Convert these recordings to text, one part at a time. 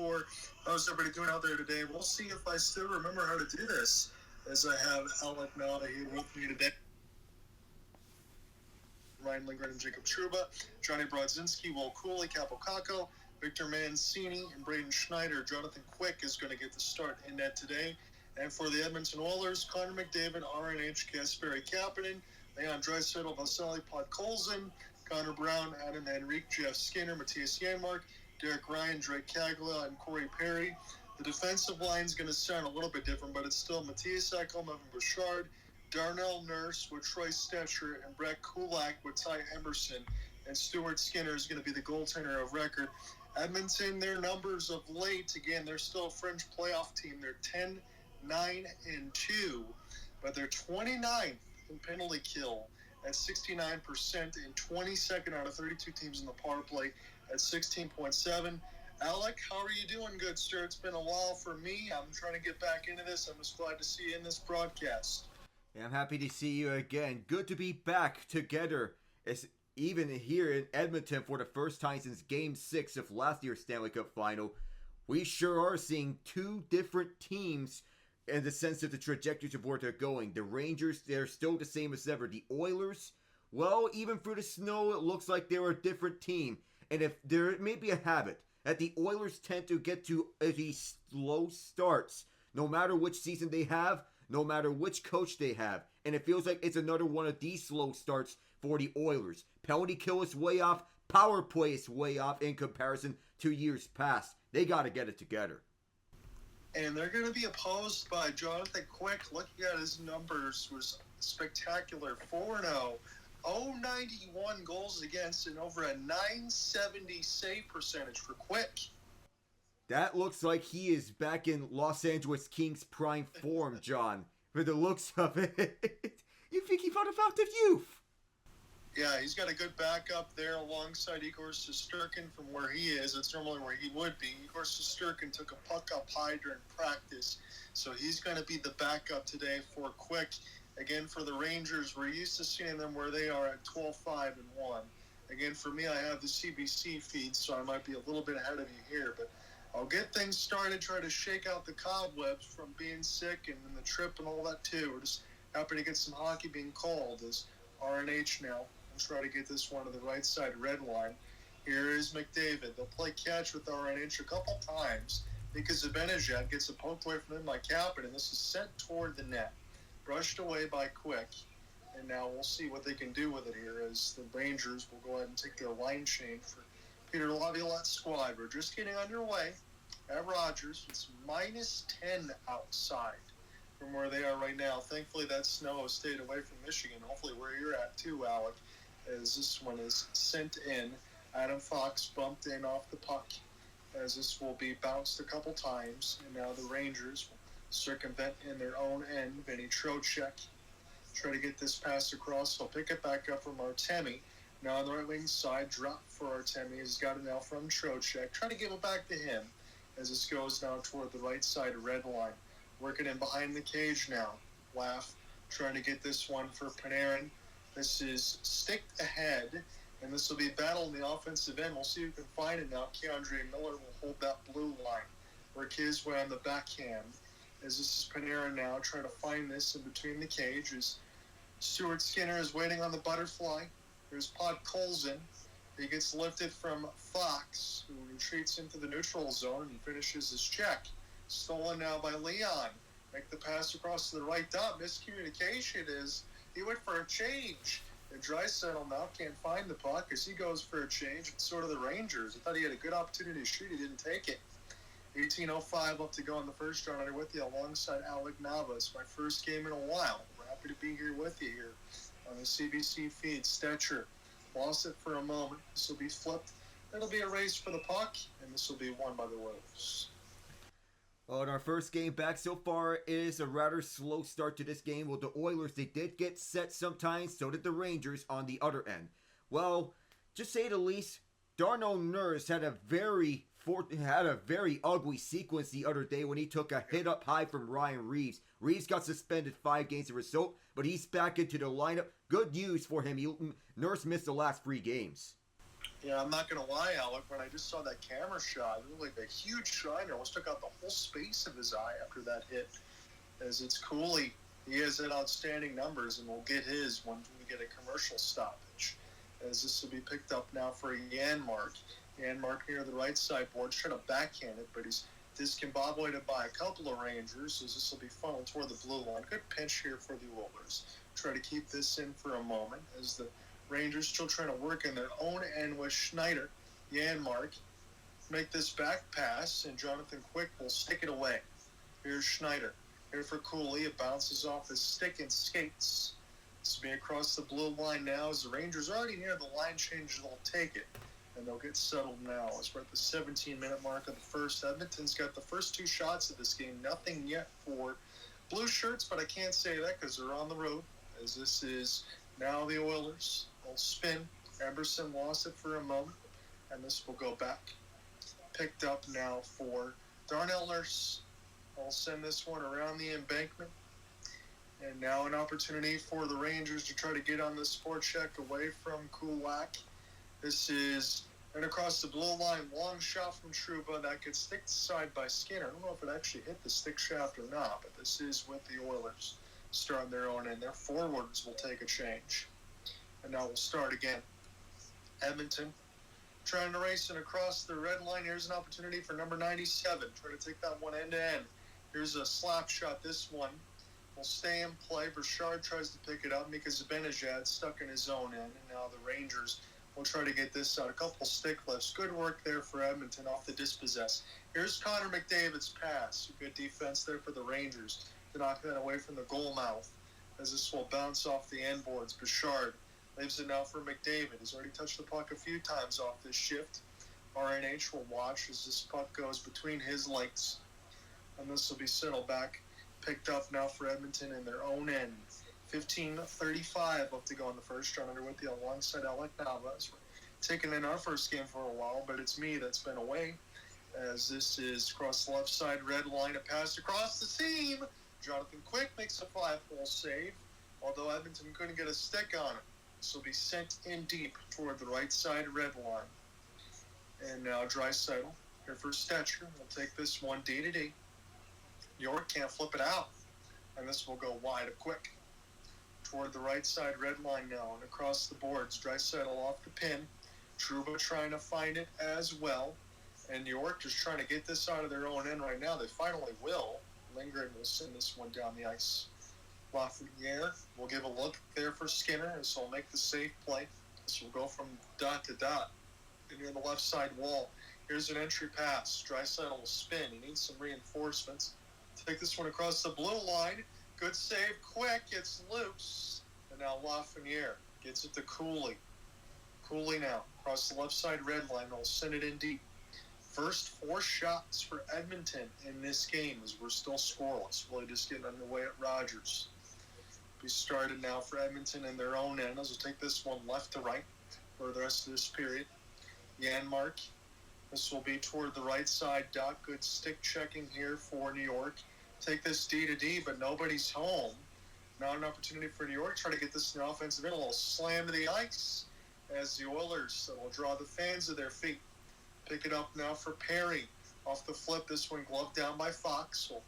before. How's everybody doing out there today? We'll see if I still remember how to do this, as I have Alec Nada here with me today. Ryan Lindgren and Jacob Truba, Johnny Brodzinski, Will Cooley, Capo Caco, Victor Mancini, and Braden Schneider. Jonathan Quick is going to get the start in net today. And for the Edmonton Oilers, Connor McDavid, RNH, Kasperi Kapanen, Leon Draisaitl, Vasily Podkolzin, Connor Brown, Adam Henrique, Jeff Skinner, Matthias Janmark, Derek Ryan, Drake Caglia, and Corey Perry. The defensive line is going to sound a little bit different, but it's still Matthias Ekholm, Evan Bouchard, Darnell Nurse with Troy Stetcher, and Brett Kulak with Ty Emerson. And Stuart Skinner is going to be the goaltender of record. Edmonton, their numbers of late, again, they're still a fringe playoff team. They're 10-9-2, but they're 29th in penalty kill at 69% and 22nd out of 32 teams in the power play at 16.7. Alec, how are you doing, good sir? It's been a while for me. I'm trying to get back into this. I'm just glad to see you in this broadcast. Yeah, I'm happy to see you again. Good to be back together. It's even here in Edmonton for the first time since Game 6 of last year's Stanley Cup Final. We sure are seeing two different teams in the sense of the trajectories of where they're going. The Rangers, they're still the same as ever. The Oilers, well, even through the snow, it looks like they're a different team. And if there may be a habit that the Oilers tend to get to these slow starts, no matter which season they have, no matter which coach they have. And it feels like it's another one of these slow starts for the Oilers. Penalty kill is way off. Power play is way off in comparison to years past. They got to get it together. And they're going to be opposed by Jonathan Quick. Looking at his numbers was spectacular. 4-0, 091 goals against, and over a 970 save percentage for Quick. That looks like he is back in Los Angeles Kings prime form, John. For the looks of it. You think he found a fountain of youth? Yeah, he's got a good backup there alongside Igor Shesterkin from where he is. It's normally where he would be. Igor Shesterkin took a puck up high during practice, so he's going to be the backup today for Quick. Again, for the Rangers, we're used to seeing them where they are at 12-5-1. Again, for me, I have the CBC feed, so I might be a little bit ahead of you here, but I'll get things started, try to shake out the cobwebs from being sick and the trip and all that too. We're just happy to get some hockey being called as RNH now. I'll try to get this one to the right side red line. Here is McDavid. They'll play catch with RNH a couple times because Zibanejad gets a poke away from him by Kapanen, and this is sent toward the net. Brushed away by Quick. And now we'll see what they can do with it here as the Rangers will go ahead and take their line change for Peter Laviolette's squad. We're just getting underway at Rogers. It's -10 outside from where they are right now. Thankfully, that snow has stayed away from Michigan. Hopefully where you're at too, Alec, as this one is sent in. Adam Fox bumped in off the puck as this will be bounced a couple times. And now the Rangers will circumvent in their own end. Vinny Trocheck try to get this pass across. He'll pick it back up from Artemi. Now on the right wing side, drop for Artemi. He's got it now from Trocheck. Trying to give it back to him as this goes now toward the right side red line. Working in behind the cage now. Laugh trying to get this one for Panarin. This is sticked ahead, and this will be battle in the offensive end. We'll see who can find it now. Keandre Miller will hold that blue line. Work his way on the backhand. As this is Panarin now trying to find this in between the cages. Stuart Skinner is waiting on the butterfly. There's Podkolzin. He gets lifted from Fox, who retreats into the neutral zone and finishes his check. Stolen now by Leon. Make the pass across to the right dot. Miscommunication is he went for a change. And Draisaitl now can't find the puck as he goes for a change. It's sort of the Rangers. I thought he had a good opportunity to shoot. He didn't take it. 18:05 up to go in the first round. I'm with you alongside Alec Navas. My first game in a while. We're happy to be here with you here on the CBC feed. Stetcher lost it for a moment. This will be flipped. It'll be a race for the puck, and this will be won by the Oilers. Well, in our first game back so far, it is a rather slow start to this game. Well, the Oilers, they did get set sometimes, so did the Rangers on the other end. Well, just say the least, Darnell Nurse had a very ugly sequence the other day when he took a hit up high from Ryan Reeves. Reeves got suspended 5 games as a result, but he's back into the lineup. Good news for him. Nurse missed the last 3 games. Yeah, I'm not going to lie, Alec. When I just saw that camera shot, it looked like a huge shiner. Almost took out the whole space of his eye after that hit. As it's Cooley, he has had outstanding numbers, and we'll get his when we get a commercial stoppage. As this will be picked up now for Janmark. Janmark near the right side board, trying to backhand it, but he's discombobulated by a couple of Rangers, as this will be funneled toward the blue line. Good pinch here for the Oilers. Try to keep this in for a moment, as the Rangers still trying to work in their own end with Schneider. Janmark make this back pass, and Jonathan Quick will stick it away. Here's Schneider. Here for Cooley. It bounces off his stick and skates. This will be across the blue line now, as the Rangers are already near the line change. They'll take it, and they'll get settled now as we're at the 17-minute mark of the first. Edmonton's got the first two shots of this game. Nothing yet for Blue Shirts, but I can't say that because they're on the road, as this is now the Oilers. They'll spin. Emerson lost it for a moment, and this will go back. Picked up now for Darnell Nurse. I'll send this one around the embankment. And now an opportunity for the Rangers to try to get on this forecheck away from Kulak. This is and across the blue line, long shot from Trouba that gets sticked aside by Skinner. I don't know if it actually hit the stick shaft or not, but this is with the Oilers starting their own end. Their forwards will take a change. And now we'll start again. Edmonton trying to race it across the red line. Here's an opportunity for number 97. Trying to take that one end to end. Here's a slap shot. This one will stay in play. Bouchard tries to pick it up. Mika Zibanejad stuck in his own end. And now the Rangers will try to get this out. A couple stick lifts. Good work there for Edmonton off the dispossess. Here's Connor McDavid's pass. Good defense there for the Rangers to knock that away from the goal mouth, as this will bounce off the end boards. Bouchard leaves it now for McDavid. He's already touched the puck a few times off this shift. RNH will watch as this puck goes between his legs. And this will be settled back. Picked up now for Edmonton in their own end. 15:35 left to go in the first. John Ott with you alongside Alec Navas. We're taking in our first game for a while, but it's me that's been away. As this is across the left side red line. A pass across the seam. Jonathan Quick makes a 5-hole save, although Edmonton couldn't get a stick on it. This will be sent in deep toward the right side red line. And now Draisaitl here for Stetcher. We'll take this one D to D. York can't flip it out. And this will go wide of Quick. Toward the right side red line now. And across the boards, Draisaitl off the pin. Trouba trying to find it as well. And York just trying to get this out of their own end right now. They finally will. Lindgren will send this one down the ice. Lafreniere will give a look there for Skinner, as he'll make the safe play. This will go from dot to dot. And near the left side wall, here's an entry pass. Draisaitl will spin. He needs some reinforcements. Take this one across the blue line. Good save. Quick. It's loose. And now Lafreniere gets it to Cooley. Cooley now across the left side red line. He'll send it in deep. First 4 shots for Edmonton in this game, as we're still scoreless. Really just getting underway at Rogers. We started now for Edmonton in their own end, as we'll take this one left to right for the rest of this period. Janmark. This will be toward the right side. Doc, good stick checking here for New York. Take this D to D, but nobody's home. Now an opportunity for New York. Try to get this in the offensive middle. A little slam to the ice as the Oilers will draw the fans to their feet. Pick it up now for Perry. Off the flip, this one gloved down by Fox. Will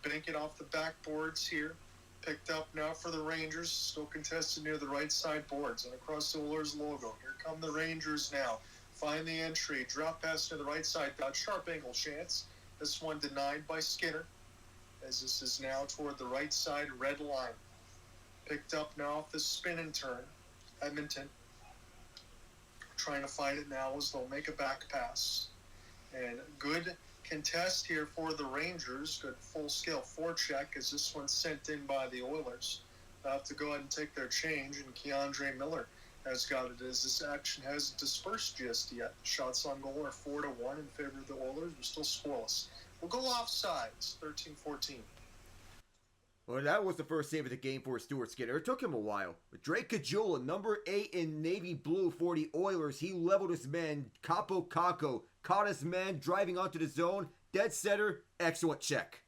bank it off the backboards here. Picked up now for the Rangers. Still contested near the right side boards and across the Oilers logo. Here come the Rangers now. Find the entry. Drop pass to the right side. Got sharp angle chance. This one denied by Skinner, as this is now toward the right side red line. Picked up now off the spin and turn. Edmonton trying to find it now as they'll make a back pass. And good contest here for the Rangers. Good full-scale forecheck as this one's sent in by the Oilers. They'll have to go ahead and take their change, and Keandre Miller has got it as this action hasn't dispersed just yet. Shots on goal are 4-1 in favor of the Oilers. We're still scoreless. We'll go offsides, 13-14. Well, that was the first save of the game for Stuart Skinner. It took him a while. But Drake Caggiula, number 8 in navy blue for the Oilers, he leveled his man. Capo Caco caught his man driving onto the zone. Dead center, excellent check.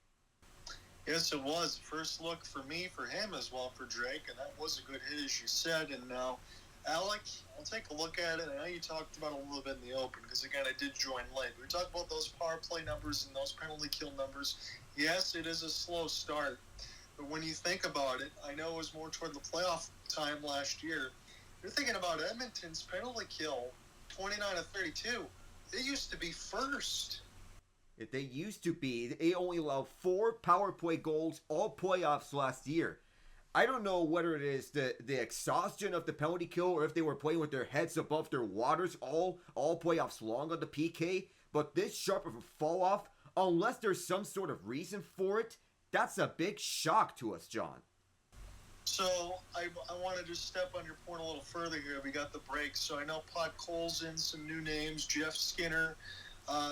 Yes, it was. First look for me, for him as well, for Drake, and that was a good hit, as you said. And now Alec, I'll take a look at it. I know you talked about it a little bit in the open because, again, I did join late. We talked about those power play numbers and those penalty kill numbers. Yes, it is a slow start. But when you think about it, I know it was more toward the playoff time last year. You're thinking about Edmonton's penalty kill, 29 of 32. It used to be first. If they used to be, they only allowed 4 power play goals all playoffs last year. I don't know whether it is the exhaustion of the penalty kill or if they were playing with their heads above their waters all playoffs long on the PK, but this sharp of a fall off, unless there's some sort of reason for it, that's a big shock to us, John. So I want to just step on your point a little further here. We got the break. So I know Pot Cole's in, some new names, Jeff Skinner.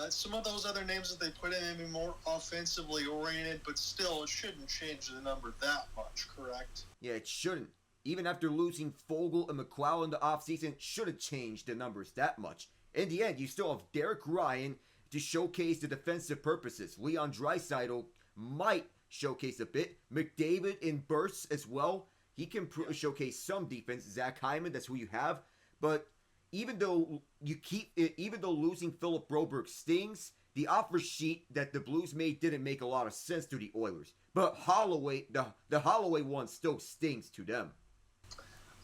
Some of those other names that they put in may be more offensively oriented, but still, it shouldn't change the number that much, correct? Yeah, it shouldn't. Even after losing Fogle and McLeod in the offseason, it shouldn't change the numbers that much. In the end, you still have Derek Ryan to showcase the defensive purposes. Leon Draisaitl might showcase a bit. McDavid in bursts as well. He can showcase some defense. Zach Hyman, that's who you have. But even though losing Philip Broberg stings, the offer sheet that the Blues made didn't make a lot of sense to the Oilers. But Holloway, the Holloway one still stings to them.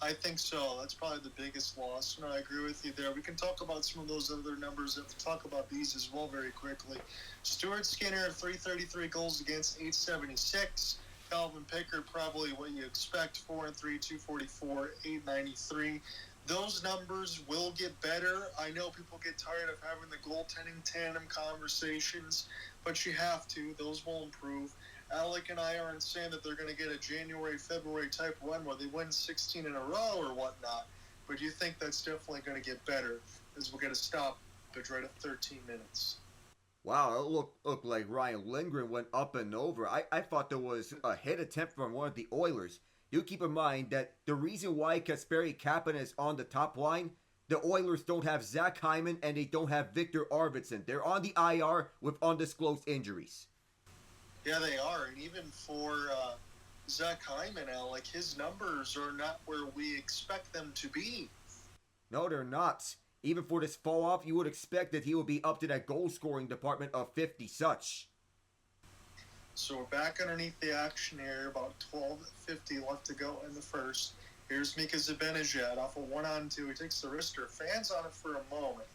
I think so. That's probably the biggest loss. I agree with you there. We can talk about some of those other numbers. We'll talk about these as well very quickly. Stuart Skinner, 333 goals against, 876. Calvin Pickard, probably what you expect, 4-3, 244, 893. Those numbers will get better. I know people get tired of having the goaltending tandem conversations, but you have to. Those will improve. Alec and I aren't saying that they're going to get a January, February type run where they win 16 in a row or whatnot, but you think that's definitely going to get better as we'll get a stoppage right at 13 minutes. Wow, it looked like Ryan Lindgren went up and over. I thought there was a hit attempt from one of the Oilers. Do keep in mind that the reason why Kasperi Kapanen is on the top line, the Oilers don't have Zach Hyman and they don't have Victor Arvidsson. They're on the IR with undisclosed injuries. Yeah, they are. And even for Zach Hyman, Alec, his numbers are not where we expect them to be. No, they're not. Even for this fall off, you would expect that he would be up to that goal scoring department of 50 such. So we're back underneath the action here, about 12:50 left to go in the first. Here's Mika Zibanejad off a 1-on-2. He takes the wrister, fans on it for a moment,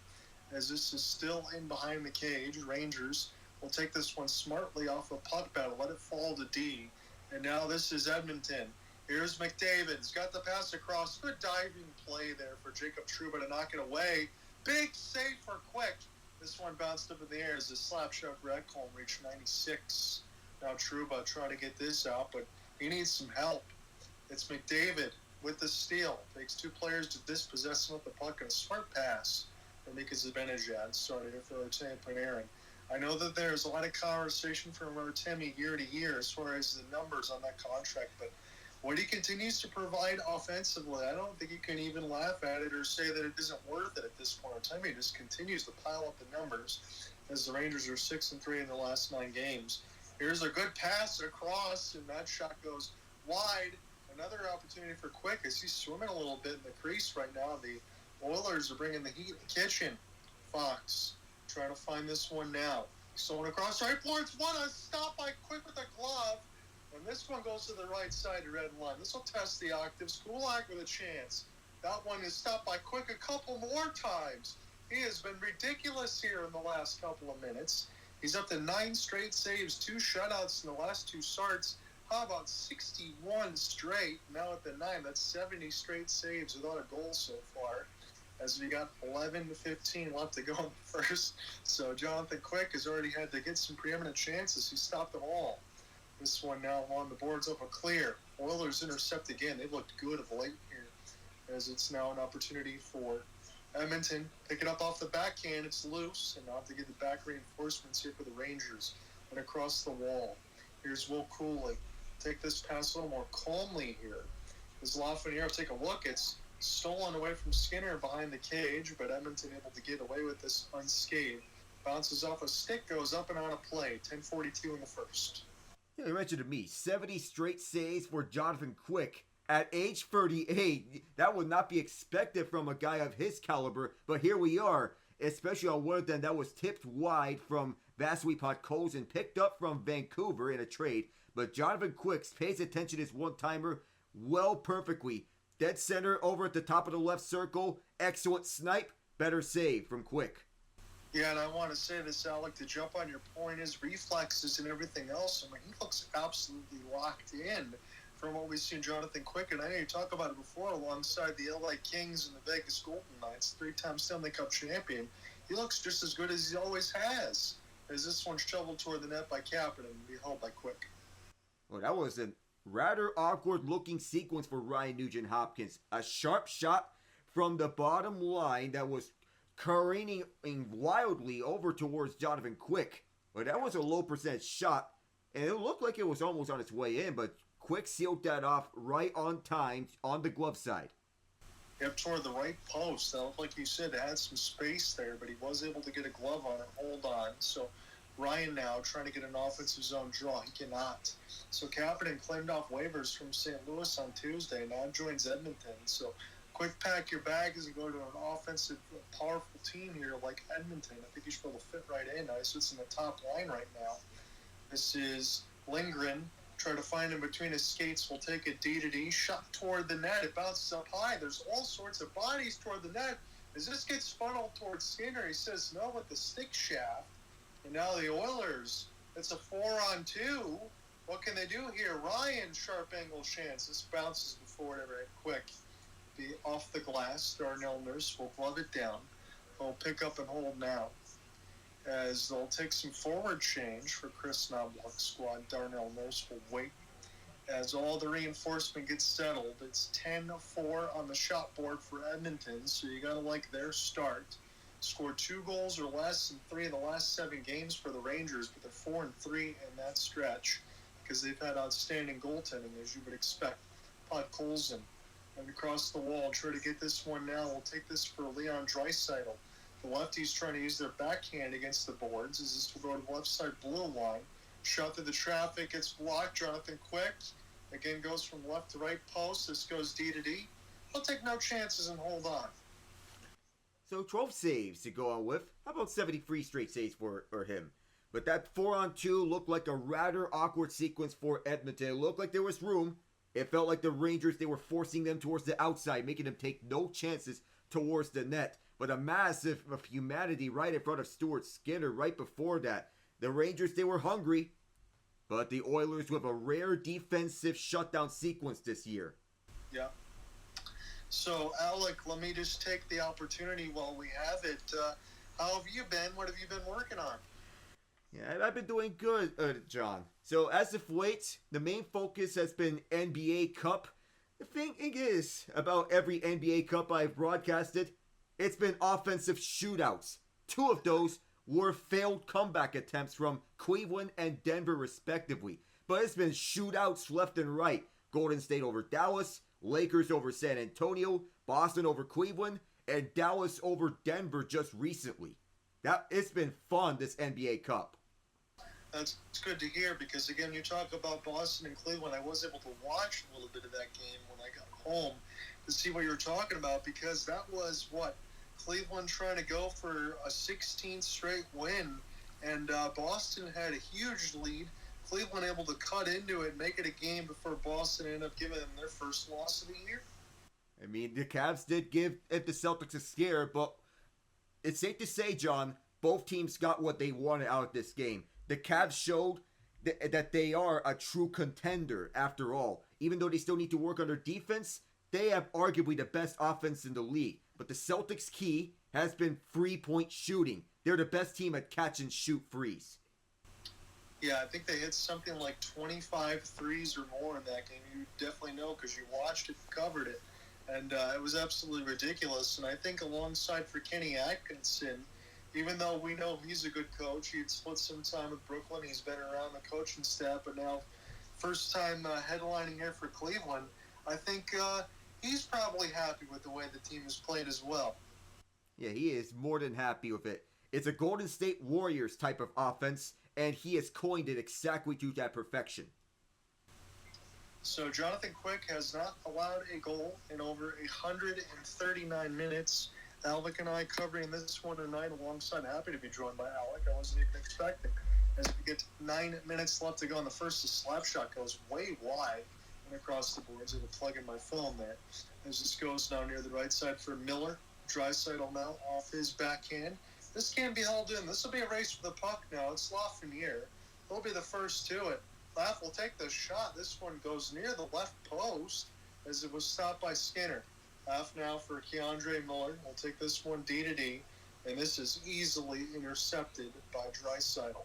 as this is still in behind the cage. Rangers will take this one smartly off a puck battle, let it fall to D. And now this is Edmonton. Here's McDavid. He's got the pass across. Good diving play there for Jacob Trouba to knock it away. Big save for Quick. This one bounced up in the air as the slap shot for Ekholm reached 96. Now Trouba trying to get this out, but he needs some help. It's McDavid with the steal. Takes two players to dispossess him with the puck and a smart pass for Mika Zibanejad. Started here for Artemi Panarin. I know that there's a lot of conversation from Artemi year to year as far as the numbers on that contract, but what he continues to provide offensively, I don't think you can even laugh at it or say that it isn't worth it at this point in time. He just continues to pile up the numbers as the Rangers are 6-3 in the last 9 games. Here's a good pass across, and that shot goes wide. Another opportunity for Quick as he's swimming a little bit in the crease right now. The Oilers are bringing the heat in the kitchen. Fox trying to find this one now. Stolen across right boards. What a stop by Quick with a glove. And this one goes to the right side of red line. This will test the octaves. Kulak with a chance. That one is stopped by Quick a couple more times. He has been ridiculous here in the last couple of minutes. He's up to 9 straight saves, 2 shutouts in the last 2 starts. How about 61 straight? Now at the 9, that's 70 straight saves without a goal so far. As we got 11-15 left to go in the first. So Jonathan Quick has already had to get some preeminent chances. He stopped them all. This one now on the boards up a clear. Oilers intercept again. They've looked good of late here, as it's now an opportunity for Edmonton. Pick it up off the backhand. It's loose, and now have to get the back reinforcements here for the Rangers. And across the wall. Here's Will Cooley. Take this pass a little more calmly here. As Lafreniere take a look, it's stolen away from Skinner behind the cage, but Edmonton able to get away with this unscathed. Bounces off a stick, goes up and on a play. 10:42 in the first. Yeah, you mentioned to me, 70 straight saves for Jonathan Quick. At age 38, that would not be expected from a guy of his caliber, but here we are, especially on one of them that was tipped wide from Vasily Podkolzin, picked up from Vancouver in a trade, but Jonathan Quick pays attention to his one-timer well perfectly. Dead center over at the top of the left circle, excellent snipe, better save from Quick. Yeah, and I want to say this, Alec, to jump on your point, his reflexes and everything else, I mean, he looks absolutely locked in from what we've seen Jonathan Quick. And I know you talked about it before alongside the LA Kings and the Vegas Golden Knights, 3-time Stanley Cup champion. He looks just as good as he always has. As this one shoveled toward the net by Kapanen and be held by Quick. Well, that was a rather awkward-looking sequence for Ryan Nugent-Hopkins. A sharp shot from the bottom line that was careening wildly over towards Jonathan Quick. But that was a low percentage shot, and it looked like it was almost on its way in, but Quick sealed that off right on time on the glove side. Yep, toward the right post. That looked like you said, it had some space there, but he was able to get a glove on it, hold on. So Ryan now trying to get an offensive zone draw. He cannot. So Kapanen claimed off waivers from St. Louis on Tuesday, now joins Edmonton. So quick pack your bags and go to an offensive, powerful team here like Edmonton. I think you should be able to fit right in. He sits in the top line right now. This is Lindgren. Try to find him between his skates. Will take a D-to-D. Shot toward the net. It bounces up high. There's all sorts of bodies toward the net. As this gets funneled towards Skinner, he says no with the stick shaft. And now the Oilers, it's a 4-on-2. What can they do here? Ryan, sharp angle chance. This bounces before it right quick. Be off the glass. Darnell Nurse will glove it down. They'll pick up and hold now. As they'll take some forward change for Chris Knobloch's squad. Darnell Nurse will wait. As all the reinforcement gets settled, it's 10-4 on the shot board for Edmonton, so you got to like their start. Scored 2 goals or less in 3 of the last 7 games for the Rangers, but they're 4-3 in that stretch because they've had outstanding goaltending, as you would expect. Podkolzin and across the wall, try to get this one now. We'll take this for Leon Draisaitl. The lefties trying to use their backhand against the boards. As this will go to the left side blue line. Shot through the traffic, gets blocked. Jonathan Quick again goes from left to right post. This goes D-to-D. He'll take no chances and hold on. So 12 saves to go on with. How about 73 straight saves for him? But that 4-on-2 looked like a rather awkward sequence for Edmonton. It looked like there was room. It felt like the Rangers, they were forcing them towards the outside, making them take no chances towards the net. But a massive of humanity right in front of Stuart Skinner right before that. The Rangers, they were hungry. But the Oilers with a rare defensive shutdown sequence this year. Yeah. So, Alec, let me just take the opportunity while we have it. How have you been? What have you been working on? Yeah, I've been doing good, John. So, as of late, the main focus has been NBA Cup. The thing is, about every NBA Cup I've broadcasted, it's been offensive shootouts. 2 of those were failed comeback attempts from Cleveland and Denver, respectively. But it's been shootouts left and right. Golden State over Dallas, Lakers over San Antonio, Boston over Cleveland, and Dallas over Denver just recently. It's been fun, this NBA Cup. That's good to hear because, again, you talk about Boston and Cleveland. I was able to watch a little bit of that game when I got home to see what you were talking about because that was Cleveland trying to go for a 16th straight win, and Boston had a huge lead. Cleveland able to cut into it, make it a game before Boston ended up giving them their first loss of the year. I mean, the Cavs did give the Celtics a scare, but it's safe to say, John, both teams got what they wanted out of this game. The Cavs showed that they are a true contender after all. Even though they still need to work on their defense, they have arguably the best offense in the league. But the Celtics' key has been free-point shooting. They're the best team at catch-and-shoot frees. Yeah, I think they hit something like 25 threes or more in that game. You definitely know because you watched it, covered it. And it was absolutely ridiculous. And I think alongside for Kenny Atkinson, even though we know he's a good coach, he'd split some time with Brooklyn. He's been around the coaching staff, but now first time headlining here for Cleveland. I think he's probably happy with the way the team has played as well. Yeah, he is more than happy with it. It's a Golden State Warriors type of offense, and he has coined it exactly to that perfection. So Jonathan Quick has not allowed a goal in over 139 minutes. Alec and I covering this one tonight alongside. Happy to be joined by Alec. I wasn't even expecting. As we get 9 minutes left to go in the first, the slap shot goes way wide and across the boards. I have a plug in my phone there. As this goes now near the right side for Miller. Draisaitl now off his backhand. This can't be held in. This will be a race for the puck now. It's Lafreniere. He'll be the first to it. Laff will take the shot. This one goes near the left post as it was stopped by Skinner. Laff now for Keandre Miller. We'll take this one D to D, and this is easily intercepted by Draisaitl.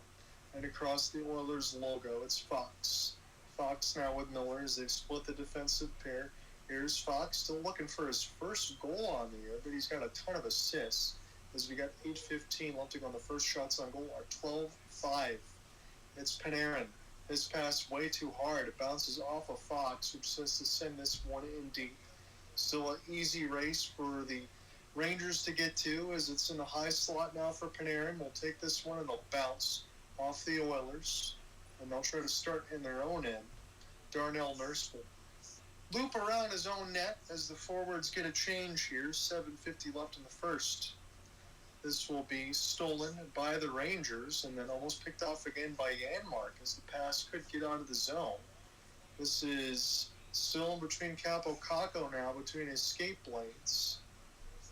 And across the Oilers logo, it's Fox. Fox now with Miller as they split the defensive pair. Here's Fox still looking for his first goal on the year, but he's got a ton of assists as we got 8:15 left to go on the first shots on goal are 12-5. It's Panarin. His pass way too hard. It bounces off of Fox, who says to send this one in deep. Still an easy race for the Rangers to get to as it's in the high slot now for Panarin. We'll take this one and they'll bounce off the Oilers, and they'll try to start in their own end. Darnell Nurse will loop around his own net as the forwards get a change here. 7:50 left in the first. This will be stolen by the Rangers and then almost picked off again by Janmark as the pass could get onto the zone. This is still in between Capo Caco now, between his skate blades.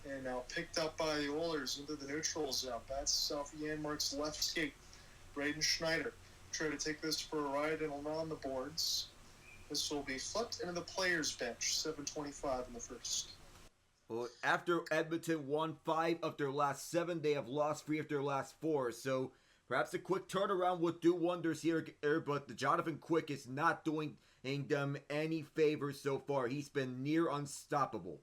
And now picked up by the Oilers into the neutral zone. That's off Janmark's left skate. Braden Schneider try to take this for a ride and on the boards. This will be flipped into the players' bench. 7:25 in the first. Well, after Edmonton won 5 of their last 7, they have lost 3 of their last 4. So perhaps a quick turnaround would do wonders here, but the Jonathan Quick is not doing them any favors so far. He's been near unstoppable.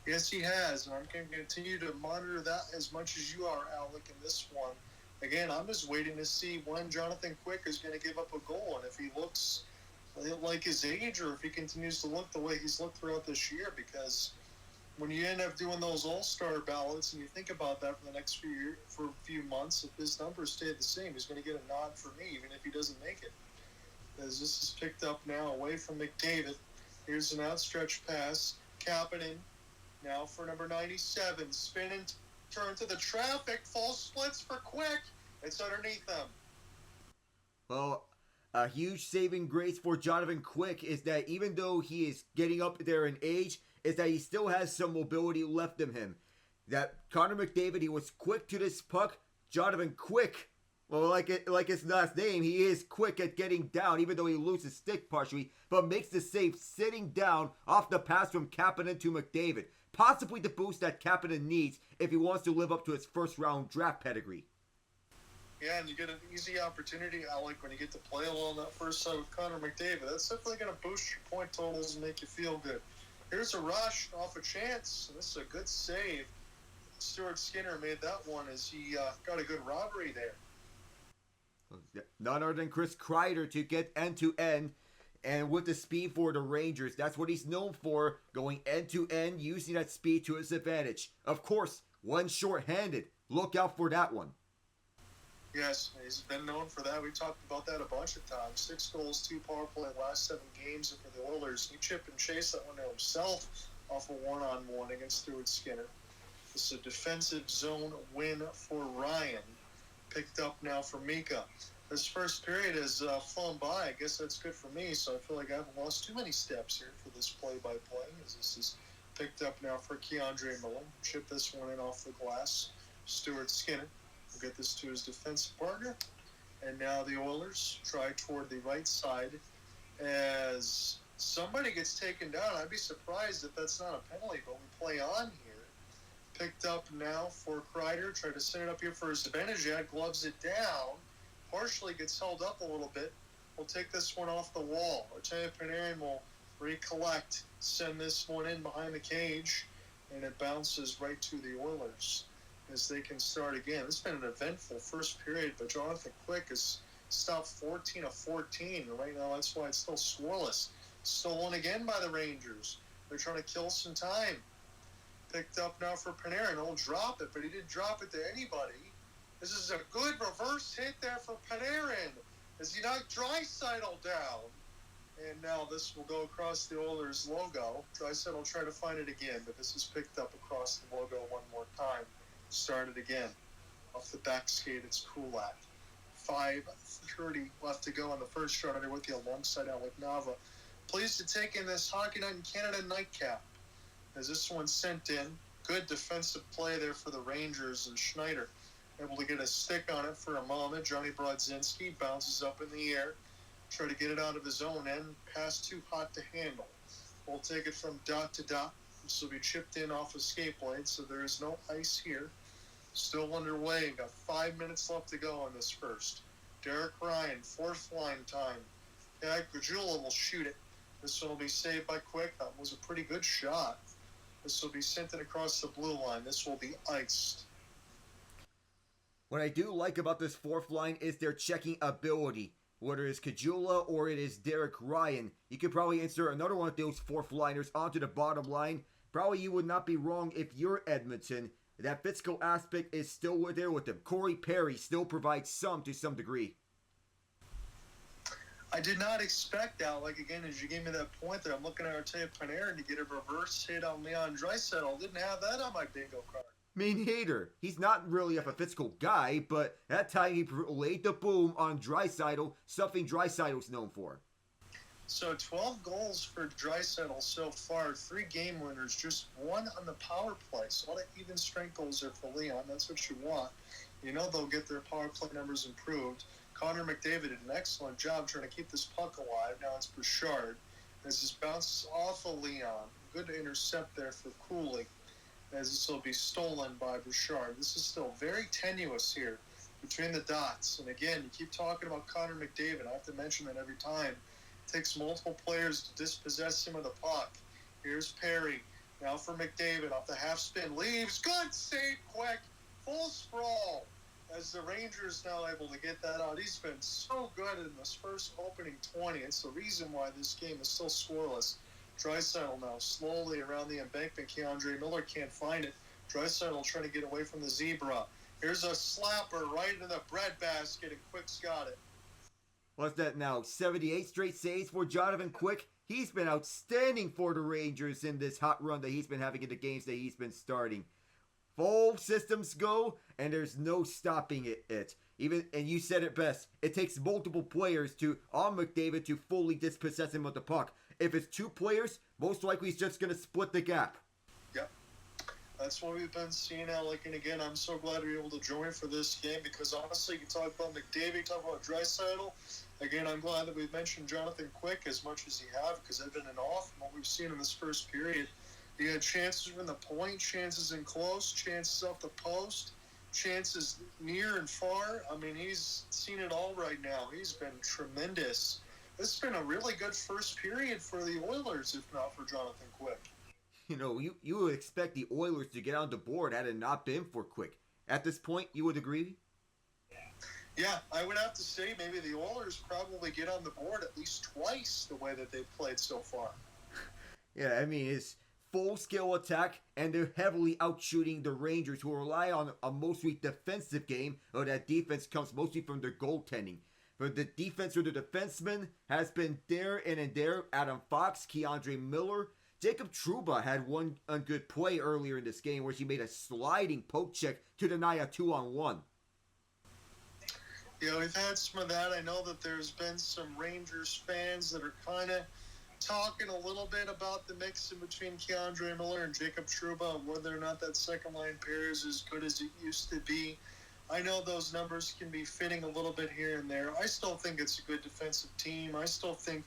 Yes, he has, and I'm going to continue to monitor that as much as you are, Alec, in this one. Again, I'm just waiting to see when Jonathan Quick is going to give up a goal, and if he looks like his age or if he continues to look the way he's looked throughout this year, because when you end up doing those all-star ballots and you think about that for the next few months, if his numbers stay the same, he's going to get a nod for me, even if he doesn't make it. As this is picked up now away from McDavid. Here's an outstretched pass. Kapanen now for number 97. Spin and turn to the traffic. False splits for Quick. It's underneath them. Well, a huge saving grace for Jonathan Quick is that even though he is getting up there in age, is that he still has some mobility left in him. That Connor McDavid, he was quick to this puck. Jonathan Quick, well, like his last name, he is quick at getting down, even though he loses stick partially, but makes the save sitting down off the pass from Kapanen to McDavid. Possibly the boost that Kapanen needs if he wants to live up to his first-round draft pedigree. Yeah, and you get an easy opportunity, Alec, when you get to play along that first side with Connor McDavid. That's definitely going to boost your point totals and make you feel good. Here's a rush off a chance. This is a good save. Stuart Skinner made that one as he got a good robbery there. None other than Chris Kreider to get end-to-end. And with the speed for the Rangers, that's what he's known for, going end-to-end, using that speed to his advantage. Of course, when short-handed, look out for that one. Yes, he's been known for that. We talked about that a bunch of times. 6 goals, 2 power play last 7 games, and for the Oilers, he chipped and chased that one to himself off a one-on-one against Stuart Skinner. This is a defensive zone win for Ryan. Picked up now for Mika. This first period has flown by. I guess that's good for me, so I feel like I haven't lost too many steps here for this play-by-play, as this is picked up now for Keandre Miller. Chip this one in off the glass. Stuart Skinner will get this to his defensive partner. And now the Oilers try toward the right side as somebody gets taken down. I'd be surprised if that's not a penalty, but we play on here. Picked up now for Kreider. Tried to send it up here for Zibanejad. Gloves it down. Partially gets held up a little bit. We'll take this one off the wall. Artemi Panarin will recollect. Send this one in behind the cage. And it bounces right to the Oilers as they can start again. This has been an eventful first period, but Jonathan Quick has stopped 14 of 14. And right now, that's why it's still scoreless. Stolen again by the Rangers. They're trying to kill some time. Picked up now for Panarin. He'll drop it, but he didn't drop it to anybody. This is a good reverse hit there for Panarin as he knocked Draisaitl down. And now this will go across the Oilers logo. Draisaitl will try to find it again, but this is picked up across the logo one more time. Start it again. Off the back skate, it's Kulak. 5:30 left to go on the first shot with you alongside Alec Nava. Pleased to take in this Hockey Night in Canada nightcap. As this one's sent in, good defensive play there for the Rangers, and Schneider able to get a stick on it for a moment. Johnny Brodzinski bounces up in the air, try to get it out of his own end, pass too hot to handle. We'll take it from dot to dot. This will be chipped in off a skate blade, so there is no ice here. Still underway. Got 5 minutes left to go on this first. Derek Ryan, fourth line time. Yeah, Gajula will shoot it. This one will be saved by Quick. That was a pretty good shot. This will be sent in across the blue line. This will be iced. What I do like about this fourth line is their checking ability. Whether it's Kajula or it is Derek Ryan, you could probably insert another one of those fourth liners onto the bottom line. Probably you would not be wrong if you're Edmonton. That physical aspect is still there with them. Corey Perry still provides some to some degree. I did not expect that. Like, again, as you gave me that point there, I'm looking at Artemi Panarin to get a reverse hit on Leon Draisaitl. Didn't have that on my bingo card. Me neither. He's not really a physical guy, but that time he laid the boom on Draisaitl, something Draisaitl's known for. So 12 goals for Draisaitl so far, 3 game winners, just 1 on the power play. So a lot of even strength goals there for Leon. That's what you want. You know they'll get their power play numbers improved. Connor McDavid did an excellent job trying to keep this puck alive. Now it's Bouchard. As this bounces off of Leon. Good intercept there for Cooley. As this will be stolen by Bouchard. This is still very tenuous here between the dots. And again, you keep talking about Connor McDavid. I have to mention that every time. It takes multiple players to dispossess him of the puck. Here's Perry. Now for McDavid off the half spin. Leaves. Good save, Quick. Full sprawl. As the Rangers now able to get that out. He's been so good in this first opening 20. It's the reason why this game is still scoreless. Draisaitl now slowly around the embankment. Keandre Miller can't find it. Draisaitl trying to get away from the zebra. Here's a slapper right into the breadbasket, and Quick's got it. What's that now? 78 straight saves for Jonathan Quick? He's been outstanding for the Rangers in this hot run that he's been having in the games that he's been starting. Full systems go, and there's no stopping it. And you said it best. It takes multiple players on McDavid to fully dispossess him of the puck. If it's 2 players, most likely he's just going to split the gap. Yep. That's what we've been seeing, Alec. And again, I'm so glad to be able to join for this game because honestly, you talk about McDavid, you talk about Draisaitl. Again, I'm glad that we've mentioned Jonathan Quick as much as he have because they've been an off from what we've seen in this first period. He had chances from the point, chances in close, chances off the post, chances near and far. I mean, he's seen it all right now. He's been tremendous. This has been a really good first period for the Oilers, if not for Jonathan Quick. You know, you would expect the Oilers to get on the board had it not been for Quick. At this point, you would agree? Yeah, I would have to say maybe the Oilers probably get on the board at least twice the way that they've played so far. Yeah, I mean, it's full-scale attack, and they're heavily outshooting the Rangers, who rely on a mostly defensive game, or that defense comes mostly from their goaltending. But the defense or the defenseman has been there and there. Adam Fox, Keandre Miller. Jacob Trouba had one good play earlier in this game where he made a sliding poke check to deny a 2-on-1. Yeah, we've had some of that. I know that there's been some Rangers fans that are kind of talking a little bit about the mix in between Keandre Miller and Jacob Trouba, whether or not that second line pair is as good as it used to be. I know those numbers can be fitting a little bit here and there. I still think it's a good defensive team. I still think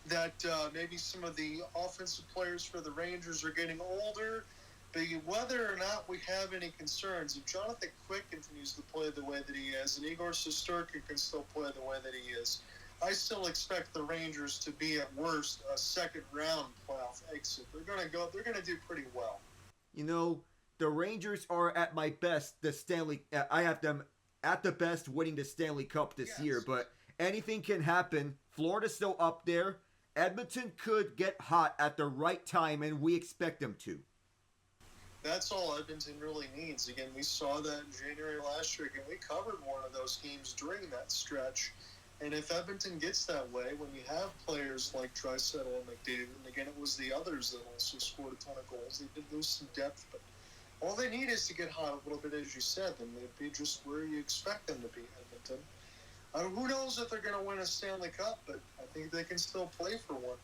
that maybe some of the offensive players for the Rangers are getting older. But whether or not we have any concerns, if Jonathan Quick continues to play the way that he is, and Igor Shesterkin can still play the way that he is, I still expect the Rangers to be at worst a second-round playoff exit. They're going to do pretty well. You know, the Rangers are at my best. I have them at the best winning the Stanley Cup this year, but anything can happen. Florida's still up there. Edmonton could get hot at the right time, and we expect them to. That's all Edmonton really needs. Again, we saw that in January last year. Again, we covered one of those games during that stretch. And if Edmonton gets that way, when you have players like Draisaitl and McDavid, and again, it was the others that also scored a ton of goals. They did lose some depth, but all they need is to get hot a little bit, as you said, and they'd be just where you expect them to be, Edmonton. Who knows if they're going to win a Stanley Cup, but I think they can still play for one.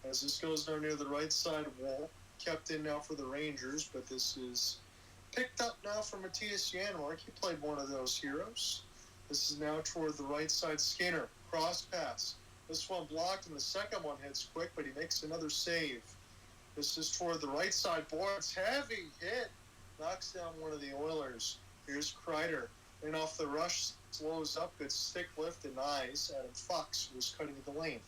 As this goes down near the right side wall, kept in now for the Rangers, but this is picked up now for Matthias Janmark. He played one of those heroes. This is now toward the right side. Skinner, cross pass. This one blocked, and the second one hits quick, but he makes another save. This is toward the right side. Boards, heavy hit. Knocks down one of the Oilers. Here's Kreider. And off the rush, slows up. Good stick lift and eyes. Adam Fox was cutting the lane.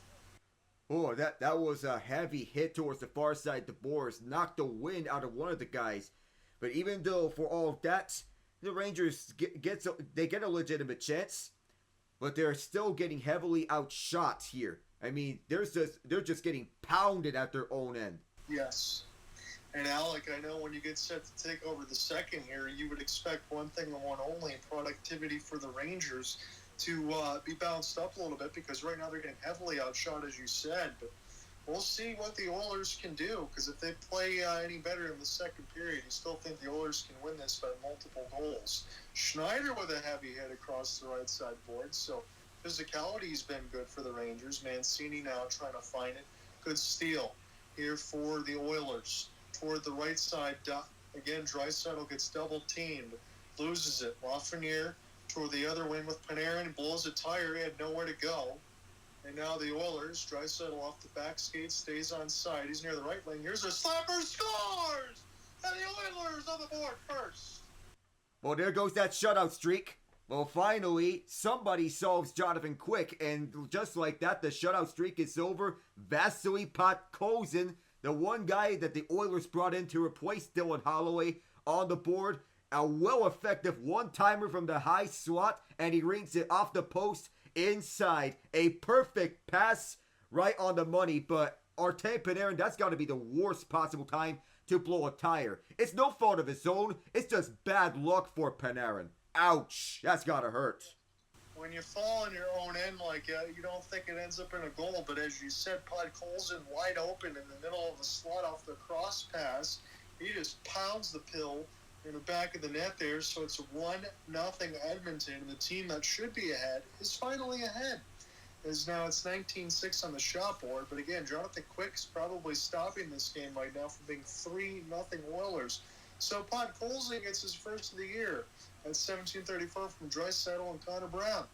Oh, that was a heavy hit towards the far side. The Boars knocked the wind out of one of the guys. But even though for all of that, the Rangers get a legitimate chance, but they're still getting heavily outshot here. I mean, they're just getting pounded at their own end. Yes. And Alec, I know when you get set to take over the second here, you would expect one thing and one only: productivity for the Rangers to be bounced up a little bit, because right now they're getting heavily outshot, as you said. But we'll see what the Oilers can do, because if they play any better in the second period, you still think the Oilers can win this by multiple goals. Schneider with a heavy hit across the right side board, so physicality's been good for the Rangers. Mancini now trying to find it. Good steal here for the Oilers. Toward the right side, again, Draisaitl gets double-teamed, loses it. Lafreniere toward the other wing with Panarin, blows a tire. He had nowhere to go. And now the Oilers, Draisaitl off the back skate, stays on side. He's near the right wing. Here's a slapper, scores! And the Oilers on the board first. Well, there goes that shutout streak. Well, finally, somebody solves Jonathan Quick, and just like that, the shutout streak is over. Vasily Podkolzin, the one guy that the Oilers brought in to replace Dylan Holloway, on the board. A well-effective one-timer from the high slot, and he rings it off the post inside. A perfect pass right on the money, but Artemi Panarin, that's got to be the worst possible time to blow a tire. It's no fault of his own. It's just bad luck for Panarin. Ouch. That's got to hurt. When you fall in your own end like that, you don't think it ends up in a goal, but as you said, Podkolzin wide open in the middle of the slot off the cross pass. He just pounds the pill in the back of the net there, so it's 1-0 Edmonton, and the team that should be ahead is finally ahead. As now it's 19-6 on the shot board, but again, Jonathan Quick's probably stopping this game right now from being 3-0 Oilers. So Podkolzin gets his first of the year at 17:34 from Draisaitl and Connor Brown.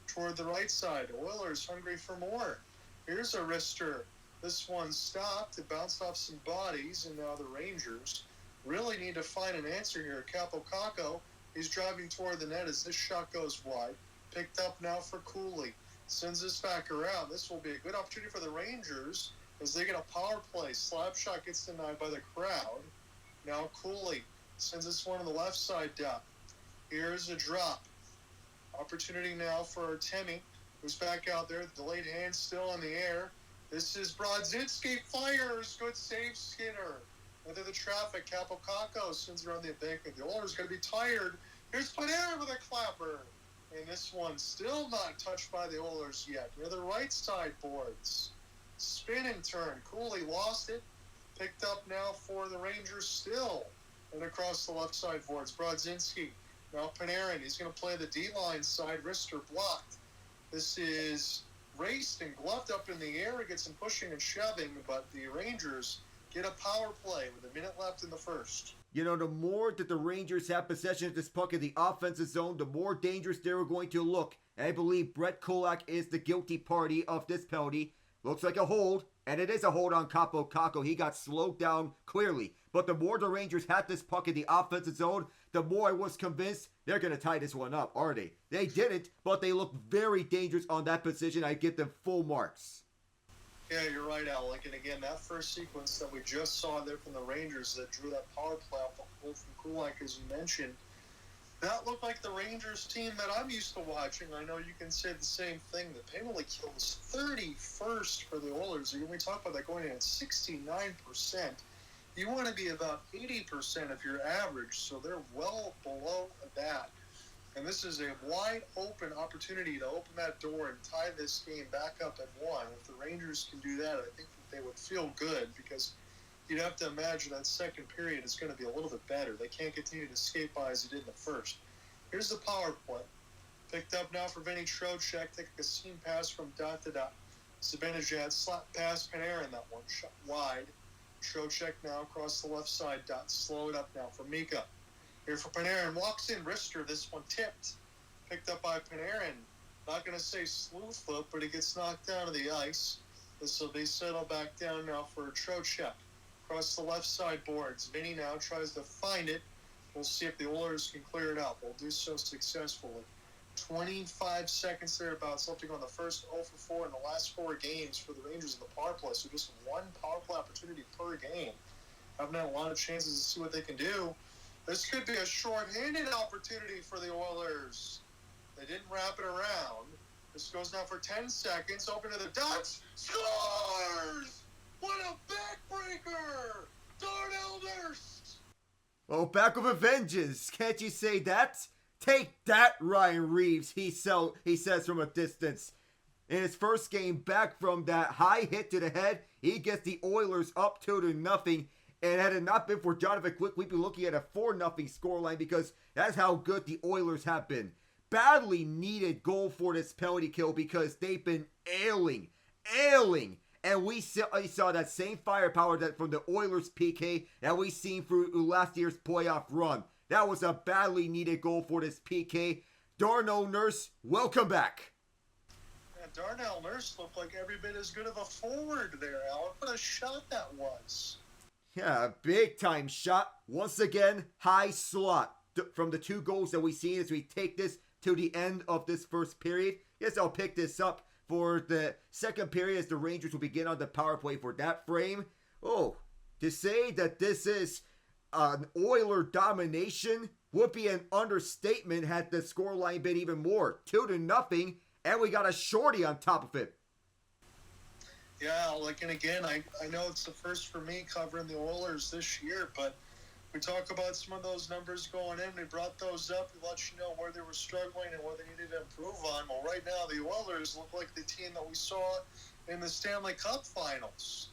Toward the right side, Oilers hungry for more. Here's a wrister. This one stopped. It bounced off some bodies, and now the Rangers really need to find an answer here. Capo Caco, he's driving toward the net as this shot goes wide. Picked up now for Cooley. Sends this back around. This will be a good opportunity for the Rangers as they get a power play. Slap shot gets denied by the crowd. Now Cooley sends this one on the left side down. Here's a drop. Opportunity now for Artemi, who's back out there. The delayed hand still in the air. This is Brodzinski. Fires. Good save, Skinner. Into the traffic. Capo Caco sends around the embankment. The Oilers going to be tired. Here's Panarin with a clapper. And this one still not touched by the Oilers yet. Near the right side boards. Spin and turn. Cooley lost it. Picked up now for the Rangers still. And across the left side boards. Brodzinski. Now Panarin. He's going to play the D-line side. Wrister blocked. This is raced and gloved up in the air. It gets some pushing and shoving. But the Rangers get a power play with a minute left in the first. You know, the more that the Rangers have possession of this puck in the offensive zone, the more dangerous they're going to look. And I believe Brett Kulak is the guilty party of this penalty. Looks like a hold, and it is a hold on Capo Caco. He got slowed down clearly. But the more the Rangers had this puck in the offensive zone, the more I was convinced they're going to tie this one up, are they? They didn't, but they look very dangerous on that position. I give them full marks. Yeah, you're right, Alec. And again, that first sequence that we just saw there from the Rangers that drew that power play off the hold from Kulak, as you mentioned, that looked like the Rangers team that I'm used to watching. I know you can say the same thing. The penalty kill was 31st for the Oilers. When we talk about that going in at 69%, you want to be about 80% of your average, so they're well below that. And this is a wide open opportunity to open that door and tie this game back up at 1. If the Rangers can do that, I think that they would feel good, because you'd have to imagine that second period is going to be a little bit better. They can't continue to skate by as they did in the first. Here's the power play. Picked up now for Vinny Trocheck. Take a seam pass from dot to dot. Zibanejad slap past Panarin. That one shot wide. Trocheck now across the left side. Dot slow it up now for Mika. Here for Panarin. Walks in. Wrister. This one tipped. Picked up by Panarin. Not going to say slew foot, but he gets knocked down to the ice. This will be settled back down now for Trocheck. Across the left side boards. Vinny now tries to find it. We'll see if the Oilers can clear it out. They'll do so successfully. 25 seconds there, about something on the first 0 for 4 in the last 4 games for the Rangers in the power play. So just one power play opportunity per game. Haven't had a lot of chances to see what they can do. This could be a short-handed opportunity for the Oilers. They didn't wrap it around. This goes now for 10 seconds. Open to the dots. Scores! What a backbreaker! Darnell Nurse! Oh, back with a vengeance. Can't you say that? Take that, Ryan Reeves, he says from a distance. In his first game back from that high hit to the head, he gets the Oilers up 2-0. And had it not been for Jonathan Quick, we'd be looking at a 4-0 scoreline, because that's how good the Oilers have been. Badly needed goal for this penalty kill, because they've been ailing. And we saw that same firepower that from the Oilers PK that we seen through last year's playoff run. That was a badly needed goal for this PK. Darnell Nurse, welcome back. Yeah, Darnell Nurse looked like every bit as good of a forward there, Alan. What a shot that was. Yeah, a big time shot. Once again, high slot from the 2 goals that we see as we take this to the end of this first period. Yes, I'll pick this up for the second period as the Rangers will begin on the power play for that frame. Oh, to say that this is an Oiler domination would be an understatement had the scoreline been even more. 2-0, and we got a shorty on top of it. Yeah, and again, I know it's the first for me covering the Oilers this year, but we talk about some of those numbers going in. We brought those up. We let you know where they were struggling and what they needed to improve on. Well, right now, the Oilers look like the team that we saw in the Stanley Cup Finals.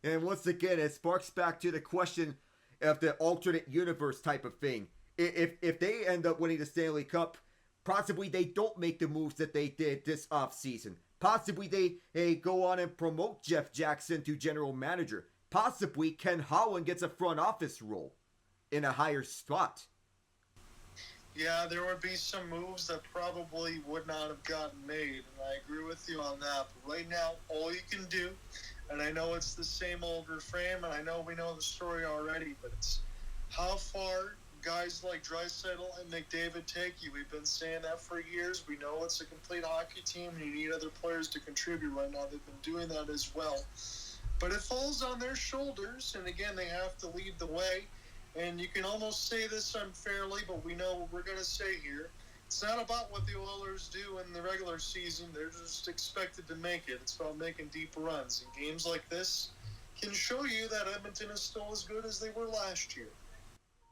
And once again, it sparks back to the question of the alternate universe type of thing. If they end up winning the Stanley Cup, possibly they don't make the moves that they did this offseason. Possibly they go on and promote Jeff Jackson to general manager. Possibly Ken Holland gets a front office role in a higher spot. Yeah, there would be some moves that probably would not have gotten made, and I agree with you on that. But right now, all you can do, and I know it's the same old refrain, and I know we know the story already, but it's how far guys like Draisaitl and McDavid take you. We've been saying that for years. We know it's a complete hockey team, and you need other players to contribute right now. They've been doing that as well. But it falls on their shoulders, and again, they have to lead the way. And you can almost say this unfairly, but we know what we're going to say here. It's not about what the Oilers do in the regular season. They're just expected to make it. It's about making deep runs. And games like this can show you that Edmonton is still as good as they were last year.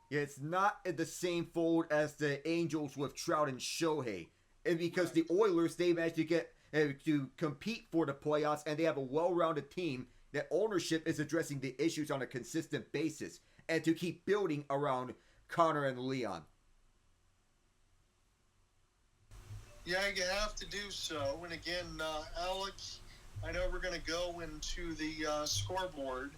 Yeah, it's not in the same fold as the Angels with Trout and Shohei. And because the Oilers, they managed to get to compete for the playoffs, and they have a well-rounded team that ownership is addressing the issues on a consistent basis, and to keep building around Connor and Leon. Yeah, you have to do so. And again, Alec, I know we're going to go into the scoreboard.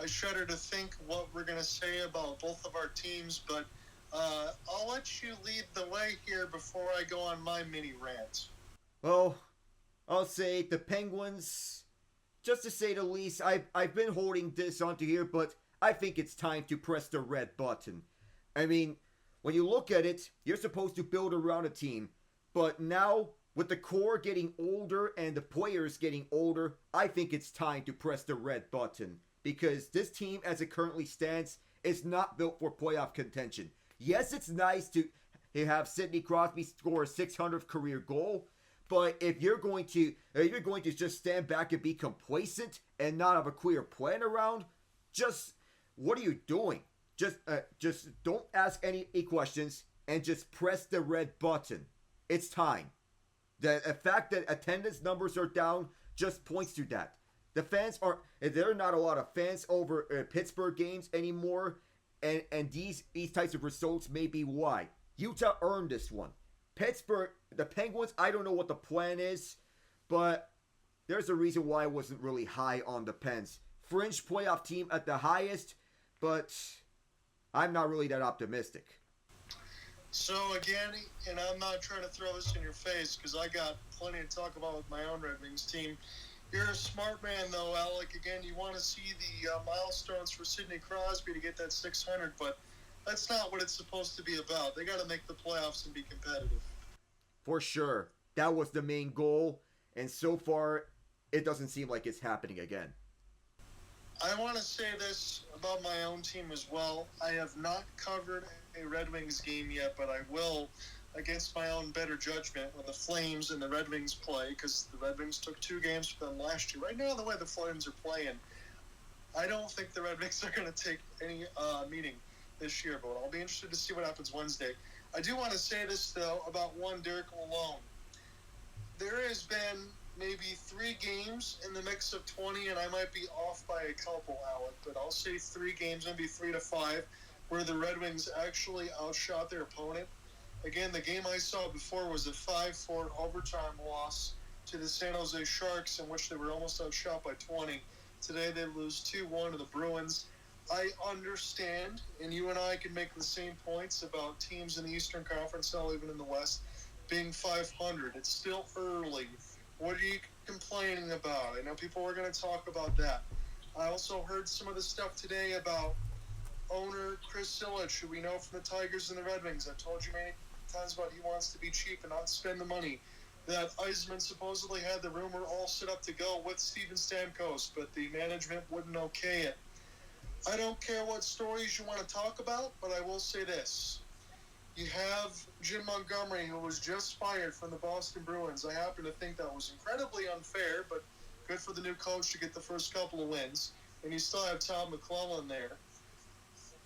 I shudder to think what we're going to say about both of our teams, but I'll let you lead the way here before I go on my mini rant. Well, I'll say the Penguins, just to say the least, I've been holding this onto here, but I think it's time to press the red button. I mean, when you look at it, you're supposed to build around a team, but now, with the core getting older and the players getting older, I think it's time to press the red button. Because this team, as it currently stands, is not built for playoff contention. Yes, it's nice to have Sidney Crosby score a 600th career goal, but if you're going to just stand back and be complacent and not have a clear plan around, just what are you doing? Just don't ask any questions. and just press the red button. It's time. The fact that attendance numbers are down just points to that. The fans are, there are not a lot of fans over Pittsburgh games anymore, and these types of results may be why. Utah earned this one. Pittsburgh, the Penguins, I don't know what the plan is, but there's a reason why I wasn't really high on the Pens. Fringe playoff team at the highest, but I'm not really that optimistic. So again, and I'm not trying to throw this in your face because I got plenty to talk about with my own Red Wings team. You're a smart man, though, Alec. Again, you want to see the milestones for Sidney Crosby to get that 600, but that's not what it's supposed to be about. They got to make the playoffs and be competitive. For sure. That was the main goal, and so far, it doesn't seem like it's happening again. I want to say this about my own team as well. I have not covered a Red Wings game yet, but I will against my own better judgment when the Flames and the Red Wings play, because the Red Wings took 2 games for them last year. Right now, the way the Flames are playing, I don't think the Red Wings are going to take any meeting this year, but I'll be interested to see what happens Wednesday. I do want to say this, though, about one Derek Lalonde. There has been maybe 3 games in the mix of 20, and I might be off by a couple, Alec, but I'll say 3 games, maybe 3 to 5, where the Red Wings actually outshot their opponent. Again, the game I saw before was a 5-4 overtime loss to the San Jose Sharks, in which they were almost outshot by 20. Today they lose 2-1 to the Bruins. I understand, and you and I can make the same points about teams in the Eastern Conference, not even in the West, being 500. It's still early. What are you complaining about? I know people were going to talk about that. I also heard some of the stuff today about owner Chris Ilitch, who we know from the Tigers and the Red Wings. I've told you many times about he wants to be cheap and not spend the money. That Eisman supposedly had the rumor all set up to go with Steven Stamkos, but the management wouldn't okay it. I don't care what stories you want to talk about, but I will say this. You have Jim Montgomery, who was just fired from the Boston Bruins. I happen to think that was incredibly unfair, but good for the new coach to get the first couple of wins. And you still have Tom McClellan there.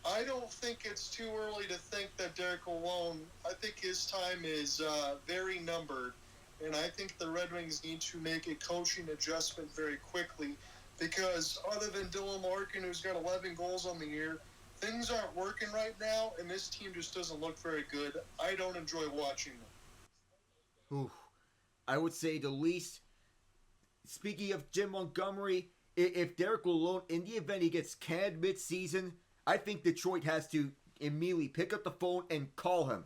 I don't think it's too early to think that Derek Lalonde, I think his time is very numbered. And I think the Red Wings need to make a coaching adjustment very quickly, because other than Dylan Larkin, who's got 11 goals on the year, things aren't working right now, and this team just doesn't look very good. I don't enjoy watching them. Ooh, I would say the least. Speaking of Jim Montgomery, if Derek Lalonde, in the event he gets canned mid-season, I think Detroit has to immediately pick up the phone and call him.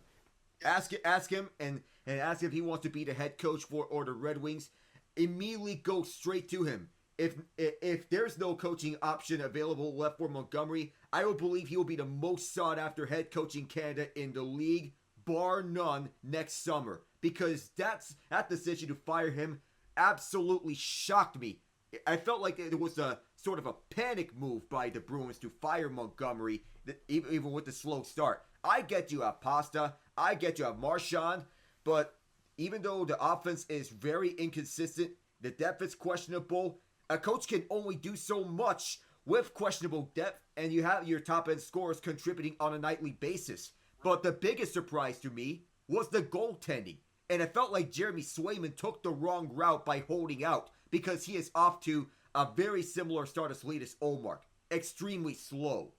Ask him and ask if he wants to be the head coach for the Red Wings. Immediately go straight to him. If there's no coaching option available left for Montgomery, I would believe he will be the most sought after head coaching candidate in the league, bar none, next summer. Because that decision to fire him absolutely shocked me. I felt like it was a sort of a panic move by the Bruins to fire Montgomery, even with the slow start. I get you have Pasta, I get you have Marchand, but even though the offense is very inconsistent, the depth is questionable, a coach can only do so much with questionable depth, and you have your top-end scorers contributing on a nightly basis. But the biggest surprise to me was the goaltending, and it felt like Jeremy Swayman took the wrong route by holding out, because he is off to a very similar start as Linus Ullmark. Extremely slow.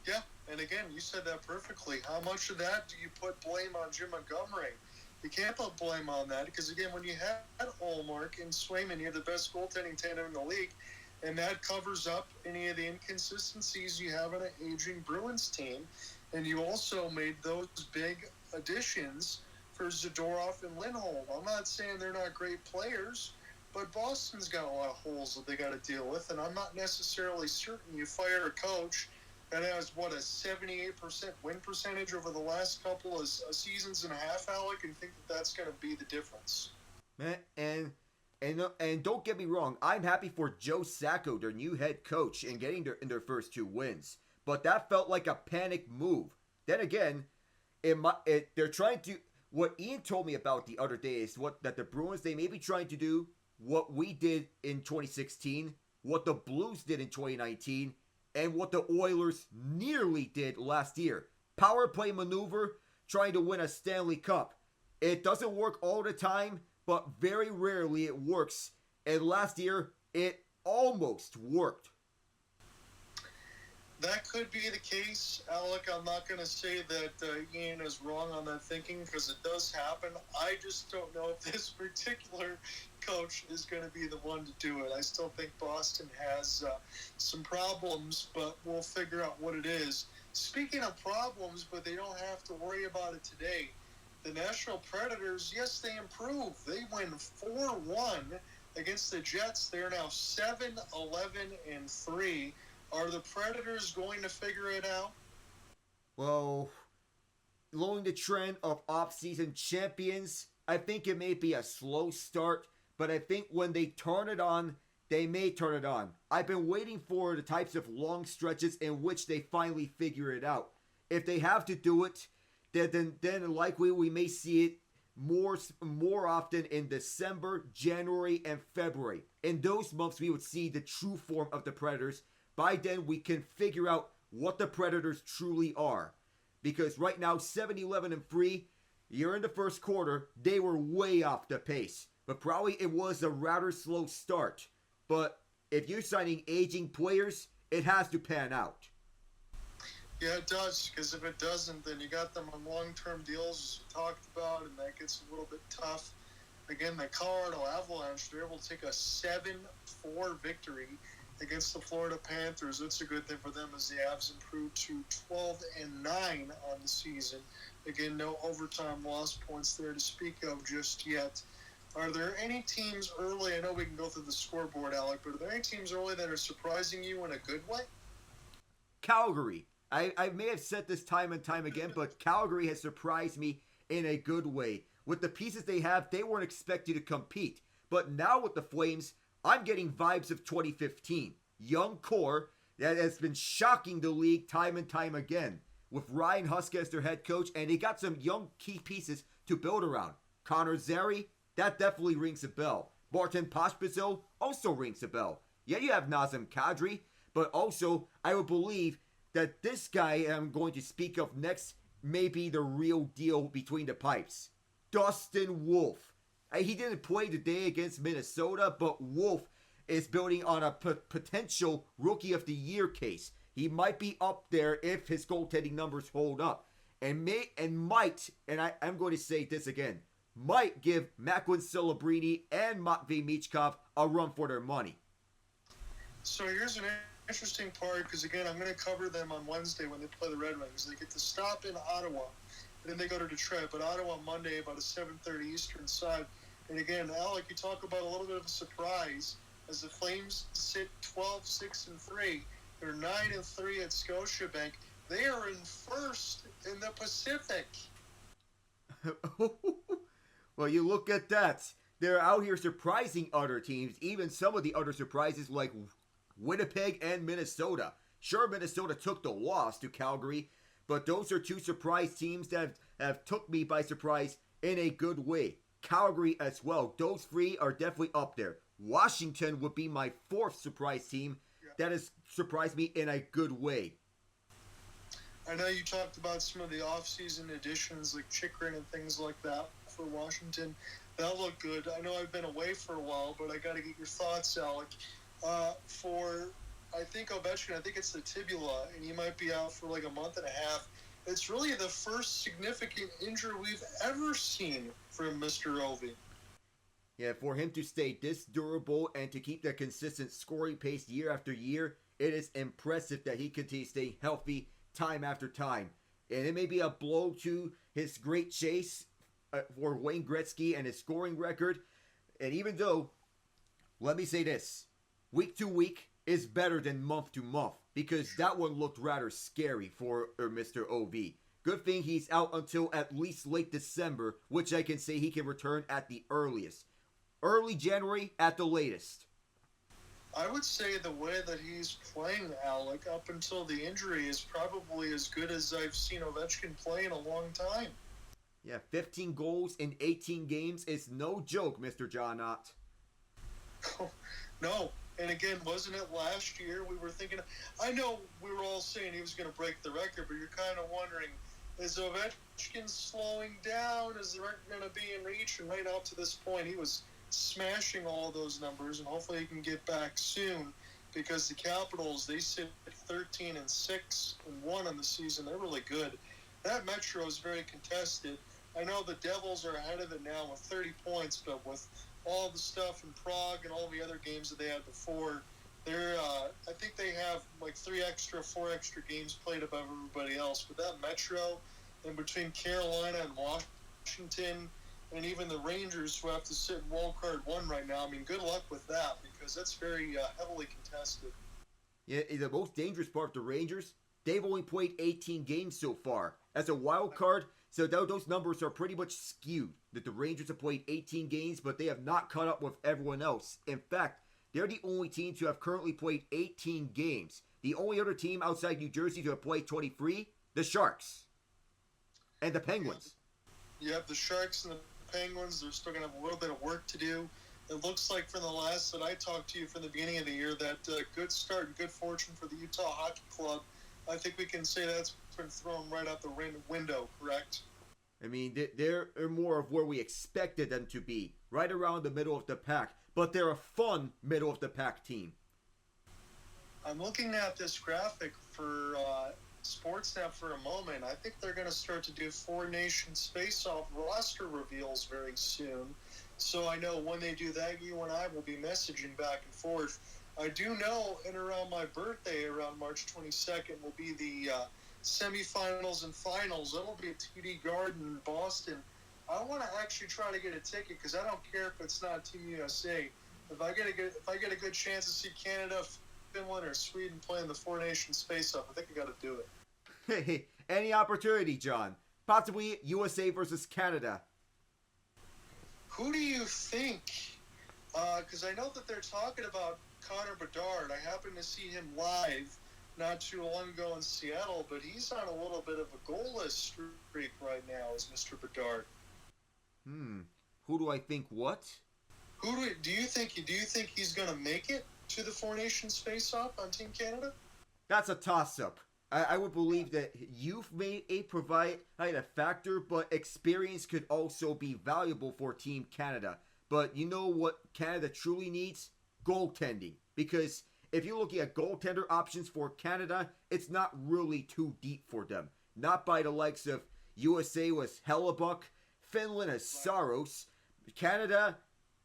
Yeah, and again, you said that perfectly. How much of that do you put blame on Jim Montgomery? You can't put blame on that, because again, when you had Ullmark and Swayman, you're the best goaltending tandem in the league, and that covers up any of the inconsistencies you have in an aging Bruins team. And you also made those big additions for Zadorov and Lindholm. I'm not saying they're not great players, but Boston's got a lot of holes that they got to deal with, and I'm not necessarily certain you fire a coach that has, a 78% win percentage over the last couple of seasons and a half, Alec, and think that that's going to be the difference. And don't get me wrong, I'm happy for Joe Sacco, their new head coach, in getting their first 2 wins. But that felt like a panic move. Then again, they're trying to... What Ian told me about the other day is that the Bruins, they may be trying to do what we did in 2016, what the Blues did in 2019, and what the Oilers nearly did last year. power play maneuver trying to win a Stanley Cup. It doesn't work all the time, but very rarely it works. And last year, it almost worked. That could be the case, Alec. I'm not going to say that Ian is wrong on that thinking because it does happen. I just don't know if this particular coach is going to be the one to do it. I still think Boston has some problems, but we'll figure out what it is. Speaking of problems, but they don't have to worry about it today, the Nashville Predators, yes, they improved. They win 4-1 against the Jets. They're now 7-11-3. Are the Predators going to figure it out? Well, following the trend of off-season champions, I think it may be a slow start, but I think when they turn it on, they may turn it on. I've been waiting for the types of long stretches in which they finally figure it out. If they have to do it, then likely we may see it more often in December, January, and February. In those months, we would see the true form of the Predators. By then, we can figure out what the Predators truly are. Because right now, 7-11-3, you're in the first quarter, they were way off the pace. But probably it was a rather slow start. But if you're signing aging players, it has to pan out. Yeah, it does, because if it doesn't, then you got them on long-term deals, as we talked about, and that gets a little bit tough. Again, the Colorado Avalanche, they're able to take a 7-4 victory against the Florida Panthers. That's a good thing for them as the Avs improved to 12-9 on the season. Again, no overtime loss points there to speak of just yet. Are there any teams early? I know we can go through the scoreboard, Alec, but are there any teams early that are surprising you in a good way? Calgary. I may have said this time and time again, but Calgary has surprised me in a good way. With the pieces they have, they weren't expected to compete. But now with the Flames, I'm getting vibes of 2015. Young core that has been shocking the league time and time again. With Ryan Huska as their head coach, and they got some young key pieces to build around. Connor Zary, that definitely rings a bell. Martin Pospisil also rings a bell. Yeah, you have Nazem Kadri, but also I would believe that this guy I'm going to speak of next may be the real deal between the pipes. Dustin Wolf. He didn't play today against Minnesota, but Wolf is building on a potential Rookie of the Year case. He might be up there if his goaltending numbers hold up. I'm going to say this again, might give Macklin Celebrini and Matvei Michkov a run for their money. So here's an interesting part, because again, I'm going to cover them on Wednesday when they play the Red Wings. They get to stop in Ottawa, and then they go to Detroit. But Ottawa Monday about a 7:30 Eastern side. And again, Alec, you talk about a little bit of a surprise as the Flames sit 12-6-3. They're 9-3 at Scotiabank. They are in first in the Pacific. Well, you look at that. They're out here surprising other teams, even some of the other surprises like Winnipeg and Minnesota. Sure, Minnesota took the loss to Calgary, but those are two surprise teams that have took me by surprise in a good way. Calgary as well. Those three are definitely up there. Washington would be my fourth surprise team that has surprised me in a good way. I know you talked about some of the off-season additions like Chychrun and things like that for Washington. That looked good. I know I've been away for a while, but I got to get your thoughts, Alec. I think Ovechkin, I think it's the tibula, and he might be out for like a month and a half. It's really the first significant injury we've ever seen from Mr. Ovi. Yeah, for him to stay this durable and to keep that consistent scoring pace year after year, it is impressive that he continues to stay healthy time after time. And it may be a blow to his great chase for Wayne Gretzky and his scoring record. And even though, let me say this, week to week is better than month to month, because that one looked rather scary for Mr. OV. Good thing he's out until at least late December, which I can say he can return at the earliest. Early January at the latest. I would say the way that he's playing, Alec, up until the injury is probably as good as I've seen Ovechkin play in a long time. Yeah, 15 goals in 18 games is no joke, Mr. John Ott. No. And again, wasn't it last year we were thinking, I know we were all saying he was going to break the record, but you're kind of wondering, Is Ovechkin slowing down? Is there going to be in reach? And right up to this point, he was smashing all those numbers, and hopefully he can get back soon because the Capitals, they sit at 13-6 and 1 on the season. They're really good. That Metro is very contested. I know the Devils are ahead of it now with 30 points, but with all the stuff in Prague and all the other games that they had before, I think they have like 4 extra games played above everybody else. But that Metro, and between Carolina and Washington, and even the Rangers, who have to sit in wild card 1 right now, I mean, good luck with that because that's very heavily contested. Yeah, the most dangerous part of the Rangers, they've only played 18 games so far. As a wild card, so those numbers are pretty much skewed. That the Rangers have played 18 games, but they have not caught up with everyone else. In fact, they're the only teams who have currently played 18 games. The only other team outside New Jersey to have played 23, the Sharks. And the Penguins. You have the Sharks and the Penguins. They're still going to have a little bit of work to do. It looks like from the last that I talked to you from the beginning of the year that good start and good fortune for the Utah Hockey Club. I think we can say that's been thrown right out the window, correct? I mean, they're more of where we expected them to be, right around the middle of the pack. But they're a fun middle of the pack team. I'm looking at this graphic for Sportsnet for a moment. I think they're going to start to do 4 Nations face-off roster reveals very soon. So I know when they do that, you and I will be messaging back and forth. I do know, and around my birthday, around March 22nd, will be the semifinals and finals. That'll be at TD Garden in Boston. I want to actually try to get a ticket because I don't care if it's not Team USA. If I get a good chance to see Canada, Finland, or Sweden playing the 4 Nations face-off, I think I got to do it. Hey, any opportunity, John? Possibly USA versus Canada. Who do you think? Because I know that they're talking about Connor Bedard. I happened to see him live not too long ago in Seattle, but he's on a little bit of a goalless streak right now, is Mr. Bedard. Who do I think what? Do you think he's going to make it to the 4 Nations face-off on Team Canada? That's a toss-up. I would believe that youth may provide a factor, but experience could also be valuable for Team Canada. But you know what Canada truly needs? Goaltending. Because if you're looking at goaltender options for Canada, it's not really too deep for them. Not by the likes of USA with Hellebuck, Finland as Saros. Canada,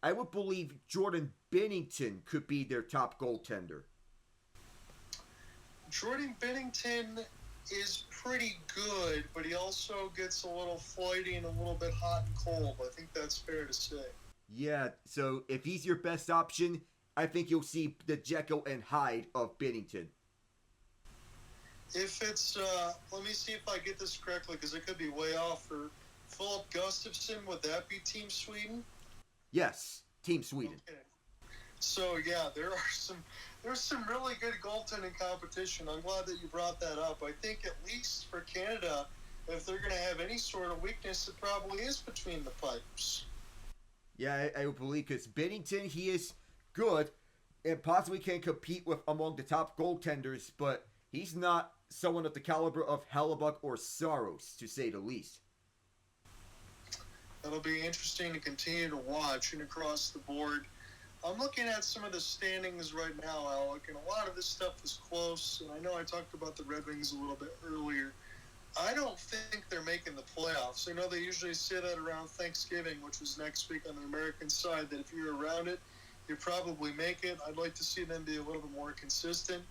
I would believe Jordan Binnington could be their top goaltender. Jordan Binnington is pretty good, but he also gets a little flighty and a little bit hot and cold. I think that's fair to say. Yeah, so if he's your best option, I think you'll see the Jekyll and Hyde of Binnington. If it's, let me see if I get this correctly, because it could be way off. For Philip Gustafsson, would that be Team Sweden? Yes, Team Sweden. Okay. So yeah, there's some really good goaltending competition. I'm glad that you brought that up. I think at least for Canada, if they're going to have any sort of weakness, it probably is between the pipes. Yeah, I would believe because Binnington, he is good and possibly can compete with among the top goaltenders, but he's not someone of the caliber of Hellebuck or Saros, to say the least. That'll be interesting to continue to watch. And across the board, I'm looking at some of the standings right now, Alec, and a lot of this stuff is close. And I know I talked about the Red Wings a little bit earlier. I don't think they're making the playoffs. I know they usually say that around Thanksgiving, which is next week on the American side, that if you're around it, you probably make it. I'd like to see them be a little bit more consistent.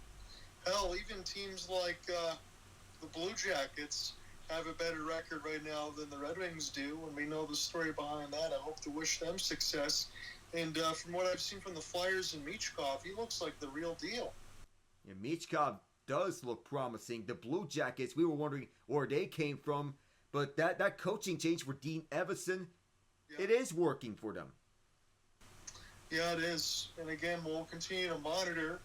Hell, even teams like the Blue Jackets have a better record right now than the Red Wings do, and we know the story behind that. I hope to wish them success. And from what I've seen from the Flyers and Michkov, he looks like the real deal. Yeah, Michkov does look promising. The Blue Jackets, we were wondering where they came from, but that coaching change for Dean Evison, It is working for them. Yeah, it is. And again, we'll continue to monitor.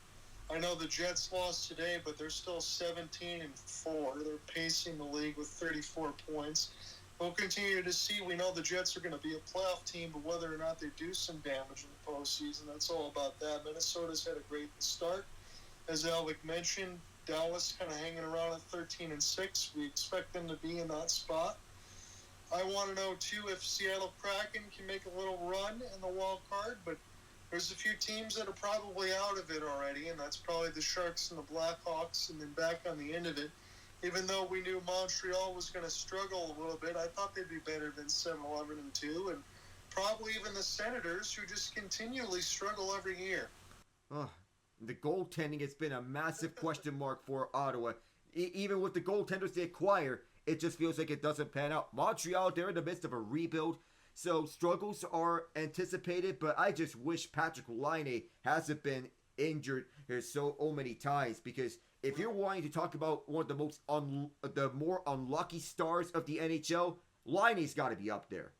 I know the Jets lost today, but they're still 17-4. They're pacing the league with 34 points. We'll continue to see. We know the Jets are going to be a playoff team, but whether or not they do some damage in the postseason, that's all about that. Minnesota's had a great start. As Alec mentioned, Dallas kind of hanging around at 13-6. We expect them to be in that spot. I want to know, too, if Seattle Kraken can make a little run in the wild card, but there's a few teams that are probably out of it already, and that's probably the Sharks and the Blackhawks, and then back on the end of it. Even though we knew Montreal was going to struggle a little bit, I thought they'd be better than 7-11-2, and probably even the Senators, who just continually struggle every year. Oh, the goaltending has been a massive question mark for Ottawa. Even with the goaltenders they acquire, it just feels like it doesn't pan out. Montreal, they're in the midst of a rebuild, so struggles are anticipated, but I just wish Patrick Laine hasn't been injured here so many times, because if you're wanting to talk about one of the more unlucky stars of the NHL, Laine's got to be up there.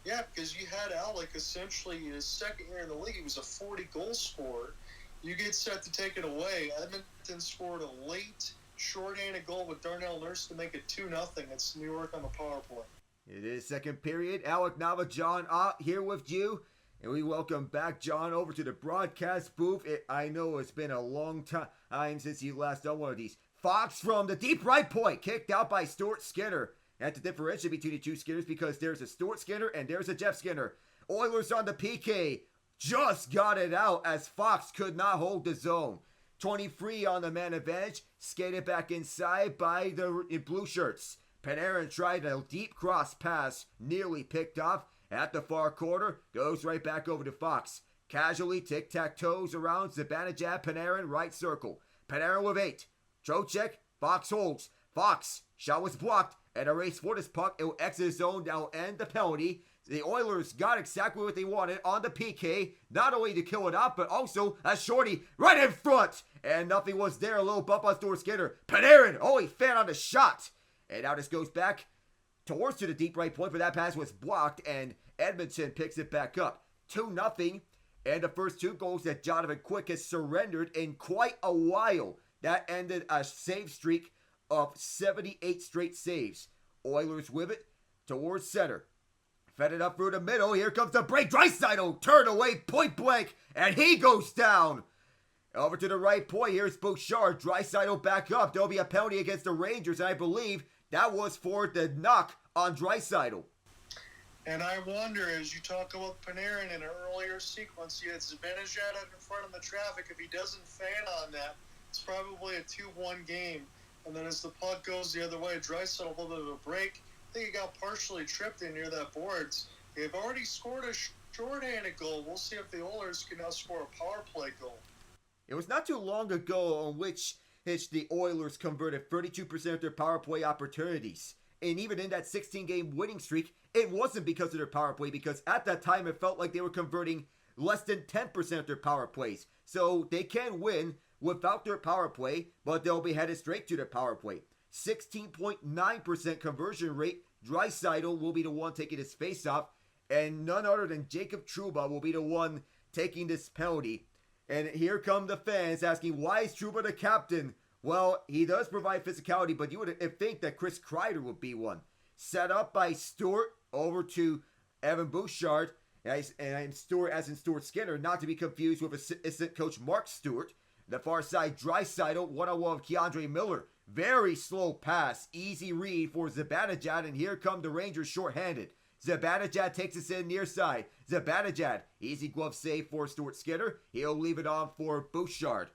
Yeah, because you had Alec essentially in his second year in the league. He was a 40-goal scorer. You get set to take it away. Edmonton scored a late, short-handed goal with Darnell Nurse to make it 2-0. It's New York on the power play. It is second period. Alec Nava, John Ott here with you. And we welcome back John over to the broadcast booth. I know it's been a long time since you last done one of these. Fox from the deep right point, kicked out by Stuart Skinner. And to differentiate between the two Skinners, because there's a Stuart Skinner and there's a Jeff Skinner. Oilers on the PK. Just got it out as Fox could not hold the zone. 23 on the man advantage. Skated back inside by the blue shirts. Panarin tried a deep cross pass, nearly picked off at the far corner. Goes right back over to Fox. Casually tic-tac-toes around Zibanejad, Panarin, right circle. Panarin with 8. Trocheck, Fox holds. Fox, shot was blocked, and a race for this puck. It will exit the zone, that will end the penalty. The Oilers got exactly what they wanted on the PK, not only to kill it off, but also a shorty right in front. And nothing was there, a little bump on Stuart Skinner. Panarin, he fed on the shot. And now this goes back towards to the deep right point, but that pass was blocked, and Edmonton picks it back up. 2-0, and the first 2 goals that Jonathan Quick has surrendered in quite a while. That ended a save streak of 78 straight saves. Oilers with it towards center. Fed it up through the middle. Here comes the break. Draisaitl turned away point blank, and he goes down. Over to the right point. Here's Bouchard. Draisaitl back up. There'll be a penalty against the Rangers, and I believe that was for the knock on Draisaitl. And I wonder, as you talk about Panarin in an earlier sequence, you had Zibanejad out in front of the traffic. If he doesn't fan on that, it's probably a 2-1 game. And then as the puck goes the other way, Draisaitl a little bit of a break. I think he got partially tripped in near that boards. They've already scored a short-handed goal. We'll see if the Oilers can now score a power play goal. It was not too long ago on which the Oilers converted 32% of their power play opportunities. And even in that 16-game winning streak, it wasn't because of their power play, because at that time it felt like they were converting less than 10% of their power plays. So they can win without their power play, but they'll be headed straight to their power play. 16.9% conversion rate. Draisaitl will be the one taking his face-off, and none other than Jacob Trouba will be the one taking this penalty. And here come the fans asking, why is Trouba the captain? Well, he does provide physicality, but you would think that Chris Kreider would be one. Set up by Stewart over to Evan Bouchard, and Stewart as in Stuart Skinner, not to be confused with assistant coach Mark Stewart. The far side, Draisaitl, one-on-one with Keandre Miller. Very slow pass, easy read for Zibanejad, and here come the Rangers shorthanded. Zibanejad takes us in near side. Zibanejad, easy glove save for Stuart Skinner. He'll leave it on for Bouchard.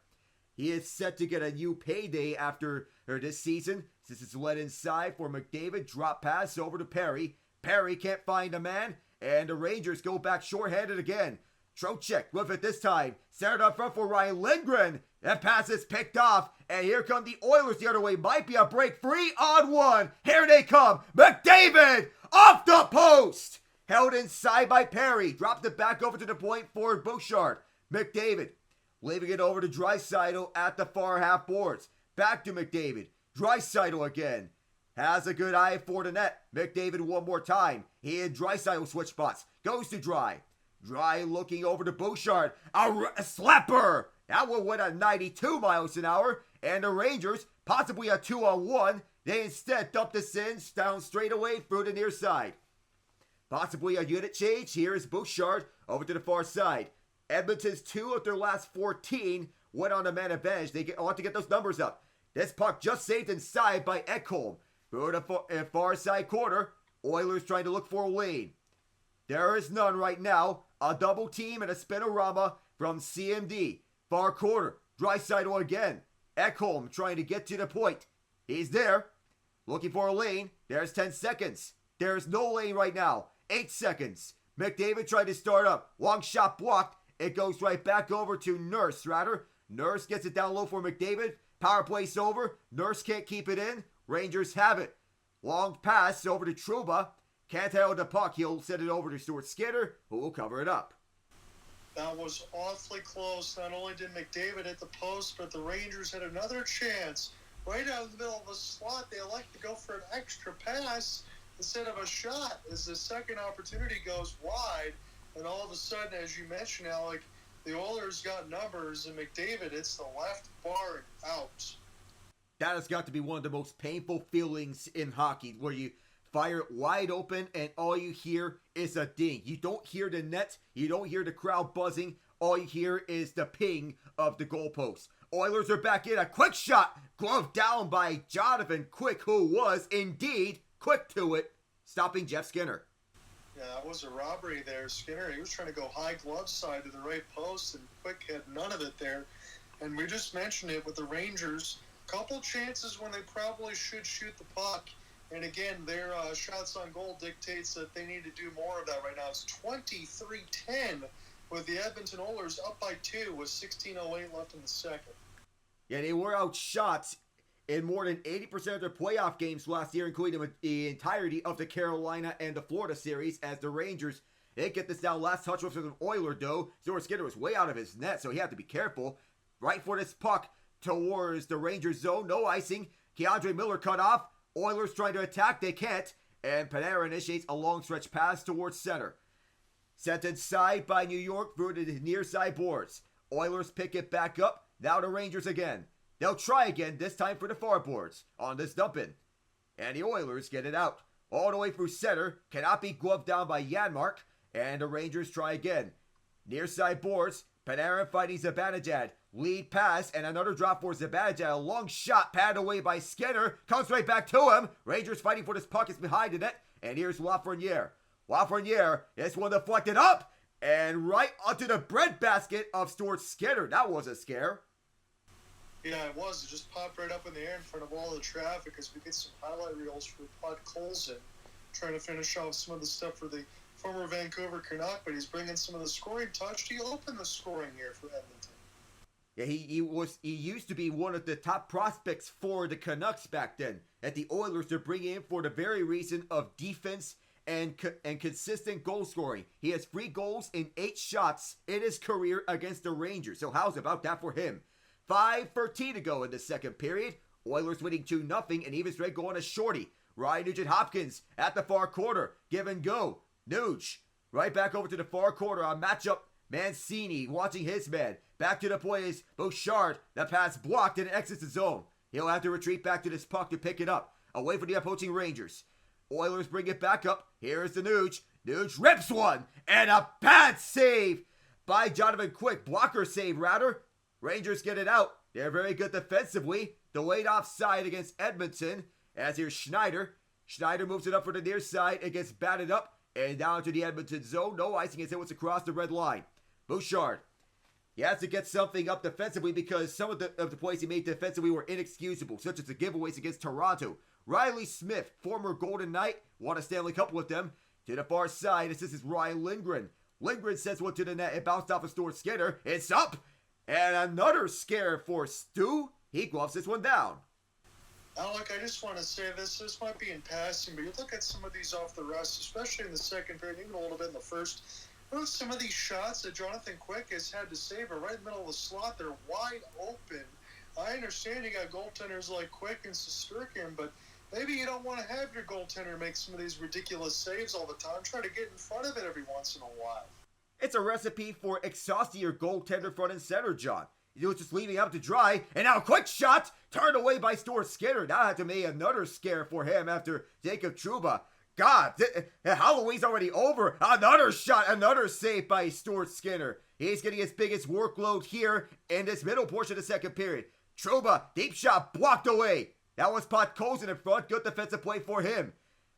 He is set to get a new payday after this season. This is led inside for McDavid. Drop pass over to Perry. Perry can't find a man, and the Rangers go back shorthanded again. Trocheck with it this time. Centered up front for Ryan Lindgren. That pass is picked off, and here come the Oilers the other way. Might be a break. 3-on-1. Here they come. McDavid off the post. Held inside by Perry. Dropped it back over to the point for Bouchard. McDavid leaving it over to Draisaitl at the far half boards. Back to McDavid. Draisaitl again. Has a good eye for the net. McDavid one more time. He and Draisaitl switch spots. Goes to Dry. Dry looking over to Bouchard. A slapper. That one went at 92 miles an hour. And the Rangers, possibly a 2-on-1. They instead dump this in down straight away through the near side. Possibly a unit change. Here is Bouchard over to the far side. Edmonton's 2 of their last 14 went on the man advantage. They ought to get those numbers up. This puck just saved inside by Ekholm. Through the far side corner. Oilers trying to look for a lane. There is none right now. A double team and a spinorama from CMD. Far corner. Draisaitl again. Ekholm trying to get to the point. He's there. Looking for a lane. There's 10 seconds. There's no lane right now. 8 seconds. McDavid tried to start up. Long shot blocked. It goes right back over to Nurse, rather. Nurse gets it down low for McDavid. Power play's over. Nurse can't keep it in. Rangers have it. Long pass over to Trouba. Can't handle the puck. He'll send it over to Stuart Skinner, who will cover it up. That was awfully close. Not only did McDavid hit the post, but the Rangers had another chance. Right out of the middle of the slot, they elect to go for an extra pass instead of a shot as the second opportunity goes wide. And all of a sudden, as you mentioned, Alec, the Oilers got numbers, and McDavid hits the left bar and out. That has got to be one of the most painful feelings in hockey, where you fire it wide open and all you hear is a ding. You don't hear the net. You don't hear the crowd buzzing. All you hear is the ping of the goalpost. Oilers are back in. A quick shot. Gloved down by Jonathan Quick, who was indeed quick to it, stopping Jeff Skinner. Yeah, that was a robbery there. Skinner, he was trying to go high glove side to the right post, and Quick had none of it there. And we just mentioned it with the Rangers. Couple chances when they probably should shoot the puck. And again, their shots on goal dictates that they need to do more of that right now. It's 23-10 with the Edmonton Oilers up by 2 with 16:08 left in the second. Yeah, they were outshot in more than 80% of their playoff games last year, including the entirety of the Carolina and the Florida series, as the Rangers, they get this down. Last touch was an Oiler, though. Stuart Skinner was way out of his net, so he had to be careful. Right for this puck towards the Rangers zone. No icing. Keandre Miller cut off. Oilers trying to attack. They can't. And Panarin initiates a long stretch pass towards center. Sent inside by New York through the near side boards. Oilers pick it back up. Now the Rangers again. They'll try again, this time for the far boards on this dump-in. And the Oilers get it out. All the way through center. Cannot be gloved down by Janmark. And the Rangers try again. Near side boards. Panarin fighting Zibanejad. Lead pass and another drop for Zibanejad. A long shot patted away by Skinner. Comes right back to him. Rangers fighting for this puck. It's behind the net. And here's Lafreniere. Lafreniere, this one deflected up. And right onto the breadbasket of Stuart Skinner. That was a scare. Yeah, it was. It just popped right up in the air in front of all the traffic as we get some highlight reels for Pod Colson trying to finish off some of the stuff for the former Vancouver Canuck, but he's bringing some of the scoring touch to open the scoring here for Edmonton. Yeah, he used to be one of the top prospects for the Canucks back then. That the Oilers are bringing in for the very reason of defense and consistent goal scoring. He has 3 goals in 8 shots in his career against the Rangers. So how's about that for him? 5:13 to go in the second period. Oilers winning 2-0, and even straight going to shorty. Ryan Nugent-Hopkins at the far corner. Give and go. Nuge right back over to the far corner on matchup. Mancini watching his man. Back to the point is Bouchard. The pass blocked and exits the zone. He'll have to retreat back to this puck to pick it up. Away from the approaching Rangers. Oilers bring it back up. Here's the Nuge. Nuge rips one. And a bad save by Jonathan Quick. Blocker save, rather. Rangers get it out. They're very good defensively. Delayed offside against Edmonton. As here's Schneider. Schneider moves it up for the near side. It gets batted up. And down to the Edmonton zone. No icing as it was across the red line. Bouchard. He has to get something up defensively because some of the plays he made defensively were inexcusable, such as the giveaways against Toronto. Riley Smith, former Golden Knight, won a Stanley Cup with them. To the far side, this is Ryan Lindgren. Lindgren sends one to the net. It bounced off of Stuart Skinner. It's up! And another scare for Stu. He gloves this one down. Alec, I just want to say this might be in passing, but you look at some of these off the rust, especially in the second period, even a little bit in the first. Look at some of these shots that Jonathan Quick has had to save are right in the middle of the slot. They're wide open. I understand you got goaltenders like Quick and Shesterkin, but maybe you don't want to have your goaltender make some of these ridiculous saves all the time. Try to get in front of it every once in a while. It's a recipe for exhausting your goaltender front and center, John. He was just leaving out to dry, and now a quick shot turned away by Stuart Skinner. Now had to make another scare for him after Jacob Trouba God, Halloween's already over. Another shot, another save by Stuart Skinner. He's getting his biggest workload here in this middle portion of the second period. Trouba, deep shot, blocked away. That was Podkolzin in front. Good defensive play for him.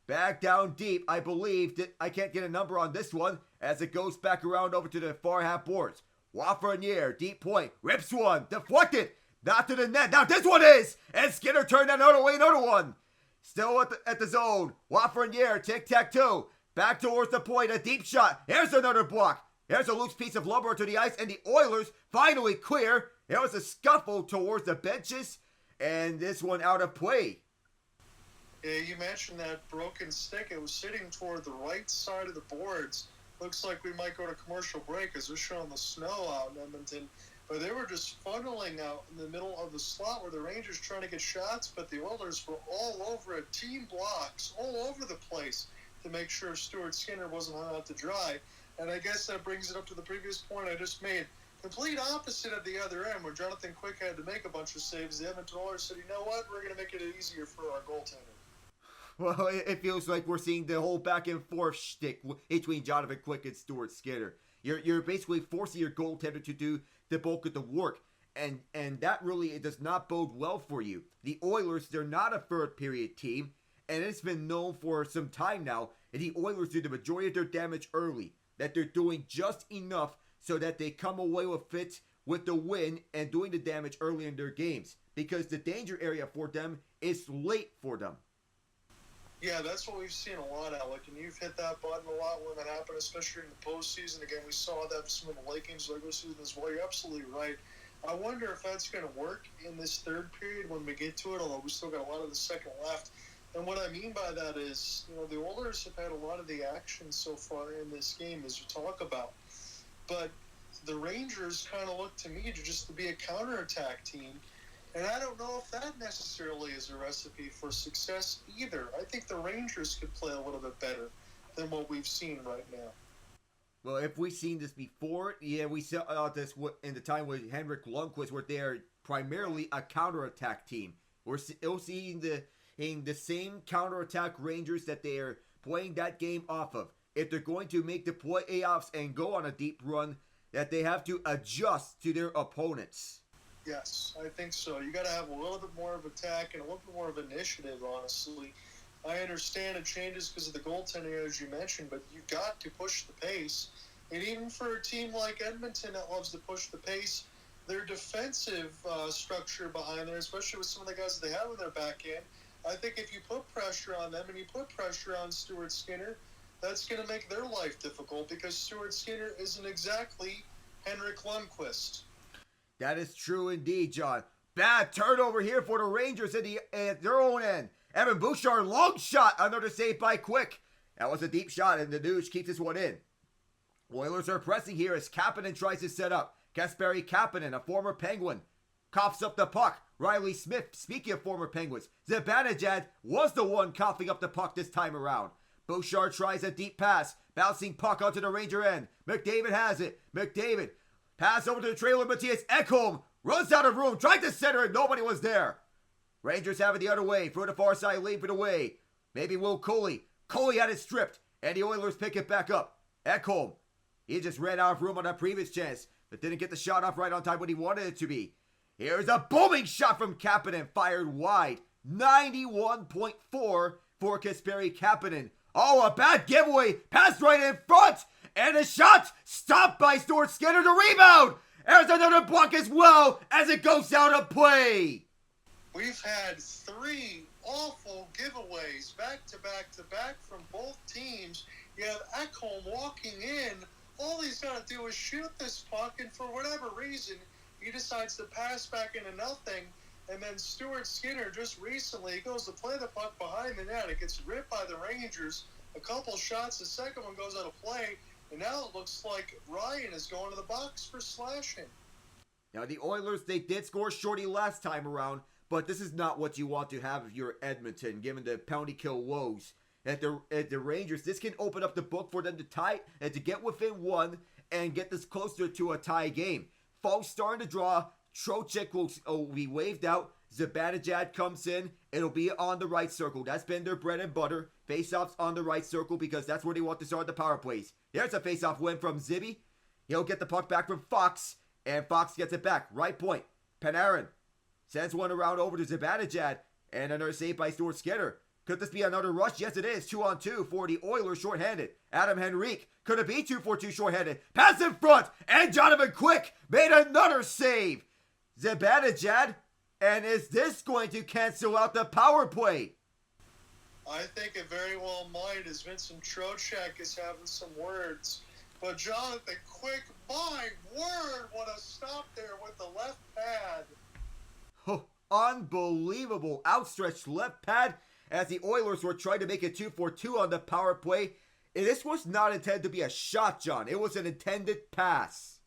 Back down deep, I believe. I can't get a number on this one as it goes back around over to the far half boards. Lafreniere, deep point, rips one, deflected, not to the net. Now this one is, and Skinner turned that another way, another one. Still at the zone. Lafreniere, tic-tac-toe. Back towards the point, a deep shot. Here's another block. Here's a loose piece of lumber to the ice, and the Oilers finally clear. There was a scuffle towards the benches, and this one out of play. Yeah, you mentioned that broken stick. It was sitting toward the right side of the boards. Looks like we might go to commercial break as they're showing the snow out in Edmonton. But they were just funneling out in the middle of the slot where the Rangers trying to get shots, but the Oilers were all over it, team blocks, all over the place to make sure Stuart Skinner wasn't hung out to dry. And I guess that brings it up to the previous point I just made. Complete opposite at the other end, where Jonathan Quick had to make a bunch of saves. The Edmonton Oilers said, you know what, we're going to make it easier for our goaltender. Well, it feels like we're seeing the whole back and forth shtick between Jonathan Quick and Stuart Skinner. You're basically forcing your goaltender to do the bulk of the work, and that really does not bode well for you. The Oilers, they're not a third period team, and it's been known for some time now that the Oilers do the majority of their damage early, that they're doing just enough so that they come away with it with the win and doing the damage early in their games, because the danger area for them is late for them. Yeah, that's what we've seen a lot, Alec, and you've hit that button a lot when that happened, especially in the postseason. Again, we saw that for some of the late games regular season as well. You're absolutely right. I wonder if that's going to work in this third period when we get to it, although we still got a lot of the second left. And what I mean by that is, the Oilers have had a lot of the action so far in this game, as you talk about. But the Rangers kind of look to me to be a counterattack team. And I don't know if that necessarily is a recipe for success either. I think the Rangers could play a little bit better than what we've seen right now. Well, if we've seen this before, yeah, we saw this in the time with Henrik Lundqvist, where they are primarily a counterattack team. We're still seeing the same counterattack Rangers that they are playing that game off of. If they're going to make the playoffs and go on a deep run, that they have to adjust to their opponents. Yes, I think so. You got to have a little bit more of attack and a little bit more of initiative, honestly. I understand it changes because of the goaltending, as you mentioned, but you got to push the pace. And even for a team like Edmonton that loves to push the pace, their defensive structure behind there, especially with some of the guys that they have in their back end, I think if you put pressure on them and you put pressure on Stuart Skinner, that's going to make their life difficult because Stuart Skinner isn't exactly Henrik Lundqvist. That is true indeed, John. Bad turnover here for the Rangers at their own end. Evan Bouchard, long shot, another save by Quick. That was a deep shot, and the Nuge keeps this one in. Oilers are pressing here as Kapanen tries to set up. Kasperi Kapanen, a former Penguin, coughs up the puck. Riley Smith, speaking of former Penguins, Zibanejad was the one coughing up the puck this time around. Bouchard tries a deep pass, bouncing puck onto the Ranger end. McDavid has it. McDavid, pass over to the trailer, Matthias Ekholm runs out of room, tried to center it, nobody was there. Rangers have it the other way, through the far side, leave it away. Maybe Will Coley. Coley had it stripped, and the Oilers pick it back up. Ekholm, he just ran out of room on that previous chance, but didn't get the shot off right on time when he wanted it to be. Here's a booming shot from Kapanen, fired wide. 91.4 for Kasperi Kapanen. Oh, a bad giveaway, passed right in front, and a shot stopped by Stuart Skinner, the rebound. There's another block as well as it goes out of play. We've had 3 awful giveaways back to back from both teams. You have Ekholm walking in. All he's got to do is shoot this puck, and for whatever reason, he decides to pass back into nothing. And then Stuart Skinner just recently goes to play the puck behind the net. It gets ripped by the Rangers. A couple shots, the second one goes out of play. And now it looks like Ryan is going to the box for slashing. Now the Oilers, they did score shorty last time around, but this is not what you want to have if you're Edmonton, given the penalty kill woes. At the Rangers, this can open up the book for them to tie and to get within 1 and get this closer to a tie game. Falk starting to draw. Trocheck will be waved out. Zibanejad comes in. It'll be on the right circle. That's been their bread and butter. Faceoffs on the right circle because that's where they want to start the power plays. There's a faceoff win from Zibby. He'll get the puck back from Fox, and Fox gets it back. Right point. Panarin sends one around over to Zibanejad, and another save by Stuart Skinner. Could this be another rush? Yes, it is. 2-on-2 for the Oilers shorthanded. Adam Henrique. Could it be 2-for-2 shorthanded? Pass in front, and Jonathan Quick made another save. Zibanejad, and is this going to cancel out the power play? I think it very well might, as Vincent Trocheck is having some words. But Jonathan Quick, my word, what a stop there with the left pad. Oh, unbelievable outstretched left pad as the Oilers were trying to make it 2-for-2 on the power play. And this was not intended to be a shot, John. It was an intended pass.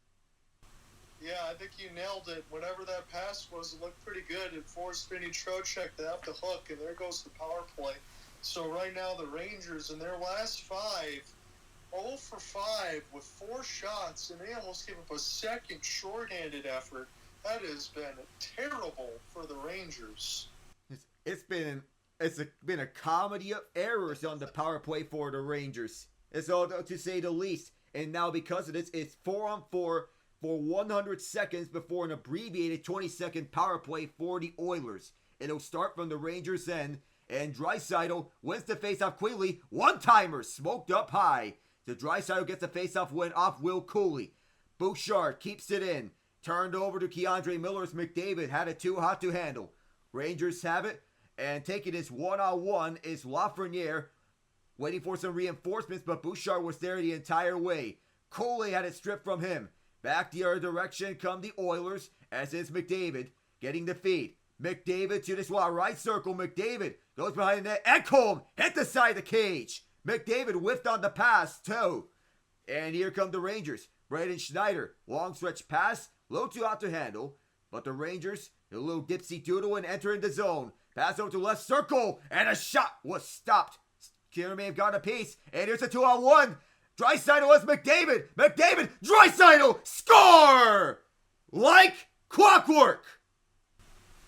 Yeah, I think you nailed it. Whatever that pass was, it looked pretty good. It forced Vinny Trocheck to have to hook, and there goes the power play. So right now the Rangers, in their last 5, 0 for 5 with 4 shots, and they almost gave up a second shorthanded effort. That has been terrible for the Rangers. It's been a comedy of errors on the power play for the Rangers. It's all to say the least. And now because of this, it's 4-on-4 for 100 seconds before an abbreviated 20-second power play for the Oilers. It'll start from the Rangers' end, and Draisaitl wins the faceoff quickly. One-timer smoked up high. So Draisaitl gets the faceoff win off Will Cooley. Bouchard keeps it in. Turned over to Keandre Miller's McDavid. Had it too hot to handle. Rangers have it. And taking this one-on-one is Lafreniere. Waiting for some reinforcements, but Bouchard was there the entire way. Cooley had it stripped from him. Back the other direction come the Oilers, as is McDavid. Getting the feed. McDavid to this right circle. McDavid goes behind the net. Ekholm hit the side of the cage. McDavid whiffed on the pass, too. And here come the Rangers. Braden Schneider, long stretch pass, a little too hot to handle. But the Rangers, a little dipsy doodle and entering the zone. Pass over to left circle, and a shot was stopped. Skinner may have gotten a piece, and here's a 2-on-1. Draisaitl was McDavid. McDavid, Draisaitl, score! Like clockwork.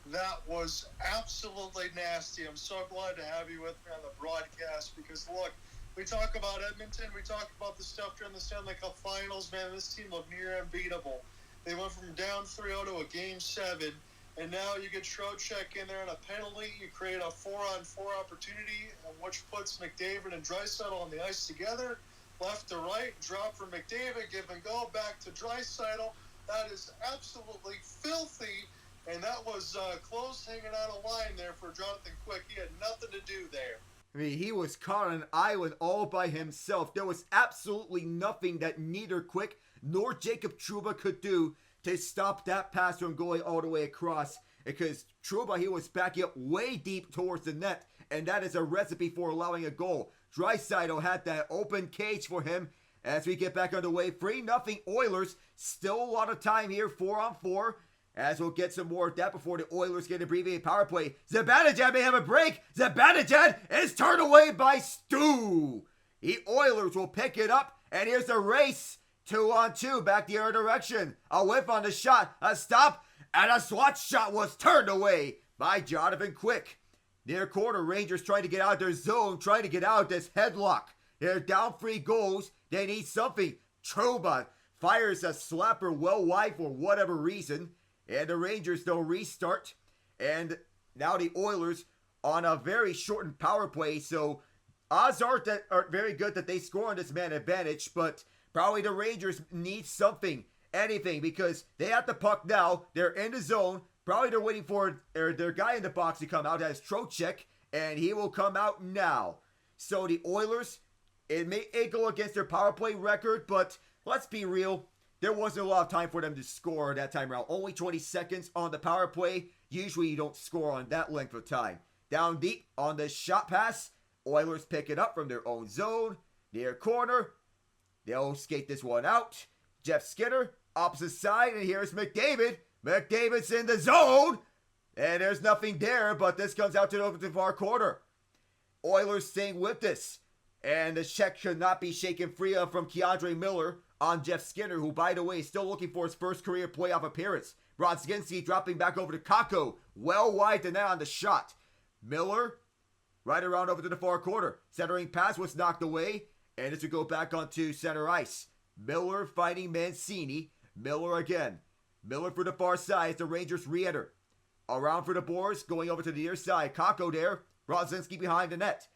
That was absolutely nasty. I'm so glad to have you with me on the broadcast because, look, we talk about Edmonton, we talk about the stuff during the Stanley Cup Finals. Man, this team looked near unbeatable. They went from down 3-0 to a Game 7, and now you get Trocheck in there on a penalty. You create a 4-on-4 opportunity, which puts McDavid and Draisaitl on the ice together. Left to right, drop from McDavid, give and go, back to Draisaitl. That is absolutely filthy. And that was close hanging out of line there for Jonathan Quick. He had nothing to do there. I mean, he was caught on an island all by himself. There was absolutely nothing that neither Quick nor Jacob Trouba could do to stop that pass from going all the way across. Because Trouba, he was backing up way deep towards the net. And that is a recipe for allowing a goal. Draisaitl had that open cage for him. As we get back underway, 3-0 Oilers. Still a lot of time here, 4-on-4. As we'll get some more of that before the Oilers get an abbreviated power play. Zibanejad may have a break. Zibanejad is turned away by Stu. The Oilers will pick it up. And here's the race. 2-on-2 back the other direction. A whiff on the shot. A stop. And a swat shot was turned away by Jonathan Quick. Near corner, Rangers trying to get out of their zone. Trying to get out of this headlock. They're down 3 goals. They need something. Trouba fires a slapper well wide for whatever reason. And the Rangers, they'll restart. And now the Oilers on a very shortened power play. So odds aren't very good that they score on this man advantage. But probably the Rangers need something, anything. Because they have the puck now. They're in the zone. Probably they're waiting for their guy in the box to come out. That's Trocheck. And he will come out now. So the Oilers, it may go against their power play record. But let's be real. There wasn't a lot of time for them to score that time around. Only 20 seconds on the power play. Usually you don't score on that length of time. Down deep on the shot pass. Oilers pick it up from their own zone. Near corner. They'll skate this one out. Jeff Skinner, opposite side. And here's McDavid. McDavid's in the zone. And there's nothing there. But this comes out to the far corner. Oilers staying with this. And the check should not be shaken free of from Keandre Miller on Jeff Skinner, who, by the way, is still looking for his first career playoff appearance. Brodzinski dropping back over to Kakko. Well wide the net on the shot. Miller right around over to the far corner. Centering pass was knocked away, and it's to go back onto center ice. Miller fighting Mancini. Miller again. Miller for the far side as the Rangers re-enter. Around for the Boars, going over to the near side. Kakko there. Brodzinski behind the net.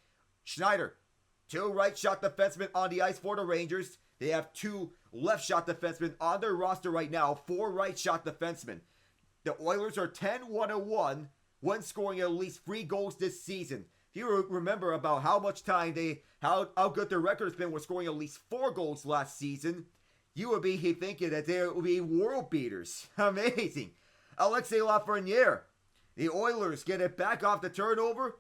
Schneider. 2 right shot defensemen on the ice for the Rangers. They have 2 left shot defensemen on their roster right now. 4 right shot defensemen. The Oilers are 10-1-1 when scoring at least 3 goals this season. If you remember about how much time how good their record has been with scoring at least 4 goals last season, you would be thinking that they would be world beaters. Amazing. Alexei Lafreniere. The Oilers get it back off the turnover.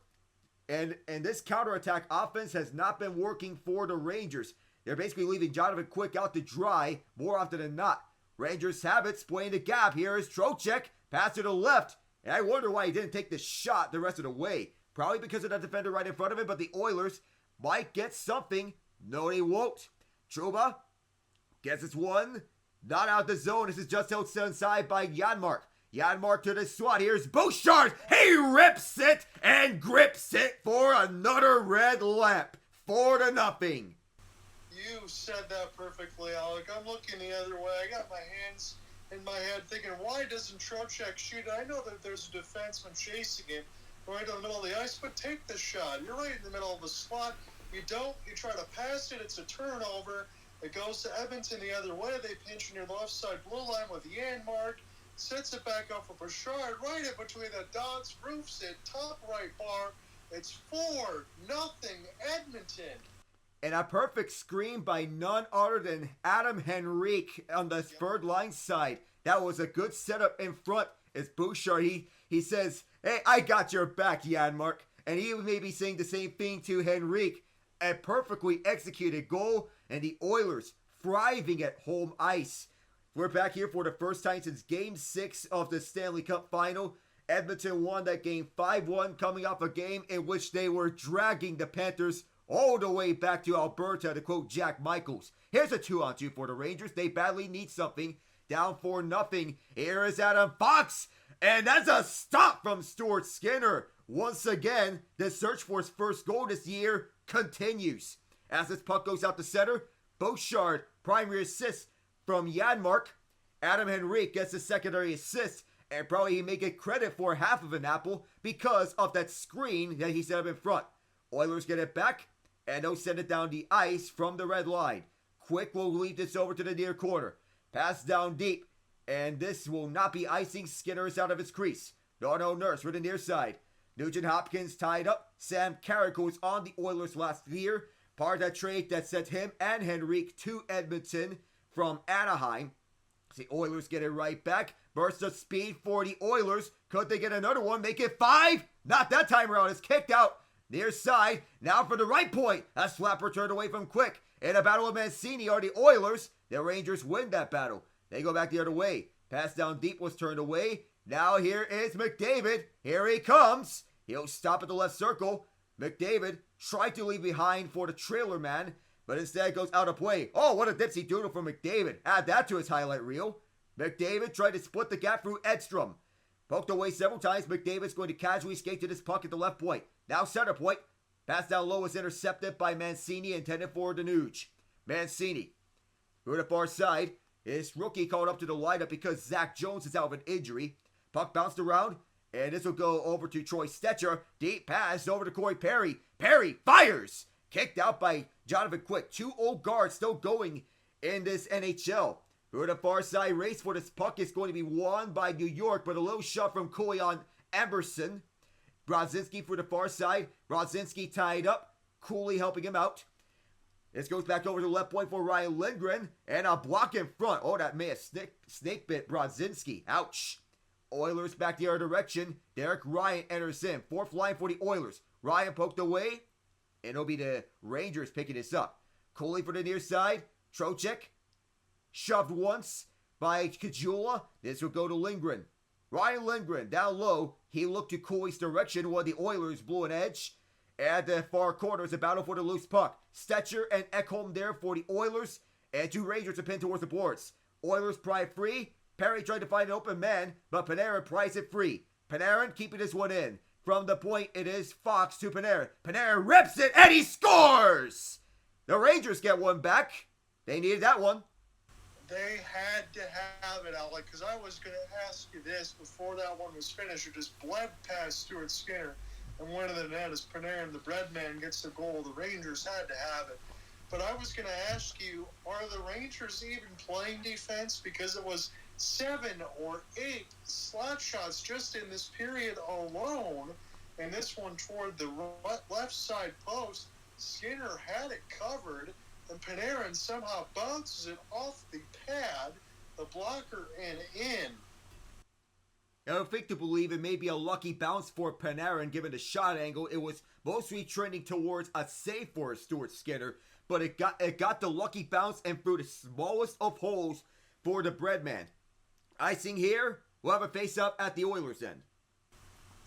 And this counterattack offense has not been working for the Rangers. They're basically leaving Jonathan Quick out to dry more often than not. Rangers have it, playing the gap. Here is Trocheck. Pass to the left. And I wonder why he didn't take the shot the rest of the way. Probably because of that defender right in front of him. But the Oilers might get something. No, they won't. Trouba gets his one. Not out the zone. This is just outside by Janmark. Janmark to the swat. Here's Bouchard. He rips it and grips it for another red lamp. 4-0. You said that perfectly, Alec. I'm looking the other way. I got my hands in my head thinking, why doesn't Trocheck shoot? I know that there's a defenseman chasing him right in the middle of the ice, but take the shot. You're right in the middle of the slot. You don't. You try to pass it. It's a turnover. It goes to Edmonton the other way. They pinch near the left side blue line with Janmark. Sets it back up for Bouchard. Right in between the dots. Roofs it. Top right bar. It's 4-0 Edmonton. And a perfect screen by none other than Adam Henrique on the third line side. That was a good setup in front. As Bouchard, he says, hey, I got your back, Janmark. And he may be saying the same thing to Henrique. A perfectly executed goal, and the Oilers thriving at home ice. We're back here for the first time since Game 6 of the Stanley Cup Final. Edmonton won that game 5-1, coming off a game in which they were dragging the Panthers all the way back to Alberta, to quote Jack Michaels. Here's a 2-on-2 for the Rangers. They badly need something. Down 4-0. Here is Adam Fox. And that's a stop from Stuart Skinner. Once again, the search for his first goal this year continues. As this puck goes out the center, Bouchard, primary assist from Janmark. Adam Henrique gets the secondary assist. And probably he may get credit for half of an apple because of that screen that he set up in front. Oilers get it back. And they'll send it down the ice from the red line. Quick will lead this over to the near corner. Pass down deep. And this will not be icing. Skinner is out of his crease. No, Nurse for the near side. Nugent Hopkins tied up. Sam Carrick, who was on the Oilers last year. Part of that trade that sent him and Henrique to Edmonton from Anaheim. The Oilers get it right back. Burst of speed for the Oilers. Could they get another one? Make it 5? Not that time around. It's kicked out. Near side, now for the right point. A slapper turned away from Quick. In a battle with Mancini are the Oilers. The Rangers win that battle. They go back the other way. Pass down deep was turned away. Now here is McDavid. Here he comes. He'll stop at the left circle. McDavid tried to leave behind for the trailer man, but instead goes out of play. Oh, what a dipsy doodle from McDavid. Add that to his highlight reel. McDavid tried to split the gap through Edstrom. Poked away several times. McDavid's going to casually skate to this puck at the left point. Now center point. Pass down low is intercepted by Mancini, intended for Danuge. Mancini. Through the far side. His rookie called up to the lineup because Zach Jones is out of an injury. Puck bounced around. And this will go over to Troy Stecher. Deep pass over to Corey Perry. Perry fires. Kicked out by Jonathan Quick. 2 old guards still going in this NHL. Through the far side, race for this puck is going to be won by New York, but a little shot from Cooley on Emerson. Brodzinski for the far side. Brodzinski tied up. Cooley helping him out. This goes back over to the left point for Ryan Lindgren. And a block in front. Oh, that may have snake bit Brodzinski. Ouch. Oilers back the other direction. Derek Ryan enters in. 4th line for the Oilers. Ryan poked away. And it'll be the Rangers picking this up. Cooley for the near side. Trocheck. Shoved once by Kajula. This will go to Lindgren. Ryan Lindgren down low. He looked to Cooley's direction while the Oilers blew an edge. At the far corner is a battle for the loose puck. Stecher and Ekholm there for the Oilers. And 2 Rangers are pinned towards the boards. Oilers pry free. Perry tried to find an open man, but Panarin pries it free. Panarin keeping this one in. From the point, it is Fox to Panarin. Panarin rips it, and he scores! The Rangers get one back. They needed that one. They had to have it, Alec, because I was going to ask you this before that one was finished. It just bled past Stuart Skinner and went to the net as Panarin, the bread man, gets the goal. The Rangers had to have it. But I was going to ask you, are the Rangers even playing defense? Because it was 7 or 8 slot shots just in this period alone, and this one toward the left side post. Skinner had it covered, and Panarin somehow bounces it off the pad, the blocker, and in. I don't think to believe it may be a lucky bounce for Panarin given the shot angle. It was mostly trending towards a save for Stuart Skinner, but it got the lucky bounce and through the smallest of holes for the breadman. Icing here, we'll have a face-up at the Oilers' end.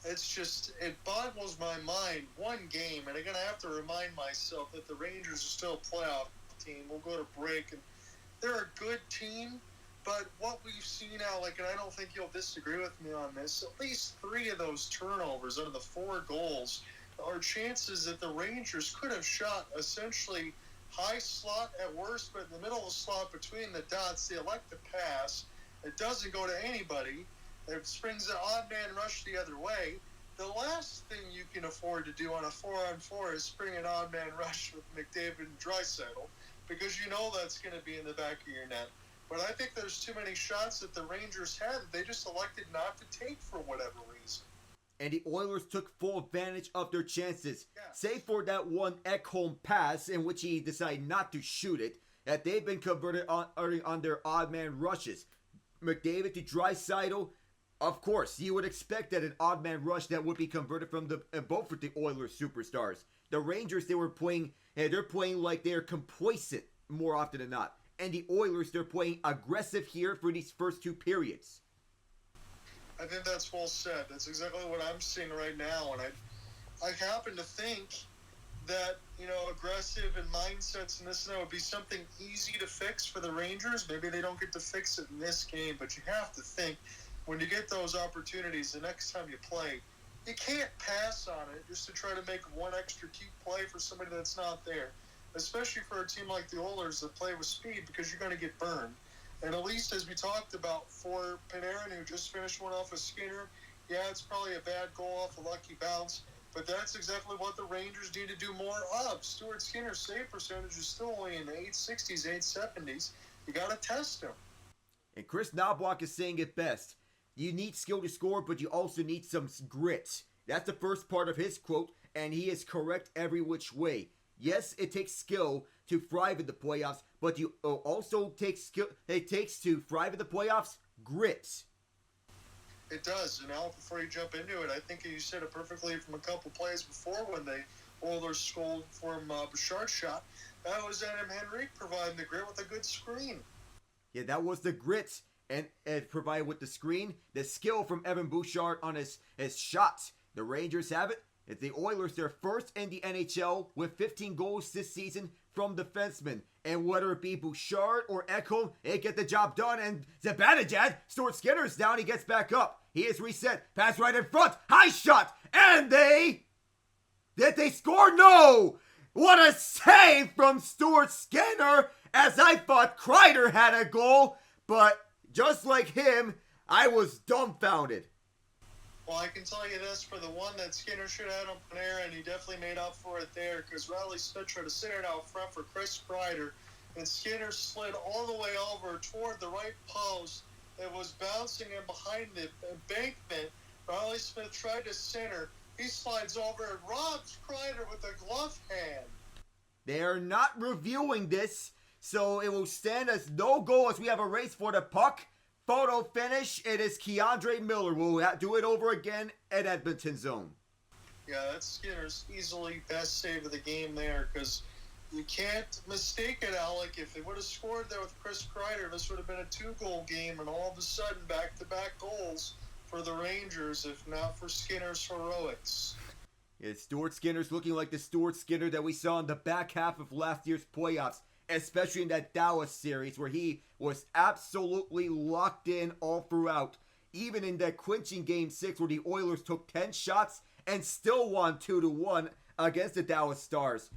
It's just, it boggles my mind. One game, and I'm going to have to remind myself that the Rangers are still a playoff team. We'll go to break, and they're a good team, but what we've seen, Alec, and I don't think you'll disagree with me on this, at least 3 of those turnovers out of the 4 goals are chances that the Rangers could have shot essentially high slot at worst, but in the middle of the slot between the dots, they elect to pass. It doesn't go to anybody. It springs an odd man rush the other way. The last thing you can afford to do on a 4-on-4 is spring an odd man rush with McDavid and Draisaitl, because you know that's going to be in the back of your net. But I think there's too many shots that the Rangers had that they just elected not to take for whatever reason. And the Oilers took full advantage of their chances. Yes. Save for that one Ekholm pass in which he decided not to shoot it, that they've been converted on their odd man rushes. McDavid to Draisaitl, of course, you would expect that an odd man rush that would be converted from both of the Oilers superstars. The Rangers, they're playing like they're complacent more often than not. And the Oilers, they're playing aggressive here for these first 2 periods. I think that's well said. That's exactly what I'm seeing right now. And I happen to think that, aggressive and mindsets and this and that would be something easy to fix for the Rangers. Maybe they don't get to fix it in this game, but you have to think when you get those opportunities the next time you play, you can't pass on it just to try to make one extra key play for somebody that's not there, especially for a team like the Oilers that play with speed, because you're going to get burned. And at least as we talked about for Panarin, who just finished one off of Skinner, yeah, it's probably a bad goal off a lucky bounce, but that's exactly what the Rangers need to do more of. Stuart Skinner's save percentage is still only in the 860s, 870s. You got to test him. And Chris Knobloch is saying it best. You need skill to score, but you also need some grit. That's the first part of his quote, and he is correct every which way. Yes, it takes skill to thrive in the playoffs, but you also take skill. It takes to thrive in the playoffs, grit. It does. And now, before you jump into it, I think you said it perfectly from a couple plays before when the Oilers scored from Bouchard's shot. That was Adam Henrique providing the grit with a good screen. Yeah, that was the grit and provided with the screen. The skill from Evan Bouchard on his shots. The Rangers have it. It's the Oilers, they're first in the NHL with 15 goals this season from defensemen. And whether it be Bouchard or Ekholm, they get the job done. And Zibanejad, Stuart Skinner's down, he gets back up. He is reset, pass right in front, high shot, and did they score? No! What a save from Stuart Skinner, as I thought Kreider had a goal, but just like him, I was dumbfounded. Well, I can tell you this, for the one that Skinner should have had on Panarin, he definitely made up for it there, because Riley Smith tried to center it out front for Chris Kreider, and Skinner slid all the way over toward the right post. It was bouncing in behind the embankment. Riley Smith tried to center. He slides over and robs Kreider with a glove hand. They are not reviewing this, so it will stand as no goal as we have a race for the puck. Photo finish, it is Keandre Miller. We'll do it over again at Edmonton zone. Yeah, that's Skinner's easily best save of the game there, because you can't mistake it, Alec. If they would have scored there with Chris Kreider, this would have been a 2-goal game, and all of a sudden, back-to-back goals for the Rangers, if not for Skinner's heroics. Yeah, Stuart Skinner's looking like the Stuart Skinner that we saw in the back half of last year's playoffs, especially in that Dallas series where he was absolutely locked in all throughout. Even in that clinching Game 6 where the Oilers took 10 shots and still won 2-1 against the Dallas Stars.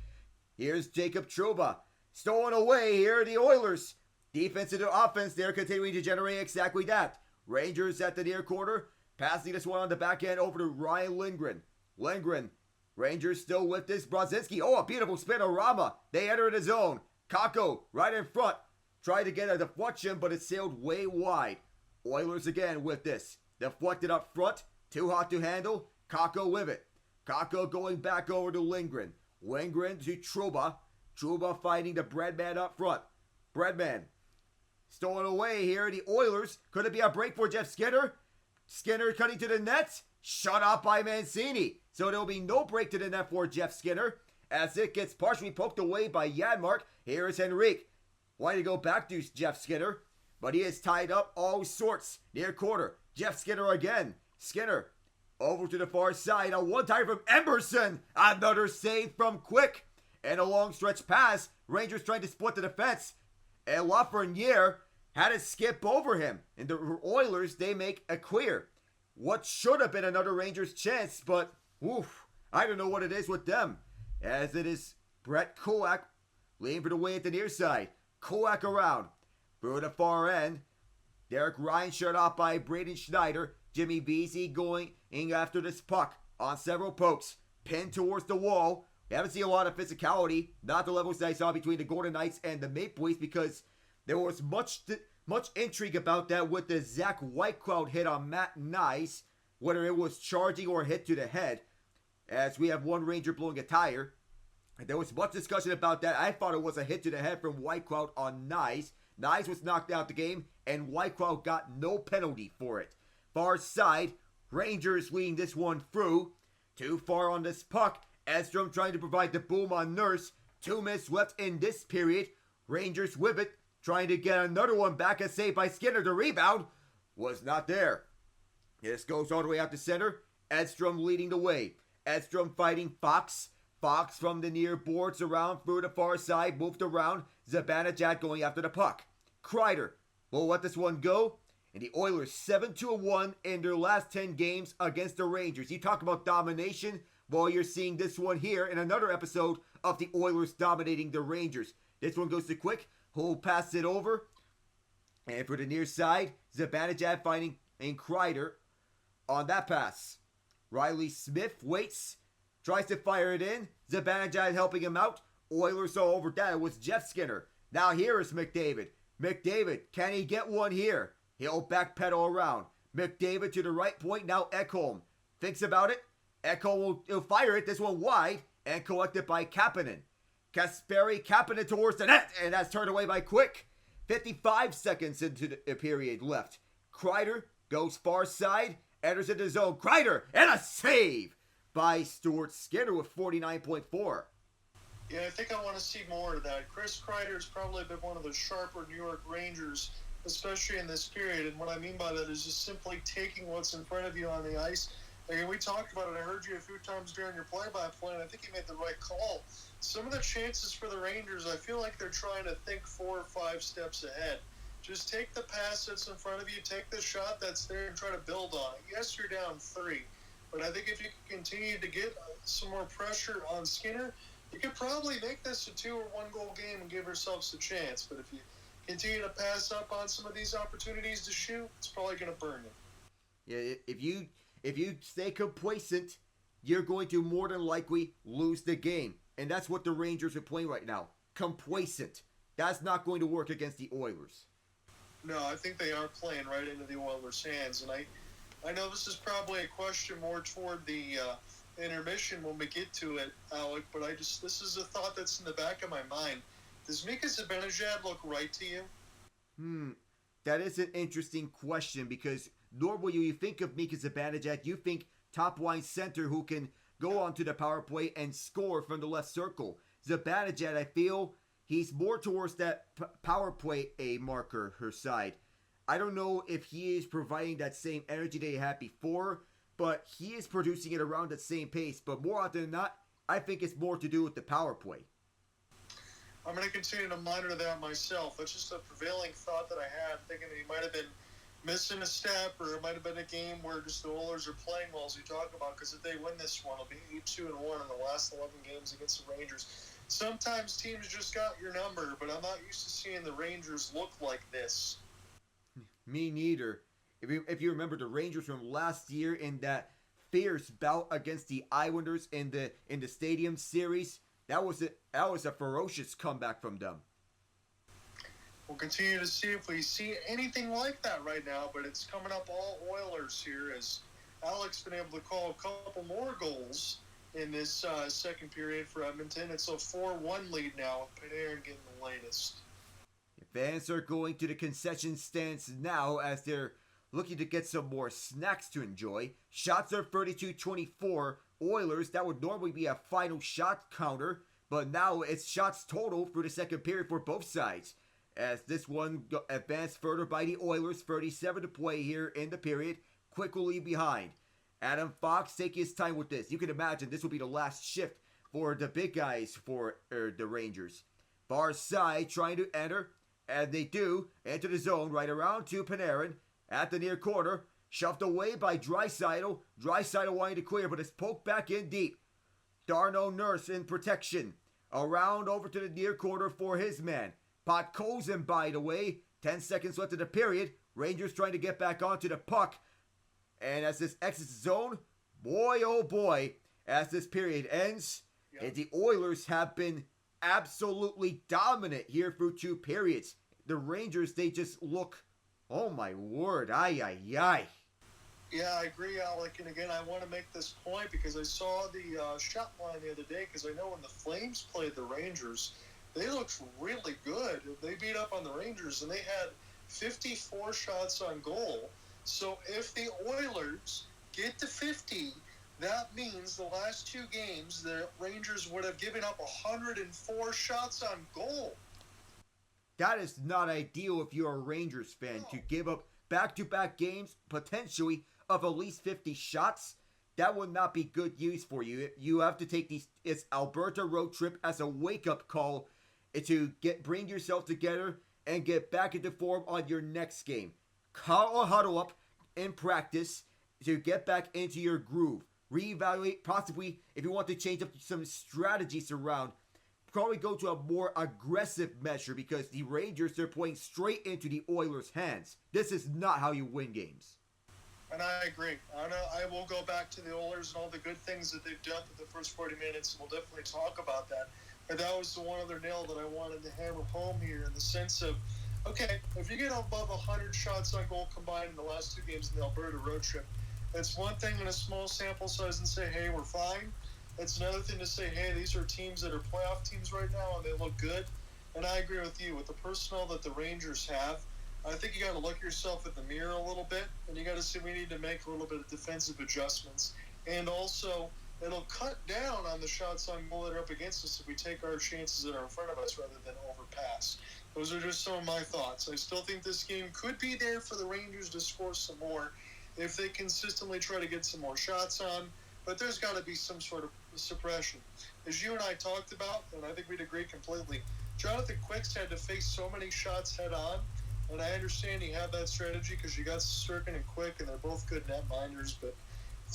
Here's Jacob Trouba. Stolen away here, the Oilers. Defense into offense, they're continuing to generate exactly that. Rangers at the near quarter, passing this one on the back end over to Ryan Lindgren. Lindgren, Rangers still with this. Brodzinski, a beautiful spinorama. They enter the zone. Kakko right in front. Tried to get a deflection, but it sailed way wide. Oilers again with this. Deflected up front. Too hot to handle. Kakko with it. Kakko going back over to Lindgren. Lindgren to Trouba. Trouba fighting the Breadman up front. Breadman stolen away here. The Oilers. Could it be a break for Jeff Skinner? Skinner cutting to the net. Shut off by Mancini. So there will be no break to the net for Jeff Skinner. As it gets partially poked away by Janmark. Here is Henrique. Wanting to go back to Jeff Skinner. But he is tied up all sorts. Near quarter. Jeff Skinner again. Skinner over to the far side. A one-time from Emerson. Another save from Quick. And a long stretch pass. Rangers trying to split the defense. And Lafreniere had to skip over him. And the Oilers, they make a clear. What should have been another Rangers chance, but I don't know what it is with them. As it is Brett Kulak leaning for the way at the near side. Kulak around. Through the far end. Derek Ryan shut off by Braden Schneider. Jimmy Vesey going in after this puck on several pokes. Pinned towards the wall. We haven't seen a lot of physicality. Not the levels that I saw between the Golden Knights and the Maple Leafs, because there was much intrigue about that with the Zach Whitecloud hit on Matt Nice, whether it was charging or a hit to the head, as we have one Ranger blowing a tire. And there was much discussion about that. I thought it was a hit to the head from Whitecloud on Nice. Nice was knocked out the game, and Whitecloud got no penalty for it. Far side, Rangers leading this one through. Too far on this puck. Edstrom trying to provide the boom on Nurse. 2 minutes left in this period. Rangers with it. Trying to get another one back. A save by Skinner. The rebound was not there. This goes all the way out to center. Edstrom leading the way. Edstrom fighting Fox. Fox from the near boards around through the far side. Moved around. Zibanejad going after the puck. Kreider will let this one go. And the Oilers 7-1 in their last 10 games against the Rangers. You talk about domination. Well, you're seeing this one here in another episode of the Oilers dominating the Rangers. This one goes to Quick, who'll pass it over. And for the near side, Zibanejad finding in Kreider on that pass. Riley Smith waits, tries to fire it in. Zibanejad helping him out. Oilers all over that. It was Jeff Skinner. Now here is McDavid. McDavid, can he get one here? He'll backpedal around. McDavid to the right point. Now Ekholm thinks about it. Ekholm will fire it. This one wide and collected by Kapanen. Kasperi Kapanen towards the net, and that's turned away by Quick. 55 seconds into the period left. Kreider goes far side, enters into zone. Kreider, and a save by Stuart Skinner with 49.4. Yeah, I think I want to see more of that. Chris Kreider's probably been one of the sharper New York Rangers, especially in this period. And what I mean by that is just simply taking what's in front of you on the ice. Like, we talked about it. I heard you a few times during your play-by-play, and I think you made the right call. Some of the chances for the Rangers, I feel like they're trying to think 4 or 5 steps ahead. Just take the pass that's in front of you, take the shot that's there, and try to build on it. Yes, you're down 3, but I think if you can continue to get some more pressure on Skinner, you could probably make this a 2 or 1 goal game and give yourselves a chance. But if you continue to pass up on some of these opportunities to shoot, it's probably going to burn you. Yeah, if you stay complacent, you're going to more than likely lose the game. And that's what the Rangers are playing right now. Complacent. That's not going to work against the Oilers. No, I think they are playing right into the Oilers' hands. And I know this is probably a question more toward the intermission when we get to it, Alec, but this is a thought that's in the back of my mind. Does Mika Zibanejad look right to you? That is an interesting question, because normally you think of Mika Zibanejad, you think top-line center who can go onto the power play and score from the left circle. Zibanejad, I feel he's more towards that power play A marker, her side. I don't know if he is providing that same energy they had before, but he is producing it around the same pace. But more often than not, I think it's more to do with the power play. I'm going to continue to monitor that myself. That's just a prevailing thought that I had, thinking that he might have been missing a step, or it might have been a game where just the Oilers are playing well, as you talk about, because if they win this one, it'll be 8-2-1 in the last 11 games against the Rangers. Sometimes teams just got your number, but I'm not used to seeing the Rangers look like this. Me neither. If you remember the Rangers from last year in that fierce bout against the Islanders in the Stadium Series, that was a ferocious comeback from them. We'll continue to see if we see anything like that right now, but it's coming up all Oilers here as Alex been able to call a couple more goals in this second period for Edmonton. It's a 4-1 lead now with Panarin getting the latest. Fans are going to the concession stands now as they're looking to get some more snacks to enjoy. Shots are 32-24. Oilers, that would normally be a final shot counter, but now it's shots total for the second period for both sides. As this one advanced further by the Oilers, 37 to play here in the period, quickly behind. Adam Fox taking his time with this. You can imagine this will be the last shift for the big guys for the Rangers. Far side trying to enter, and they do enter the zone right around to Panarin at the near corner. Shoved away by Draisaitl. Draisaitl wanting to clear, but it's poked back in deep. Darno Nurse in protection. Around over to the near corner for his man. Podkolzin, by the way. 10 seconds left in the period. Rangers trying to get back onto the puck. And as this exits the zone, boy oh boy, as this period ends, and the Oilers have been absolutely dominant here through two periods. The Rangers, they just look, oh my word, ay ay ay. Yeah, I agree, Alec. And again, I want to make this point because I saw the shot line the other day because I know when the Flames played the Rangers, they looked really good. They beat up on the Rangers and they had 54 shots on goal. So if the Oilers get to 50, that means the last two games, the Rangers would have given up 104 shots on goal. That is not ideal if you're a Rangers fan to give up back-to-back games, potentially, of at least 50 shots. That would not be good use for you. You have to take this Alberta road trip as a wake-up call to bring yourself together and get back into form on your next game. Call a huddle up in practice to get back into your groove. Reevaluate, possibly, if you want to change up some strategies around. Probably go to a more aggressive measure because the Rangers are playing straight into the Oilers' hands. This is not how you win games. And I agree. I will go back to the Oilers and all the good things that they've done for the first 40 minutes, and we'll definitely talk about that. But that was the one other nail that I wanted to hammer home here in the sense of, okay, if you get above 100 shots on goal combined in the last two games in the Alberta road trip, that's one thing in a small sample size and say, hey, we're fine. It's another thing to say, hey, these are teams that are playoff teams right now and they look good. And I agree with you. With the personnel that the Rangers have, I think you got to look yourself in the mirror a little bit and you got to see we need to make a little bit of defensive adjustments. And also, it'll cut down on the shots on goal that are up against us if we take our chances that are in front of us rather than overpass. Those are just some of my thoughts. I still think this game could be there for the Rangers to score some more if they consistently try to get some more shots on. But there's got to be some sort of suppression. As you and I talked about, and I think we'd agree completely, Jonathan Quick's had to face so many shots head on, and I understand he had that strategy because you got Sturkin and Quick, and they're both good net minders, but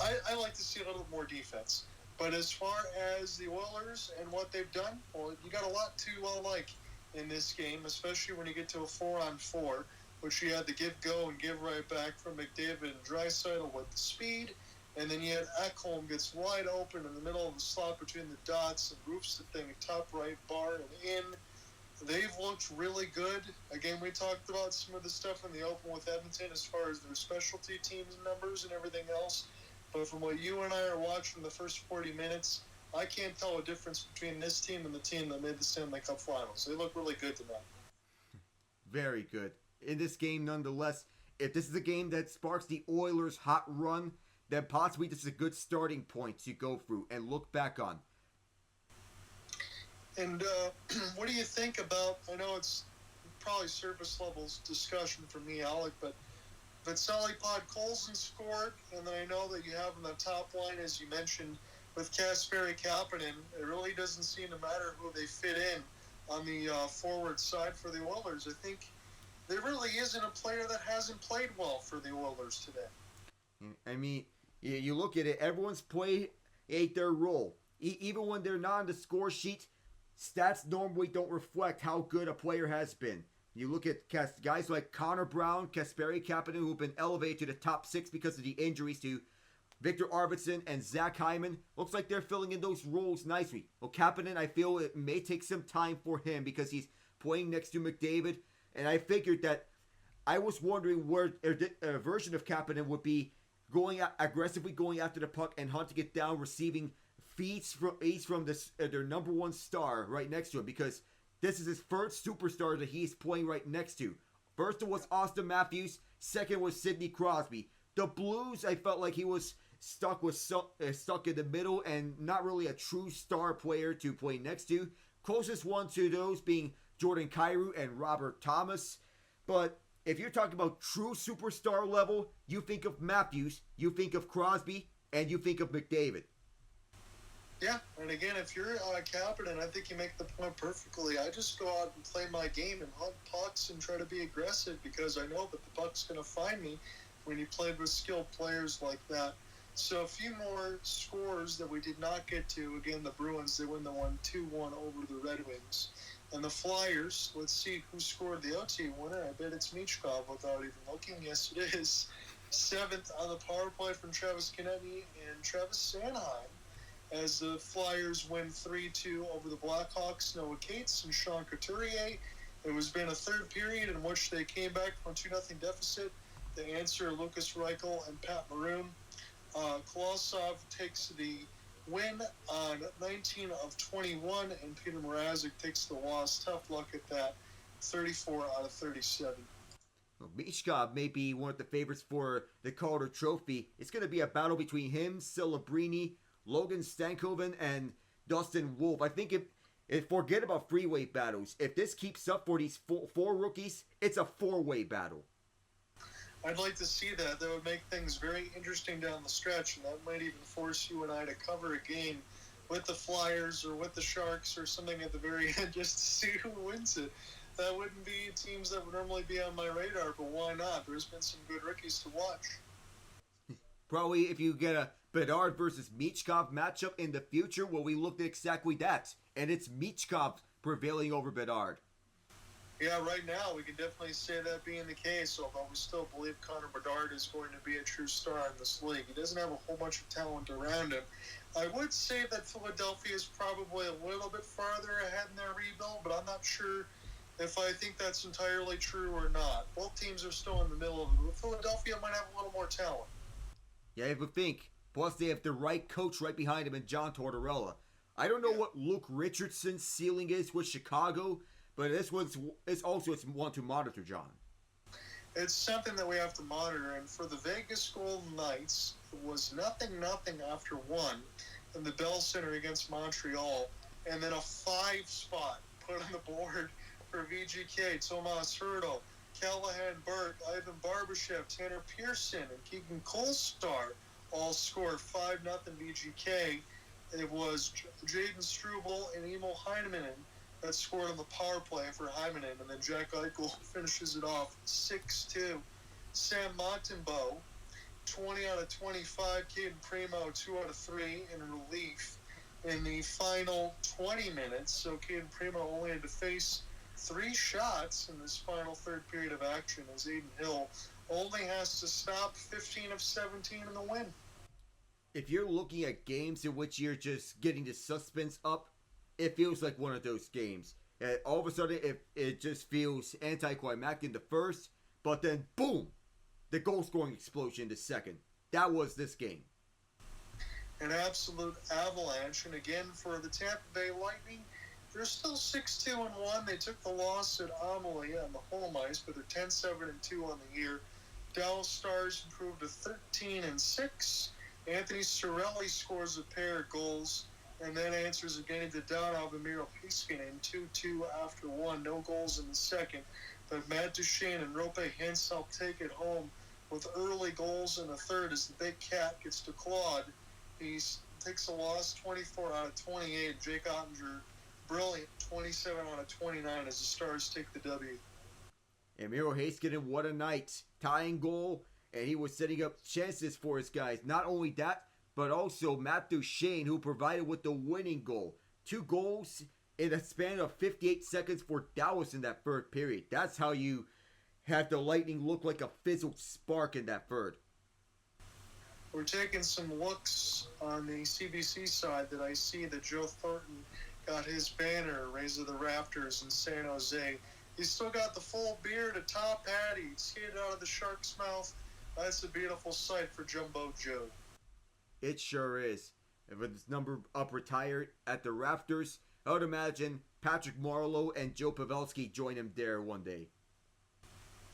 I like to see a little more defense. But as far as the Oilers and what they've done, well, you got a lot to like in this game, especially when you get to a 4-on-4, which you had the give go and give right back from McDavid and Draisaitl with the speed. And then you had Ekholm gets wide open in the middle of the slot between the dots and roofs the thing top right bar and in. They've looked really good. Again, we talked about some of the stuff in the open with Edmonton as far as their specialty teams numbers and everything else. But from what you and I are watching the first 40 minutes, I can't tell a difference between this team and the team that made the Stanley Cup Finals. They look really good tonight. Very good. In this game, nonetheless, if this is a game that sparks the Oilers' hot run, then possibly this is a good starting point to go through and look back on. And what do you think about, I know it's probably surface levels discussion for me, Alec, but Vitaly Podkolzin scored, and then I know that you have on the top line, as you mentioned, with Kasperi Kapanen, it really doesn't seem to matter who they fit in on the forward side for the Oilers. I think there really isn't a player that hasn't played well for the Oilers today. I mean, you look at it, everyone's played their role. Even when they're not on the score sheet, stats normally don't reflect how good a player has been. You look at guys like Connor Brown, Kasperi Kapanen, who've been elevated to the top 6 because of the injuries to Victor Arvidsson and Zach Hyman. Looks like they're filling in those roles nicely. Well, Kapanen, I feel it may take some time for him because he's playing next to McDavid. And I figured that I was wondering where a version of Kapanen would be aggressively going after the puck and hunting it down, receiving feeds from their number one star right next to him, because this is his first superstar that he's playing right next to. First it was Austin Matthews, second was Sidney Crosby. The Blues, I felt like he was stuck in the middle and not really a true star player to play next to. Closest one to those being Jordan Kyrou and Robert Thomas. But if you're talking about true superstar level, you think of Matthews, you think of Crosby, and you think of McDavid. Yeah, and again, if you're Kapanen, I think you make the point perfectly. I just go out and play my game and hunt pucks and try to be aggressive because I know that the puck's going to find me when you played with skilled players like that. So a few more scores that we did not get to. Again, the Bruins, they win the one 2-1 over the Red Wings. And the Flyers, let's see who scored the OT winner. I bet it's Michkov without even looking. Yes, it is. 7th on the power play from Travis Konecny and Travis Sanheim, as the Flyers win 3-2 over the Blackhawks. Noah Cates and Sean Couturier. It was been a third period in which they came back from a 2-0 deficit. The answer, Lucas Reichel and Pat Maroon. Kolosov takes the win on 19 of 21, and Peter Mrazek takes the loss. Tough luck at that. 34 out of 37. Well, Michkov may be one of the favorites for the Calder Trophy. It's going to be a battle between him, Celebrini, Logan Stankoven, and Dustin Wolf. I think if forget about freeway battles. If this keeps up for these four rookies, it's a four-way battle. I'd like to see that. That would make things very interesting down the stretch, and that might even force you and I to cover a game with the Flyers or with the Sharks or something at the very end just to see who wins it. That wouldn't be teams that would normally be on my radar, but why not? There's been some good rookies to watch. Probably if you get a Bedard versus Michkov matchup in the future, well, we looked at exactly that, and it's Michkov prevailing over Bedard. Yeah, right now we can definitely say that being the case, although we still believe Connor Bedard is going to be a true star in this league. He doesn't have a whole bunch of talent around him. I would say that Philadelphia is probably a little bit farther ahead in their rebuild, but I'm not sure if I think that's entirely true or not. Both teams are still in the middle of it, but Philadelphia might have a little more talent. Yeah, I would think. Plus, they have the right coach right behind him in John Tortorella. I don't know what Luke Richardson's ceiling is with Chicago, but it's one to monitor, John. It's something that we have to monitor, and for the Vegas Golden Knights, it was 0-0 after 1 in the Bell Center against Montreal, and then a 5 spot put on the board for VGK, Tomas Hertl, Callahan Burke, Ivan Barbashev, Tanner Pearson, and Keegan Kolstar all scored 5-0 VGK. It was Jaden Struble and Emil Heinemann that scored on the power play for Hyman, and then Jack Eichel finishes it off 6-2. Sam Montembeault, 20 out of 25. Caden Primo, 2 out of 3 in relief in the final 20 minutes. So Caden Primo only had to face 3 shots in this final third period of action, as Aiden Hill only has to stop 15 of 17 in the win. If you're looking at games in which you're just getting the suspense up, it feels like one of those games. All of a sudden, it just feels anticlimactic in the first, but then, boom, the goal-scoring explosion in the second. That was this game. An absolute avalanche. And again, for the Tampa Bay Lightning, they're still 6-2-1. They took the loss at Amalie on the home ice, but they're 10-7-2 on the year. Dallas Stars improved to 13-6. Anthony Cirelli scores a pair of goals, and then answers again to Donov and Miro Heiskanen 2-2 after 1. No goals in the second, but Matt Duchene and Rope Hintz help take it home with early goals in the third as the big cat gets to Claude. He takes a loss 24 out of 28. Jake Ottinger, brilliant, 27 out of 29 as the Stars take the W. And Miro Heiskanen, what a night. Tying goal, and he was setting up chances for his guys. Not only that, but also Matt Duchene, who provided with the winning goal. 2 goals in a span of 58 seconds for Dallas in that third period. That's how you had the Lightning look like a fizzled spark in that third. We're taking some looks on the CBC side that I see that Joe Thornton got his banner raised to the rafters in San Jose. He's still got the full beard, a top hat. He skated out of the Shark's mouth. That's a beautiful sight for Jumbo Joe. It sure is. And with his number up retired at the rafters, I would imagine Patrick Marleau and Joe Pavelski join him there one day.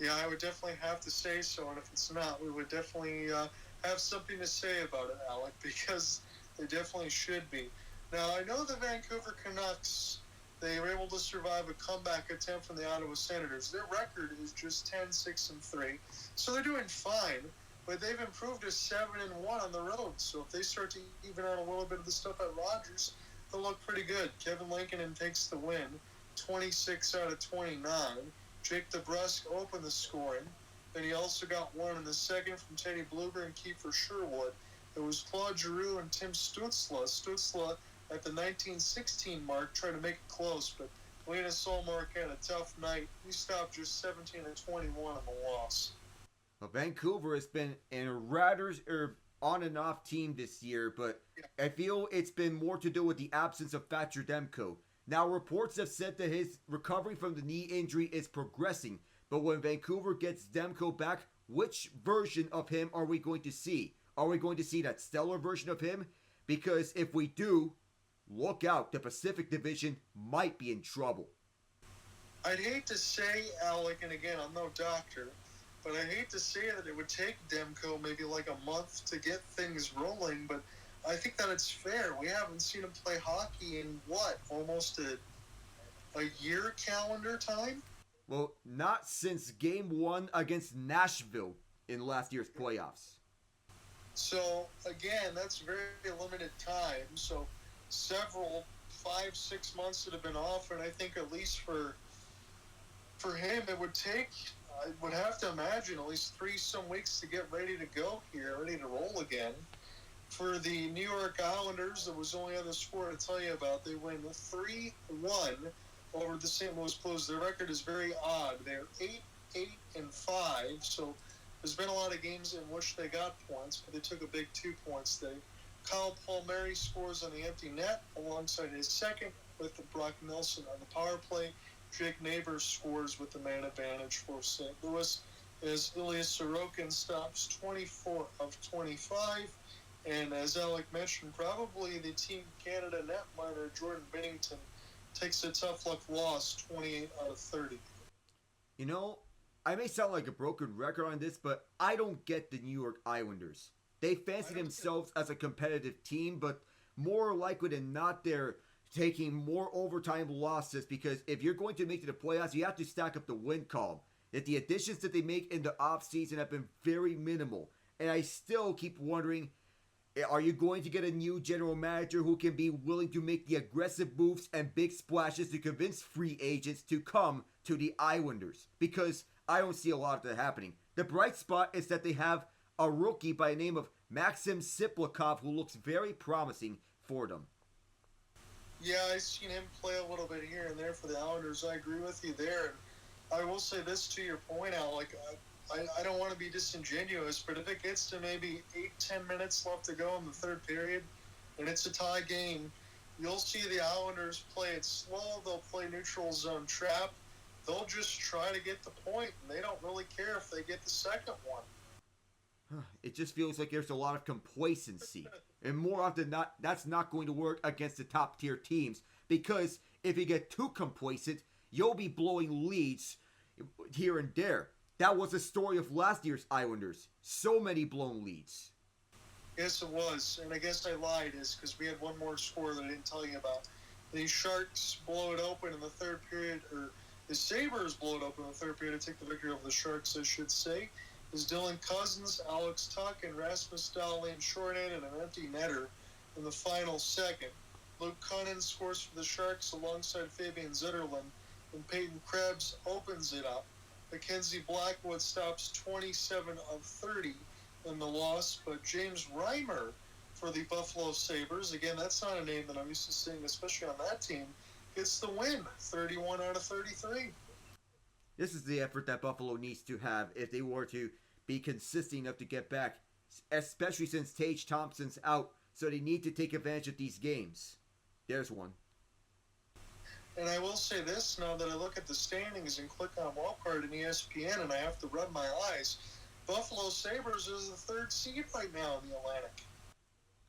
Yeah, I would definitely have to say so, and if it's not, we would definitely have something to say about it, Alec, because they definitely should be. Now, I know the Vancouver Canucks, they were able to survive a comeback attempt from the Ottawa Senators. Their record is just 10-6-3, so they're doing fine, but they've improved to 7-1 on the road, so if they start to even out a little bit of the stuff at Rogers, they'll look pretty good. Kevin Lankinen takes the win, 26 out of 29. Jake DeBrusk opened the scoring. Then he also got one in the second from Teddy Blueger and Kiefer Sherwood. It was Claude Giroux and Tim Stützle. Stützle at the 19-16 mark tried to make it close, but Linus Ullmark had a tough night. He stopped just 17 of 21 in the loss. Well, Vancouver has been a rather on and off team this year, but I feel it's been more to do with the absence of Thatcher Demko. Now, reports have said that his recovery from the knee injury is progressing, but when Vancouver gets Demko back, which version of him are we going to see? Are we going to see that stellar version of him? Because if we do, look out, the Pacific Division might be in trouble. I'd hate to say, Alec, and again, I'm no doctor, but I hate to say that it would take Demko maybe like a month to get things rolling, but I think that it's fair. We haven't seen him play hockey in, almost a year calendar time? Well, not since Game 1 against Nashville in last year's playoffs. So, again, that's very limited time. So, several 5-6 months that have been off, and I think at least for him, it would take, I would have to imagine, at least 3-some weeks to get ready to go here, ready to roll again. For the New York Islanders, there was only other score to tell you about. They win 3-1 over the St. Louis Blues. Their record is very odd. They're 8-5, so there's been a lot of games in which they got points, but they took a big 2 points there. Kyle Palmieri scores on the empty net alongside his second with Brock Nelson on the power play. Jake Neighbors scores with the man advantage for St. Louis as Ilya Sorokin stops 24 of 25. And as Alec mentioned, probably the Team Canada netminder Jordan Binnington takes a tough luck loss, 28 out of 30. You know, I may sound like a broken record on this, but I don't get the New York Islanders. They fancy themselves as a competitive team, but more likely than not, they're taking more overtime losses because if you're going to make it to the playoffs, you have to stack up the win column. That the additions that they make in the offseason have been very minimal. And I still keep wondering, are you going to get a new general manager who can be willing to make the aggressive moves and big splashes to convince free agents to come to the Islanders? Because I don't see a lot of that happening. The bright spot is that they have a rookie by the name of Maxim Siplikov who looks very promising for them. Yeah, I've seen him play a little bit here and there for the Islanders. I agree with you there. I will say this to your point, Alec. I don't want to be disingenuous, but if it gets to maybe 8-10 minutes left to go in the third period, and it's a tie game, you'll see the Islanders play it slow. They'll play neutral zone trap. They'll just try to get the point, and they don't really care if they get the second one. It just feels like there's a lot of complacency. And more often than not, that's not going to work against the top tier teams. Because if you get too complacent, you'll be blowing leads here and there. That was the story of last year's Islanders. So many blown leads. Yes, it was. And I guess I lied, is because we had one more score that I didn't tell you about. The Sharks blow it open in the third period, or the Sabres blow it open in the third period to take the victory over the Sharks, I should say. Is Dylan Cousins, Alex Tuck, and Rasmus Dahlin shorthanded an empty netter in the final second. Luke Cunnin scores for the Sharks alongside Fabian Zetterlund, and Peyton Krebs opens it up. Mackenzie Blackwood stops 27 of 30 in the loss, but James Reimer for the Buffalo Sabres, again, that's not a name that I'm used to seeing, especially on that team, gets the win, 31 out of 33. This is the effort that Buffalo needs to have if they were to be consistent enough to get back, especially since Tage Thompson's out, so they need to take advantage of these games. There's one. And I will say this, now that I look at the standings and click on Wildcard and ESPN, and I have to rub my eyes, Buffalo Sabres is the third seed right now in the Atlantic.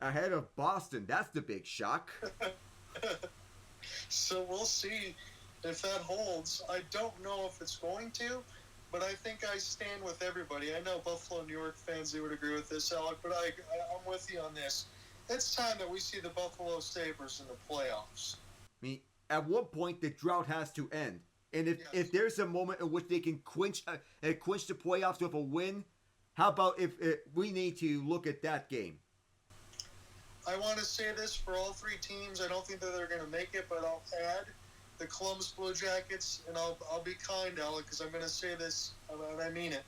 Ahead of Boston. That's the big shock. So we'll see if that holds. I don't know if it's going to, but I think I stand with everybody. I know Buffalo, New York fans, they would agree with this, Alec, but I'm with you on this. It's time that we see the Buffalo Sabres in the playoffs. I mean, at one point, the drought has to end. And if there's a moment in which they can quench the playoffs with a win, how about if we need to look at that game? I want to say this for all three teams. I don't think that they're going to make it, but I'll add the Columbus Blue Jackets, and I'll be kind, Alec, because I'm going to say this, and I mean it.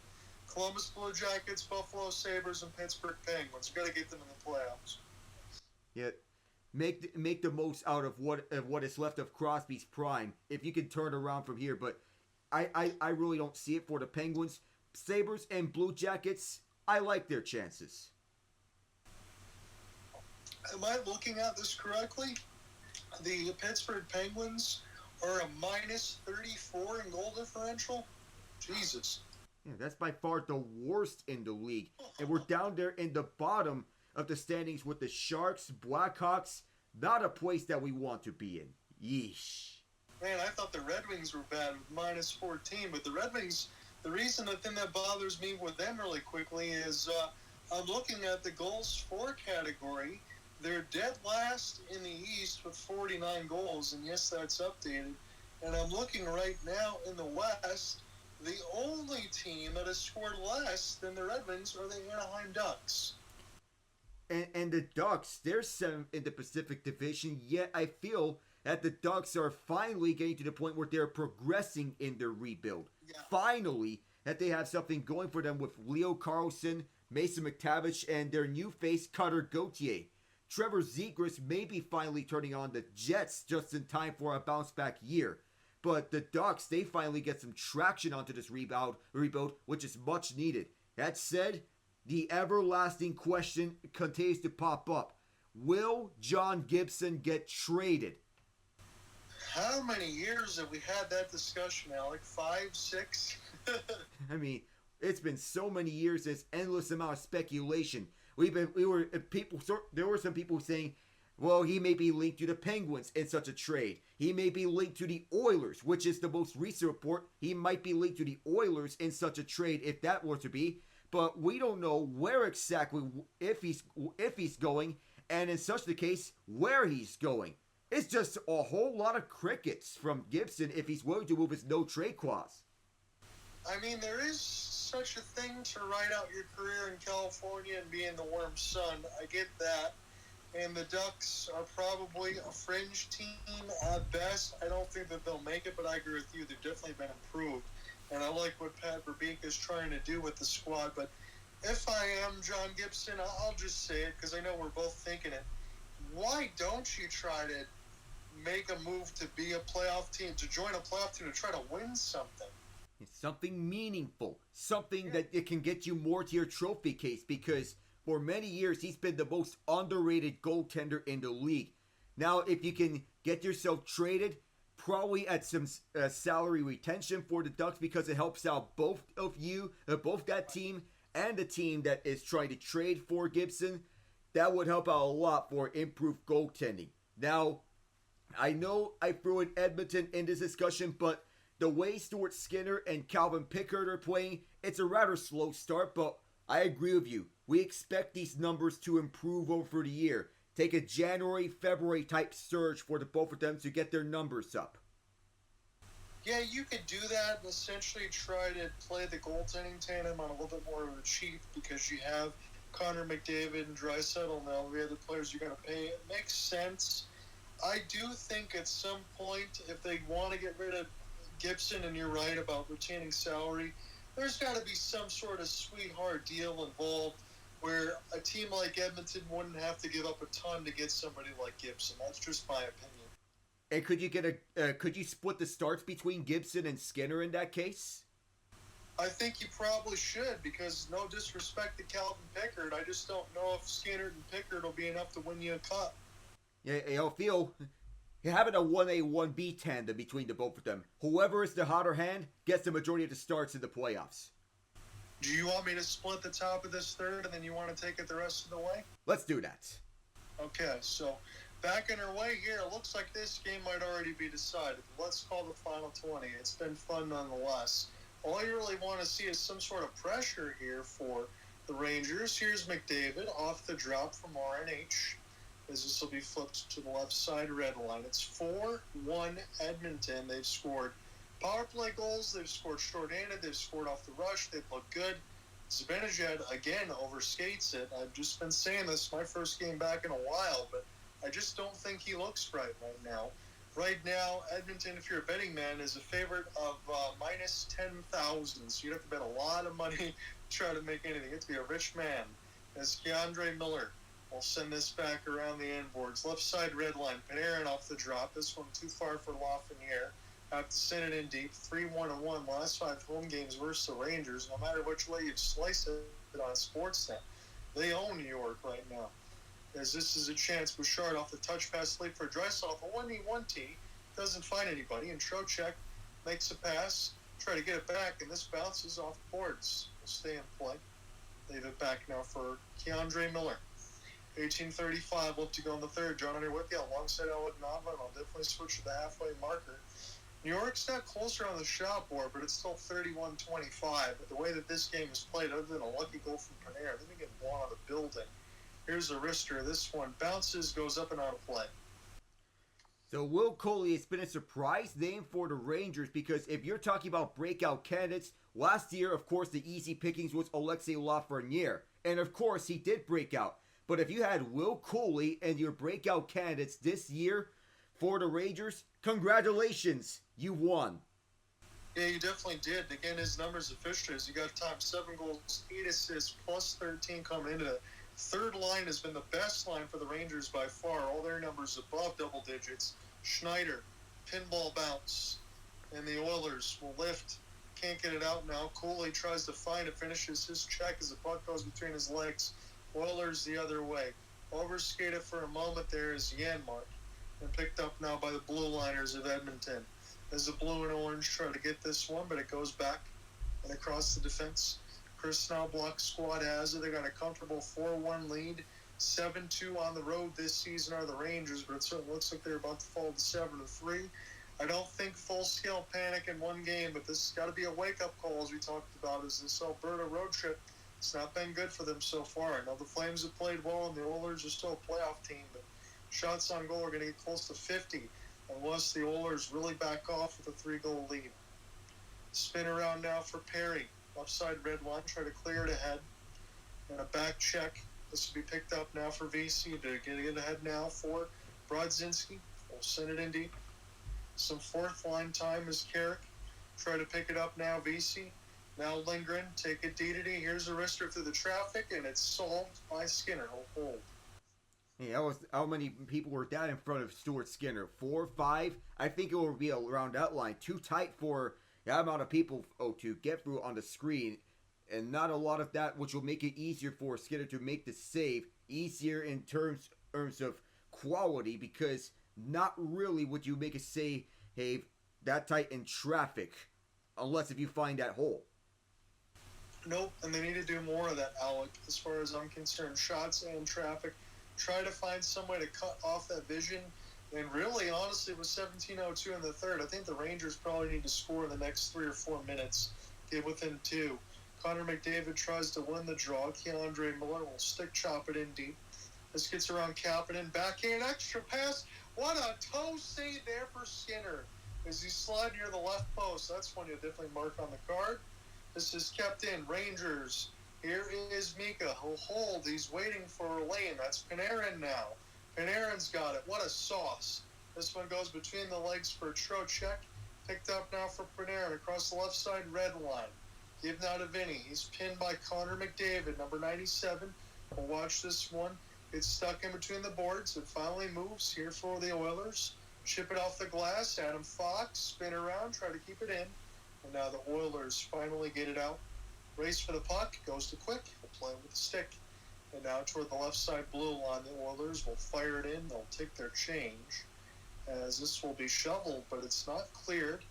Columbus Blue Jackets, Buffalo Sabres, and Pittsburgh Penguins. You've got to get them in the playoffs. Yeah, make the most out of what is left of Crosby's prime, if you can turn around from here. But I really don't see it for the Penguins. Sabres and Blue Jackets, I like their chances. Am I looking at this correctly? The Pittsburgh Penguins are a minus 34 in goal differential? Jesus. Yeah, that's by far the worst in the league. And we're down there in the bottom of the standings with the Sharks, Blackhawks. Not a place that we want to be in. Yeesh. Man, I thought the Red Wings were bad with minus 14, but the Red Wings, the reason that bothers me with them really quickly is I'm looking at the goals for category. They're dead last in the East with 49 goals, and yes, that's updated. And I'm looking right now in the West, the only team that has scored less than the Red Wings are the Anaheim Ducks. And the Ducks, they're 7th in the Pacific Division, yet I feel that the Ducks are finally getting to the point where they're progressing in their rebuild. Yeah. Finally, that they have something going for them with Leo Carlson, Mason McTavish, and their new face, Cutter Gauthier. Trevor Zegras may be finally turning on the Jets just in time for a bounce-back year. But the Ducks, they finally get some traction onto this rebuild, which is much needed. That said, the everlasting question continues to pop up. Will John Gibson get traded? How many years have we had that discussion, Alec? 5, 6? I mean, it's been so many years. There's endless amount of speculation. There were some people saying, well, he may be linked to the Penguins in such a trade. He may be linked to the Oilers, which is the most recent report. He might be linked to the Oilers in such a trade if that were to be. But we don't know where exactly, if he's going, and in such the case, where he's going. It's just a whole lot of crickets from Gibson if he's willing to move his no-trade clause. I mean, there is such a thing to ride out your career in California and be in the warm sun. I get that. And the Ducks are probably a fringe team at best. I don't think that they'll make it, but I agree with you. They've definitely been improved. And I like what Pat Verbeek is trying to do with the squad. But if I am John Gibson, I'll just say it because I know we're both thinking it. Why don't you try to make a move to be a playoff team, to join a playoff team, to try to win something? It's something meaningful, something that it can get you more to your trophy case, because for many years he's been the most underrated goaltender in the league. Now, if you can get yourself traded, probably at some salary retention for the Ducks, because it helps out both of you, both that team and the team that is trying to trade for Gibson, that would help out a lot for improved goaltending. Now, I know I threw in Edmonton in this discussion, but the way Stuart Skinner and Calvin Pickard are playing, it's a rather slow start, but I agree with you. We expect these numbers to improve over the year. Take a January, February type surge for the both of them to get their numbers up. Yeah, you could do that and essentially try to play the goaltending tandem on a little bit more of a cheap, because you have Connor McDavid and Draisaitl and all the other players you're going to pay. It makes sense. I do think at some point, if they want to get rid of Gibson, and you're right about retaining salary. There's got to be some sort of sweetheart deal involved where a team like Edmonton wouldn't have to give up a ton to get somebody like Gibson. That's just my opinion. And could you split the starts between Gibson and Skinner in that case? I think you probably should, because no disrespect to Calvin Pickard, I just don't know if Skinner and Pickard will be enough to win you a cup. Yeah, Phil, having a 1A, 1B tandem between the both of them. Whoever is the hotter hand gets the majority of the starts in the playoffs. Do you want me to split the top of this third, and then you want to take it the rest of the way? Let's do that. Okay, so back in our way here, it looks like this game might already be decided. Let's call the final 20. It's been fun nonetheless. All you really want to see is some sort of pressure here for the Rangers. Here's McDavid off the drop from RNH, as this will be flipped to the left side red line. It's 4-1 Edmonton. They've scored power play goals. They've scored shorthanded. They've scored off the rush. They've looked good. Zibanejad, again, overskates it. I've just been saying this my first game back in a while, but I just don't think he looks right now. Right now, Edmonton, if you're a betting man, is a favorite of minus 10,000. So you'd have to bet a lot of money to try to make anything. You have to be a rich man. As Keandre Miller will send this back around the end boards. Left side red line. Panarin off the drop. This one too far for Lafreniere. Have to send it in deep. 3-1-1. Last 5 home games versus the Rangers. No matter which way you slice it on Sportsnet, they own New York right now. As this is a chance, Bouchard off the touch pass late for Draisaitl. A 1-1T. Doesn't find anybody. And Trocheck makes a pass. Try to get it back. And this bounces off boards. Will stay in play. Leave it back now for Keandre Miller. 18:35 left to go in the third. John Ott with you alongside Alec Nava, and I'll definitely switch to the halfway marker. New York's not closer on the shot board, but it's still 31-25. But the way that this game is played, other than a lucky goal from Panarin, they've been getting blown out of the building. Here's a wrister. This one bounces, goes up and out of play. So Will Coley has been a surprise name for the Rangers, because if you're talking about breakout candidates, last year, of course, the easy pickings was Alexei Lafreniere. And of course, he did break out. But if you had Will Coley and your breakout candidates this year for the Rangers, congratulations, you won. Yeah, you definitely did. Again, his numbers officially is you got times 7 goals, 8 assists, plus 13 coming into it. Third line has been the best line for the Rangers by far. All their numbers above double digits. Schneider, pinball bounce, and the Oilers will lift. Can't get it out now. Cooley tries to find it, finishes his check as the puck goes between his legs. Oilers the other way. Overskated for a moment there is Janmark, and picked up now by the blue liners of Edmonton. As the blue and orange try to get this one, but it goes back and across the defense. Chris Snowblock squad has it. They got a comfortable 4-1 lead. 7-2 on the road this season are the Rangers, but it certainly looks like they're about to fall to 7-3. I don't think full-scale panic in one game, but this has got to be a wake-up call, as we talked about, as this Alberta road trip. It's not been good for them so far. I know the Flames have played well, and the Oilers are still a playoff team, but shots on goal are going to get close to 50 unless the Oilers really back off with a 3-goal lead. Spin around now for Perry. Left side red line, try to clear it ahead. And a back check. This will be picked up now for VC to get it ahead now for Brodzinski. We'll send it in deep. Some fourth line time is Carrick. Try to pick it up now, VC. Now Lindgren, take it D to D. Here's a wrister through the traffic, and it's solved by Skinner. He'll hold. Yeah, how many people were that in front of Stuart Skinner? 4, 5? I think it will be around that line. Too tight for the amount of people to get through on the screen, and not a lot of that, which will make it easier for Skinner to make the save. Easier in terms of quality, because not really would you make a save that tight in traffic, unless if you find that hole. Nope, and they need to do more of that, Alec, as far as I'm concerned. Shots and traffic. Try to find some way to cut off that vision. And really, honestly, with 17:02 in the third, I think the Rangers probably need to score in the next 3 or 4 minutes. Get within 2. Connor McDavid tries to win the draw. Keandre Miller will stick chop it in deep. This gets around Kapanen. Backhand extra pass. What a toe save there for Skinner. As he slid near the left post, that's one you'll definitely mark on the card. This is kept in. Rangers. Here is Mika. He'll hold. He's waiting for a lane. That's Panarin now. Panarin's got it. What a sauce. This one goes between the legs for Trocheck. Picked up now for Panarin across the left side red line. Give now to Vinny. He's pinned by Connor McDavid, number 97. We'll watch this one. It's stuck in between the boards. It finally moves here for the Oilers. Chip it off the glass. Adam Fox spin around, try to keep it in. And now the Oilers finally get it out. Race for the puck. Goes to Quick. He'll play with the stick. And now toward the left side blue line, the Oilers will fire it in. They'll take their change, as this will be shoveled, but it's not cleared.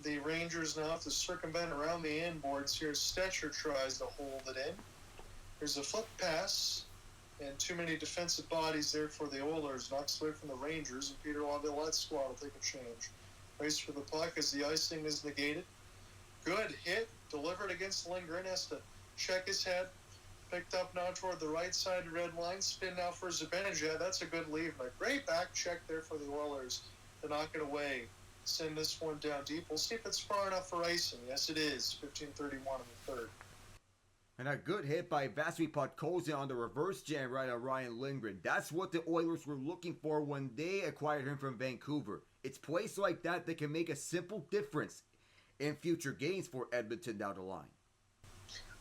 The Rangers now have to circumvent around the inboards here. Stetcher tries to hold it in. There's a flip pass, and too many defensive bodies there for the Oilers. Knocks away from the Rangers, and Peter Lavillett's squad will take a change. Race for the puck as the icing is negated. Good hit, delivered against Lindgren. Has to check his head. Picked up now toward the right side red line. Spin now for Zibanejad. That's a good lead. A great back check there for the Oilers to knock it away. Send this one down deep. We'll see if it's far enough for icing. Yes, it is. 15:31 in the third. And a good hit by Vasily Podkolzin on the reverse jam right on Ryan Lindgren. That's what the Oilers were looking for when they acquired him from Vancouver. It's plays like that that can make a simple difference in future games for Edmonton down the line.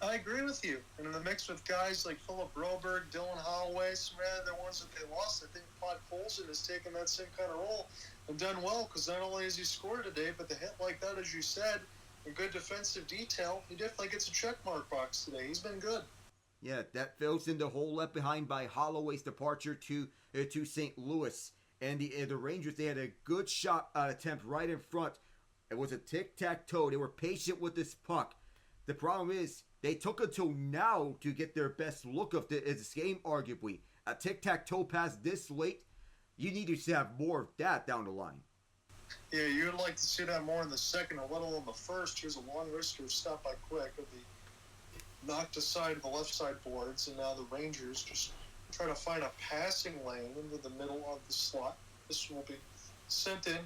I agree with you. And in the mix with guys like Philip Broberg, Dylan Holloway, some of the other ones that they lost, I think Podkolzin has taken that same kind of role and done well, because not only has he scored today, but the hit like that, as you said, and good defensive detail, he definitely gets a check mark box today. He's been good. Yeah, that fills in the hole left behind by Holloway's departure to St. Louis. And the Rangers, they had a good shot attempt right in front. It was a tic-tac-toe. They were patient with this puck. The problem is, they took until now to get their best look of this game, arguably. A tic-tac-toe pass this late, you need to have more of that down the line. Yeah, you would like to see that more in the second, a little in the first. Here's a long wrister stop by Quick. It'll be knocked aside the left side boards, and now the Rangers just try to find a passing lane into the middle of the slot. This will be sent in.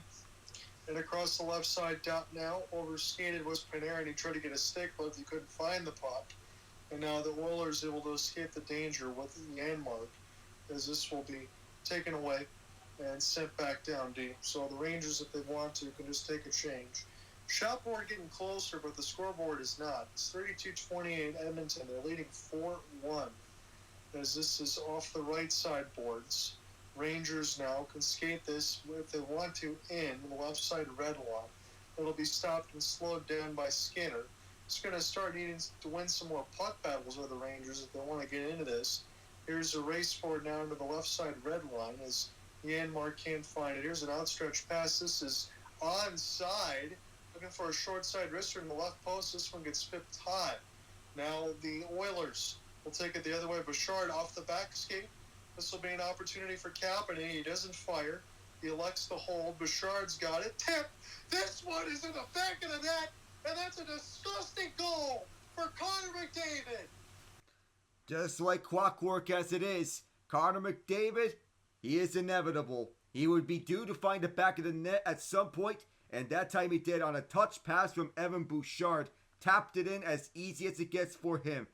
And across the left side dot now, overskated was Panarin. He tried to get a stick, but he couldn't find the puck. And now the Oilers able to escape the danger with Janmark, as this will be taken away and sent back down deep. So the Rangers, if they want to, can just take a change. Shot board getting closer, but the scoreboard is not. It's 32-28 Edmonton. They're leading 4-1, as this is off the right side boards. Rangers now can skate this, if they want to, in the left side red line. It'll be stopped and slowed down by Skinner. It's going to start needing to win some more puck battles with the Rangers if they want to get into this. Here's a race forward now into the left side red line as Janmark can't find it. Here's an outstretched pass. This is onside. Looking for a short side wrister in the left post. This one gets pipped high. Now the Oilers will take it the other way. Bouchard off the back skate. This will be an opportunity for Kapanen. He doesn't fire. He elects to hold. Bouchard's got it. Tip! This one is in the back of the net, and that's a disgusting goal for Connor McDavid. Just like clockwork as it is, Connor McDavid, he is inevitable. He would be due to find the back of the net at some point, and that time he did on a touch pass from Evan Bouchard. Tapped it in as easy as it gets for him.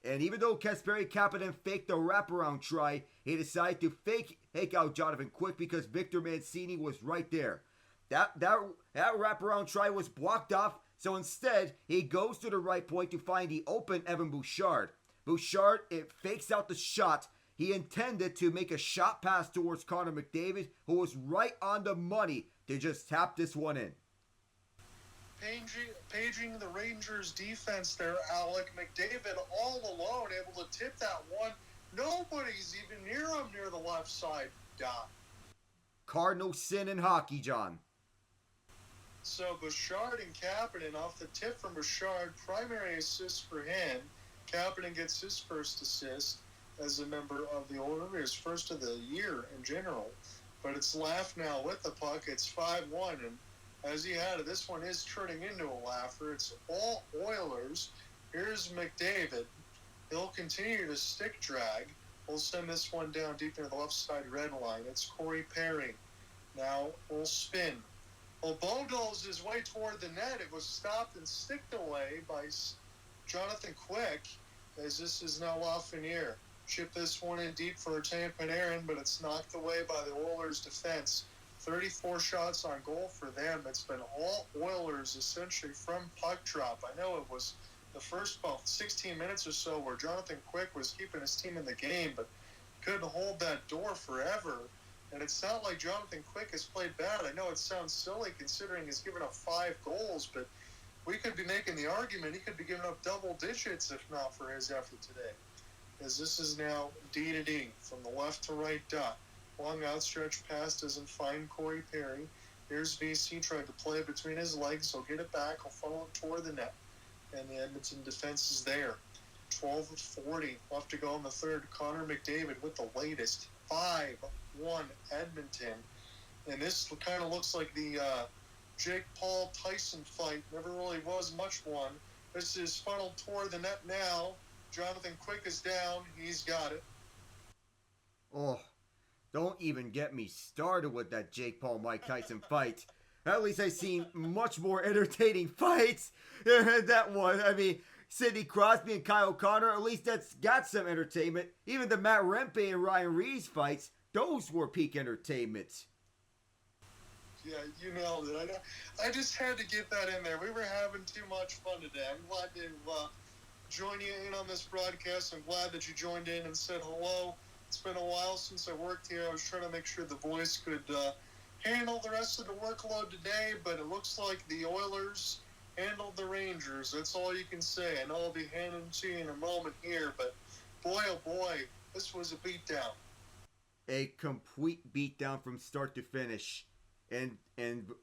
And even though Kasperi Kapanen faked the wraparound try, he decided to fake out Jonathan Quick because Victor Mancini was right there. That wraparound try was blocked off, so instead, he goes to the right point to find the open Evan Bouchard. Bouchard, it fakes out the shot. He intended to make a shot pass towards Connor McDavid, who was right on the money to just tap this one in. Paging the Rangers defense there, Alec. McDavid all alone, able to tip that one. Nobody's even near him near the left side dot. Cardinal sin in hockey, John. So Bouchard and Kapanen off the tip from Bouchard, primary assist for him. Kapanen gets his first assist as a member of the Oilers, first of the year in general. But it's laughed now with the puck. It's 5-1, and as he had it, this one is turning into a laugher. It's all Oilers. Here's McDavid. He'll continue to stick drag. We'll send this one down deep into the left side red line. It's Corey Perry. Now we'll spin. Well, Bodol's his way toward the net. It was stopped and sticked away by Jonathan Quick, as this is now Lafreniere. Chip this one in deep for Artemi Panarin, but it's knocked away by the Oilers' defense. 34 shots on goal for them. It's been all Oilers essentially from puck drop. I know it was the first about 16 minutes or so where Jonathan Quick was keeping his team in the game, but couldn't hold that door forever. And it's not like Jonathan Quick has played bad. I know it sounds silly considering he's given up 5 goals, but we could be making the argument he could be giving up double digits if not for his effort today. As this is now D to D, from the left to right dot. Long outstretched pass doesn't find Corey Perry. Here's VC trying to play between his legs. He'll get it back. He'll funnel it toward the net. And the Edmonton defense is there. 12 of 40 left to go in the third. Connor McDavid with the latest. 5-1 Edmonton. And this kind of looks like the Jake Paul-Tyson fight. Never really was much one. This is funneled toward the net now. Jonathan Quick is down. He's got it. Oh, don't even get me started with that Jake Paul-Mike Tyson fight. At least I've seen much more entertaining fights than that one. I mean, Sidney Crosby and Kyle Connor, at least that's got some entertainment. Even the Matt Rempe and Ryan Reeves fights, those were peak entertainment. Yeah, you nailed it. I just had to get that in there. We were having too much fun today. I'm glad to join you in on this broadcast. I'm glad that you joined in and said hello. It's been a while since I worked here. I was trying to make sure the voice could handle the rest of the workload today, but it looks like the Oilers handled the Rangers. That's all you can say. I know I'll be handing to you in a moment here, but boy, oh boy, this was a beatdown. A complete beatdown from start to finish. And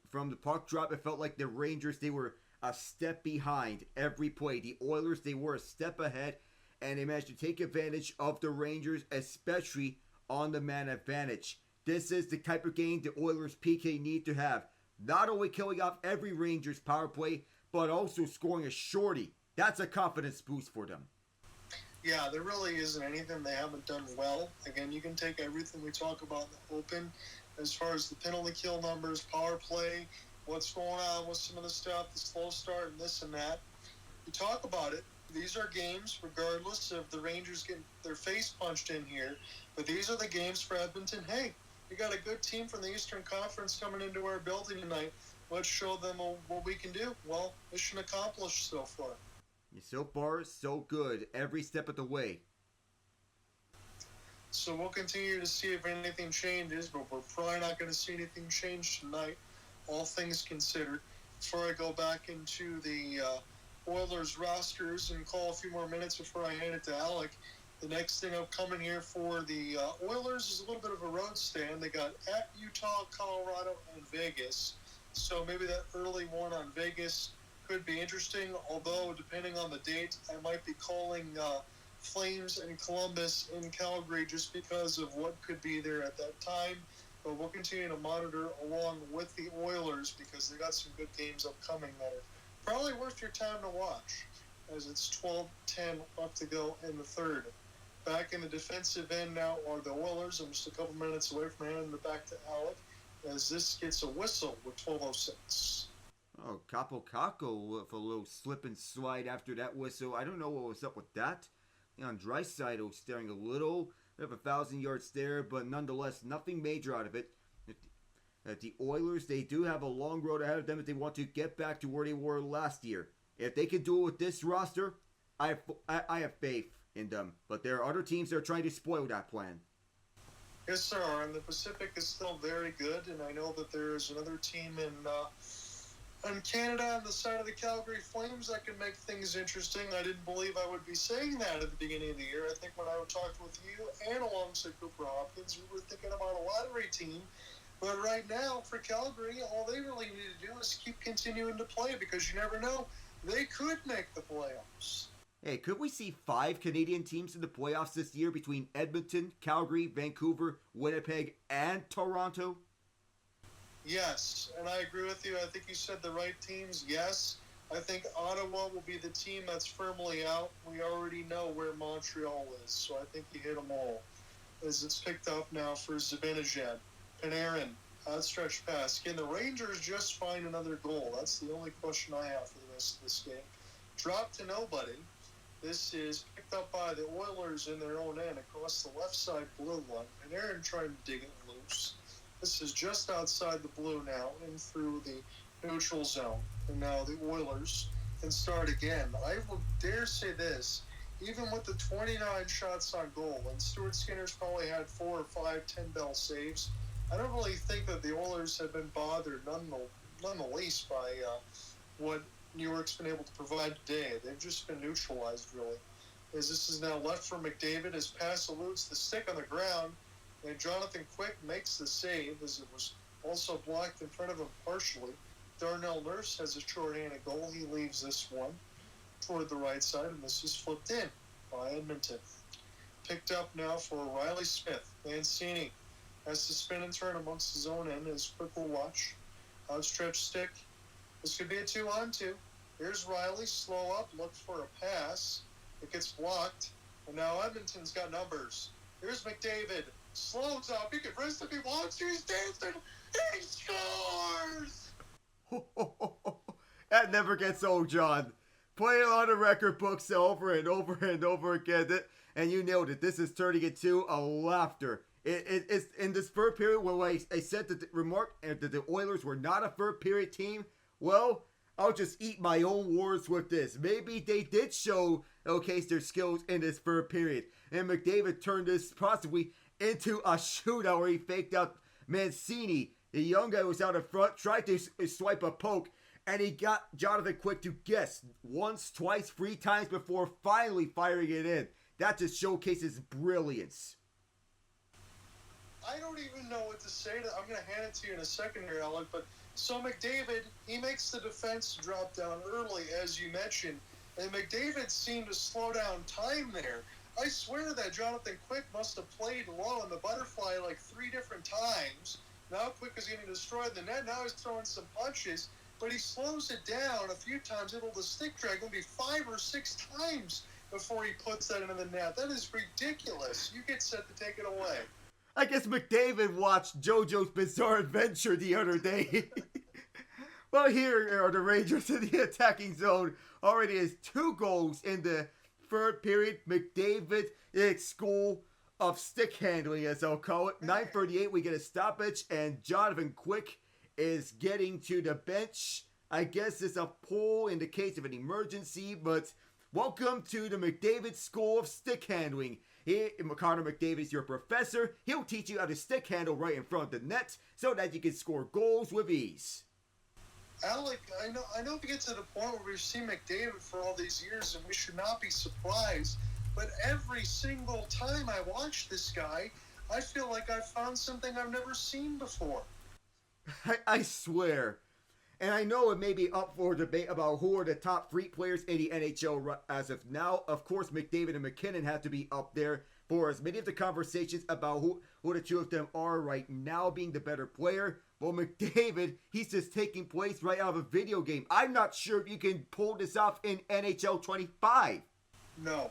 from the puck drop, it felt like the Rangers, they were a step behind every play. The Oilers, they were a step ahead, and they managed to take advantage of the Rangers, especially on the man advantage. This is the type of game the Oilers PK need to have. Not only killing off every Rangers power play, but also scoring a shorty. That's a confidence boost for them. Yeah, there really isn't anything they haven't done well. Again, you can take everything we talk about in the open as far as the penalty kill numbers, power play, what's going on with some of the stuff, the slow start and this and that. You talk about it. These are games, regardless of the Rangers getting their face punched in here, but these are the games for Edmonton. Hey, we got a good team from the Eastern Conference coming into our building tonight. Let's show them what we can do. Well, mission accomplished so far. So far, so good. Every step of the way. So we'll continue to see if anything changes, but we're probably not going to see anything change tonight, all things considered. Before I go back into the Oilers rosters and call a few more minutes before I hand it to Alec, the next thing upcoming here for the Oilers is a little bit of a road stand. They got at Utah, Colorado, and Vegas. So maybe that early one on Vegas could be interesting, although depending on the date, I might be calling Flames and Columbus in Calgary just because of what could be there at that time. But we'll continue to monitor along with the Oilers because they got some good games upcoming that are probably worth your time to watch, as it's 12-10 left to go in the third. Back in the defensive end now are the Oilers. I'm just a couple minutes away from handing it back to Alec as this gets a whistle with 12:06. Oh, Capo with a little slip and slide after that whistle. I don't know what was up with that. On Draisaitl staring a little bit of a 1,000-yard stare, but nonetheless, nothing major out of it. The Oilers, they do have a long road ahead of them if they want to get back to where they were last year. If they can do it with this roster, I have faith in them. But there are other teams that are trying to spoil that plan. Yes, sir. And the Pacific is still very good, and I know that there is another team in Canada on the side of the Calgary Flames that can make things interesting. I didn't believe I would be saying that at the beginning of the year. I think when I talked with you and alongside Cooper Hopkins, we were thinking about a lottery team. But right now, for Calgary, all they really need to do is keep continuing to play because you never know. They could make the playoffs. Hey, could we see 5 Canadian teams in the playoffs this year between Edmonton, Calgary, Vancouver, Winnipeg, and Toronto? Yes, and I agree with you. I think you said the right teams. Yes, I think Ottawa will be the team that's firmly out. We already know where Montreal is, so I think you hit them all. As it's picked up now for Zibanejad, Panarin, outstretched pass. Can the Rangers just find another goal? That's the only question I have for the rest of this game. Drop to nobody. This is picked up by the Oilers in their own end across the left side blue line. Panarin trying to dig it loose. This is just outside the blue now and through the neutral zone. And now the Oilers can start again. I will dare say this, even with the 29 shots on goal, and Stuart Skinner's probably had 4 or 5 10-bell saves, I don't really think that the Oilers have been bothered, none the least, by what New York's been able to provide today. They've just been neutralized, really. As this is now left for McDavid, his pass eludes the stick on the ground, and Jonathan Quick makes the save, as it was also blocked in front of him partially. Darnell Nurse has a short-handed goal. He leaves this one toward the right side, and this is flipped in by Edmonton. Picked up now for Riley Smith. Mancini has to spin and turn amongst his own end as Quick will watch. Outstretched stick. This could be a 2-on-2. Here's Riley, slow up, looks for a pass. It gets blocked, and now Edmonton's got numbers. Here's McDavid. Slows up. He can rest if he wants to. He's dancing. He scores! That never gets old, John. Play it on the record books over and over and over again. And you nailed it. This is turning into a laughter. It's in this third period where I said that the remark that the Oilers were not a third period team. Well, I'll just eat my own words with this. Maybe they did showcase their skills in this third period. And McDavid turned this possibly into a shootout where he faked out Mancini. The young guy was out in front, tried to swipe a poke, and he got Jonathan Quick to guess once, twice, 3 times before finally firing it in. That just showcases brilliance. I don't even know what to say. I'm going to hand it to you in a second here, Alec, but so McDavid, he makes the defense drop down early, as you mentioned, and McDavid seemed to slow down time there. I swear that Jonathan Quick must have played low on the butterfly like 3 different times. Now Quick is going to destroy the net. Now he's throwing some punches, but he slows it down a few times. The stick drag will be 5 or 6 times before he puts that into the net. That is ridiculous. You get set to take it away. I guess McDavid watched JoJo's Bizarre Adventure the other day. Well, here are the Rangers in the attacking zone. Already has 2 goals in the third period. McDavid is school of stick handling, as I'll call it. 9:38, we get a stoppage, and Jonathan Quick is getting to the bench. I guess it's a pull in the case of an emergency, but welcome to the McDavid School of Stick Handling. Here, Connor McDavid is your professor. He'll teach you how to stick handle right in front of the net so that you can score goals with ease. Alec, I know we get to the point where we've seen McDavid for all these years, and we should not be surprised. But every single time I watch this guy, I feel like I've found something I've never seen before. I swear. And I know it may be up for debate about who are the top 3 players in the NHL as of now. Of course, McDavid and McKinnon have to be up there for as many of the conversations about who the 2 of them are right now being the better player. Well, McDavid, he's just taking place right out of a video game. I'm not sure if you can pull this off in NHL 25. No.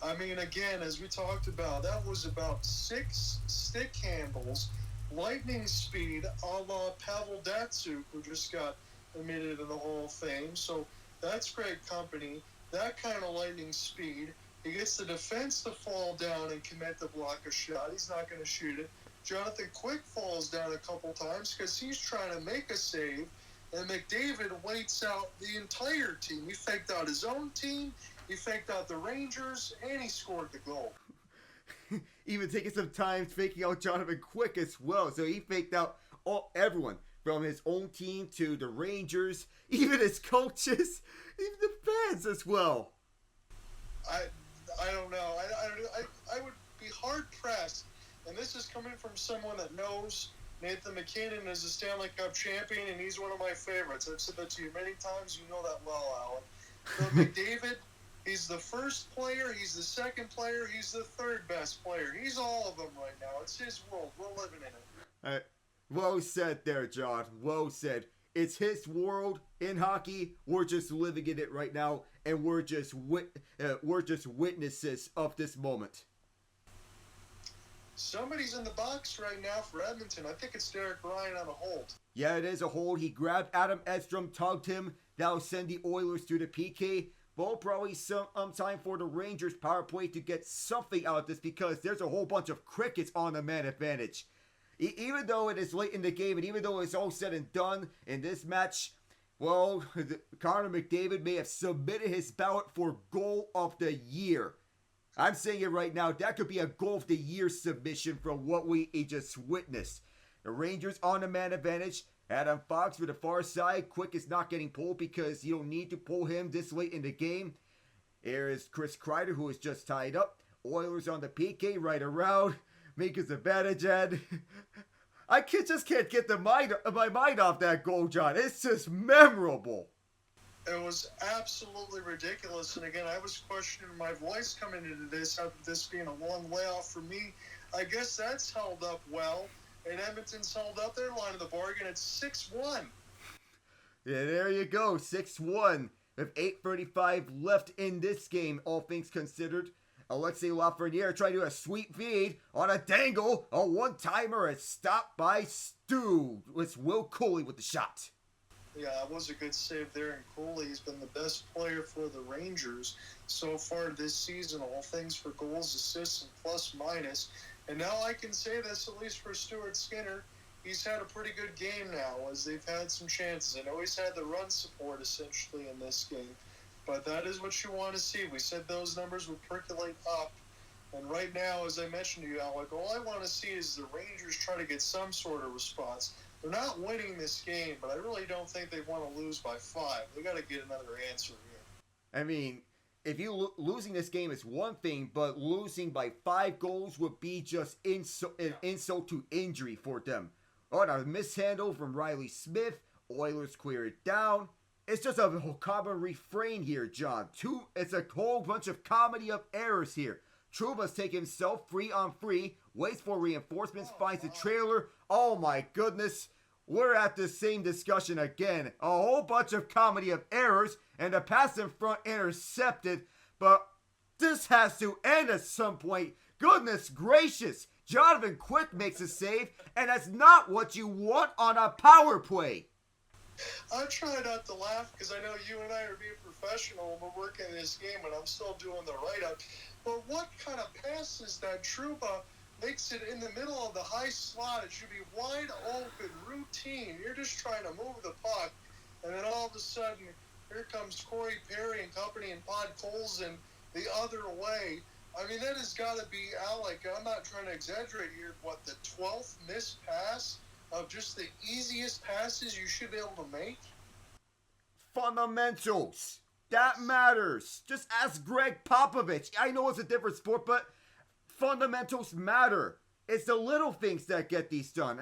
I mean, again, as we talked about, that was about 6 stick handles, lightning speed, a la Pavel Datsyuk, who just got admitted in the Hall of Fame. So that's great company. That kind of lightning speed. He gets the defense to fall down and commit to block a shot. He's not going to shoot it. Jonathan Quick falls down a couple times because he's trying to make a save, and McDavid waits out the entire team. He faked out his own team, he faked out the Rangers, and he scored the goal. Even taking some time faking out Jonathan Quick as well. So he faked out everyone from his own team to the Rangers, even his coaches, even the fans as well. I don't know. I would be hard pressed, and this is coming from someone that knows Nathan MacKinnon is a Stanley Cup champion, and he's one of my favorites. I've said that to you many times. You know that well, Alan. But McDavid, he's the first player, he's the second player, he's the third best player. He's all of them right now. It's his world. We're living in it. Well said there, John. Well said. It's his world in hockey. We're just living in it right now, and we're just witnesses of this moment. Somebody's in the box right now for Edmonton. I think it's Derek Ryan on a hold. Yeah, it is a hold. He grabbed Adam Edstrom, tugged him. That'll send the Oilers to the PK. Well, probably some time for the Rangers power play to get something out of this because there's a whole bunch of crickets on the man advantage. Even though it is late in the game and even though it's all said and done in this match, well, Connor McDavid may have submitted his ballot for goal of the year. I'm saying it right now, that could be a goal of the year submission from what we just witnessed. The Rangers on the man advantage. Adam Fox for the far side. Quick is not getting pulled because you don't need to pull him this late in the game. There is Chris Kreider, who is just tied up. Oilers on the PK right around. Minka's advantage, and just can't get my mind off that goal, John. It's just memorable. It was absolutely ridiculous. And again, I was questioning my voice coming into this, after this being a long layoff for me. I guess that's held up well. And Edmonton's held up their line of the bargain at 6-1. Yeah, there you go, 6-1. With 8:35 left in this game, all things considered. Alexei Lafreniere tried to do a sweep feed on a dangle. A one-timer is stopped by Stu. It's Will Cooley with the shot. Yeah, that was a good save there. And Cooley's been the best player for the Rangers so far this season. All things for goals, assists, and plus minus. And now I can say this, at least for Stuart Skinner. He's had a pretty good game now as they've had some chances. I know he's had the run support essentially in this game, but that is what you want to see. We said those numbers would percolate up, and right now, as I mentioned to you, Alec, all I want to see is the Rangers try to get some sort of response. They're not winning this game, but I really don't think they want to lose by 5. They got to get another answer here. I mean, if you losing this game is one thing, but losing by 5 goals would be just an insult to injury for them. On a mishandle from Riley Smith, Oilers clear it down. It's just a whole common refrain here, John. It's a whole bunch of comedy of errors here. Trouba's taking himself free on free, waits for reinforcements, finds the trailer. Oh my goodness. We're at the same discussion again. A whole bunch of comedy of errors, and the pass in front intercepted. But this has to end at some point. Goodness gracious. Jonathan Quick makes a save, and that's not what you want on a power play. I try not to laugh because I know you and I are being professional when we're working this game, and I'm still doing the write-up. But what kind of pass is that? Trouba makes it in the middle of the high slot. It should be wide open, routine. You're just trying to move the puck, and then all of a sudden, here comes Corey Perry and company and Pod Colson the other way. I mean, that has got to be, Alec, I'm not trying to exaggerate here, what, the 12th missed pass of just the easiest passes you should be able to make? Fundamentals. That matters. Just ask Greg Popovich. I know it's a different sport, but fundamentals matter. It's the little things that get these done.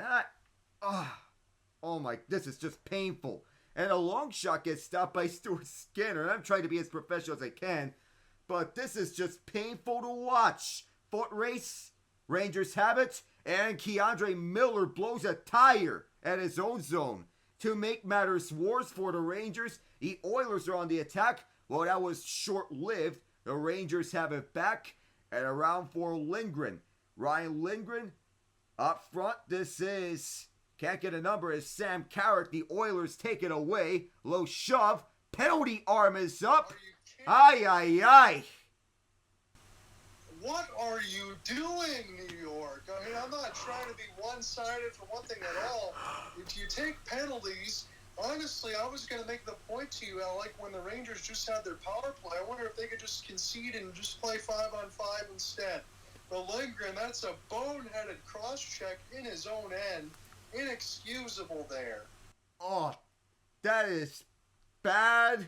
Oh my, this is just painful. And a long shot gets stopped by Stuart Skinner. And I'm trying to be as professional as I can. But this is just painful to watch. Foot race, Rangers have it, and Keandre Miller blows a tire at his own zone. To make matters worse for the Rangers, the Oilers are on the attack. Well, that was short-lived. The Rangers have it back, and around for Lindgren. Ryan Lindgren up front. This is, can't get a number, is Sam Carrick. The Oilers take it away. Low shove. Penalty arm is up. Aye, aye, aye. What are you doing, New York? I mean, I'm not trying to be one-sided for one thing at all. If you take penalties, honestly, I was going to make the point to you, Alec, when the Rangers just had their power play. I wonder if they could just concede and just play 5-on-5 instead. But Lindgren, that's a boneheaded cross-check in his own end. Inexcusable there. Oh, that is bad.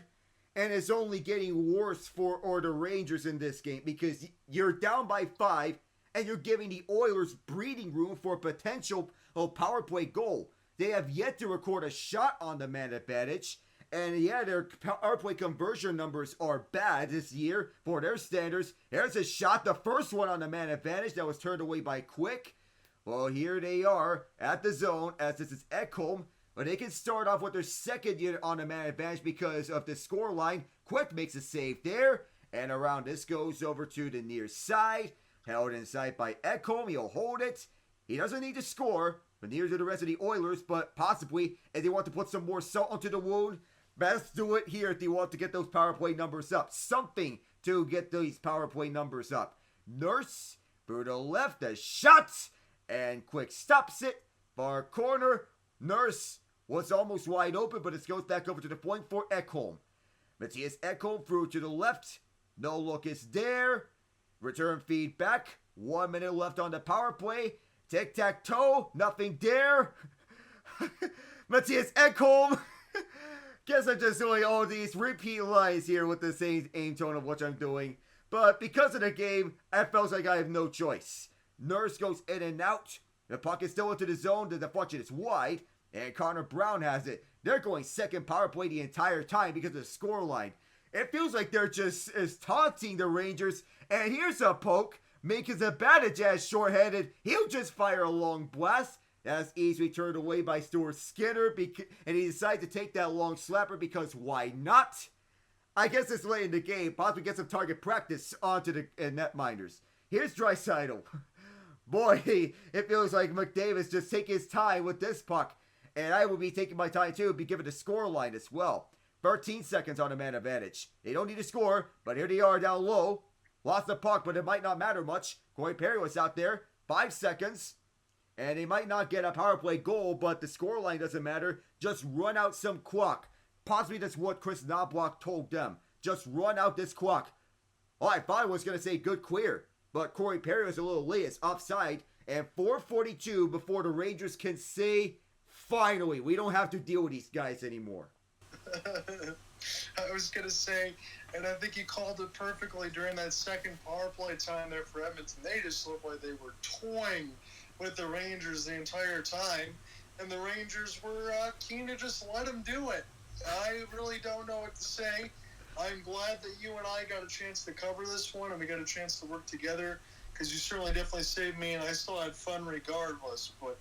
And it's only getting worse for the Rangers in this game because you're down by 5 and you're giving the Oilers breathing room for a potential power play goal. They have yet to record a shot on the man advantage. And yeah, their power play conversion numbers are bad this year for their standards. There's a shot, the first one on the man advantage that was turned away by Quick. Well, here they are at the zone as this is Ekholm. But they can start off with their second unit on the man advantage because of the scoreline. Quick makes a save there. And around this goes over to the near side. Held inside by Ekholm. He'll hold it. He doesn't need to score. But near to the rest of the Oilers. But possibly, if they want to put some more salt onto the wound, best do it here if they want to get those power play numbers up. Something to get these power play numbers up. Nurse, through the left, a shot. And Quick stops it. Far corner. Nurse was almost wide open, but it goes back over to the point for Ekholm. Matthias Ekholm through to the left. No look is there. Return feed back. 1 minute left on the power play. Tic-tac-toe. Nothing there. Matthias Ekholm. Guess I'm just doing all these repeat lines here with the same aim tone of what I'm doing. But because of the game, I felt like I have no choice. Nurse goes in and out. The puck is still into the zone. The deflection is wide. And Connor Brown has it. They're going second power play the entire time because of the scoreline. It feels like they're just taunting the Rangers. And here's a poke. Making Zibanejad shorthanded. He'll just fire a long blast. That's easily turned away by Stuart Skinner. And he decides to take that long slapper because why not? I guess it's late in the game. Possibly get some target practice onto the netminders. Here's Draisaitl. Boy, it feels like McDavid's just taking his time with this puck. And I will be taking my time too, be given the score line as well. 13 seconds on a man advantage. They don't need to score, but here they are down low. Lost the puck, but it might not matter much. Corey Perry was out there. 5 seconds. And they might not get a power play goal, but the score line doesn't matter. Just run out some clock. Possibly that's what Chris Knobloch told them. Just run out this clock. Oh, I thought I was going to say good clear. But Corey Perry was a little late. It's offside. And 4:42 before the Rangers can say, finally, we don't have to deal with these guys anymore. I was going to say, and I think you called it perfectly during that second power play time there for Edmonton. They just looked like they were toying with the Rangers the entire time. And the Rangers were keen to just let them do it. I really don't know what to say. I'm glad that you and I got a chance to cover this one and we got a chance to work together because you certainly definitely saved me and I still had fun regardless. But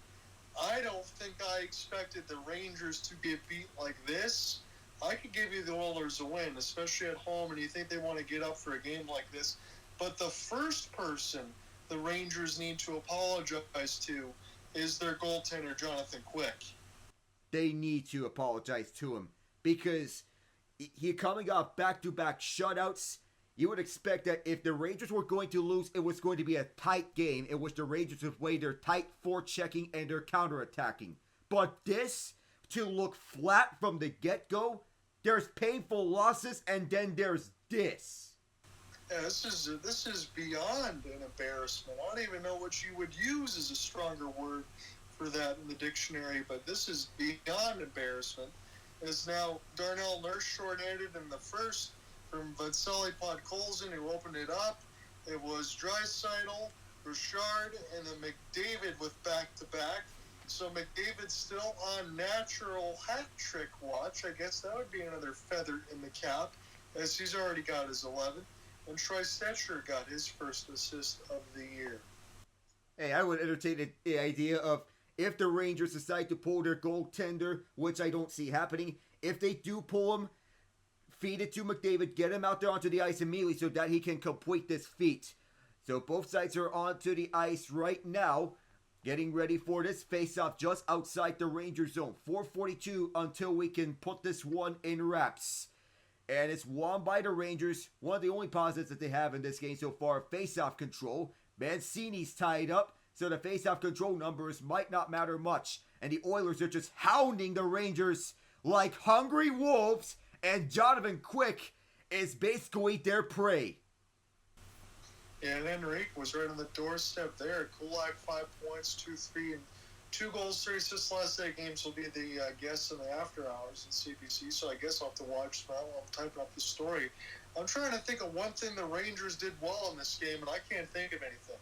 I don't think I expected the Rangers to get beat like this. I could give you the Oilers a win, especially at home, and you think they want to get up for a game like this. But the first person the Rangers need to apologize to is their goaltender, Jonathan Quick. They need to apologize to him because he coming off back-to-back shutouts. You would expect that if the Rangers were going to lose, it was going to be a tight game in which the Rangers would play their tight forechecking and their counterattacking. But this, to look flat from the get-go, there's painful losses, and then there's this. Yeah, this is beyond an embarrassment. I don't even know what you would use as a stronger word for that in the dictionary, but this is beyond embarrassment. It's now Darnell Nurse shorthanded in the first from Vasily Podkolzin, who opened it up. It was Draisaitl, Richard, and then McDavid with back-to-back. So McDavid's still on natural hat trick watch. I guess that would be another feather in the cap, as he's already got his 11. And Troy Stecher got his first assist of the year. Hey, I would entertain the idea of if the Rangers decide to pull their goaltender, which I don't see happening, if they do pull him, feed it to McDavid, get him out there onto the ice immediately so that he can complete this feat. So both sides are onto the ice right now, getting ready for this face-off just outside the Ranger zone. 4:42 until we can put this one in wraps. And it's won by the Rangers. One of the only positives that they have in this game so far, face-off control. Mancini's tied up, so the face-off control numbers might not matter much. And the Oilers are just hounding the Rangers like hungry wolves, and Jonathan Quick is basically their prey. Yeah, and Enrique was right on the doorstep there. Kulak, 5 points, 2-3, and 2 goals, 3 assists last 8 games. Will be the guests in the after hours in CBC, so I guess I'll have to watch that while I'm typing up the story. I'm trying to think of one thing the Rangers did well in this game, and I can't think of anything.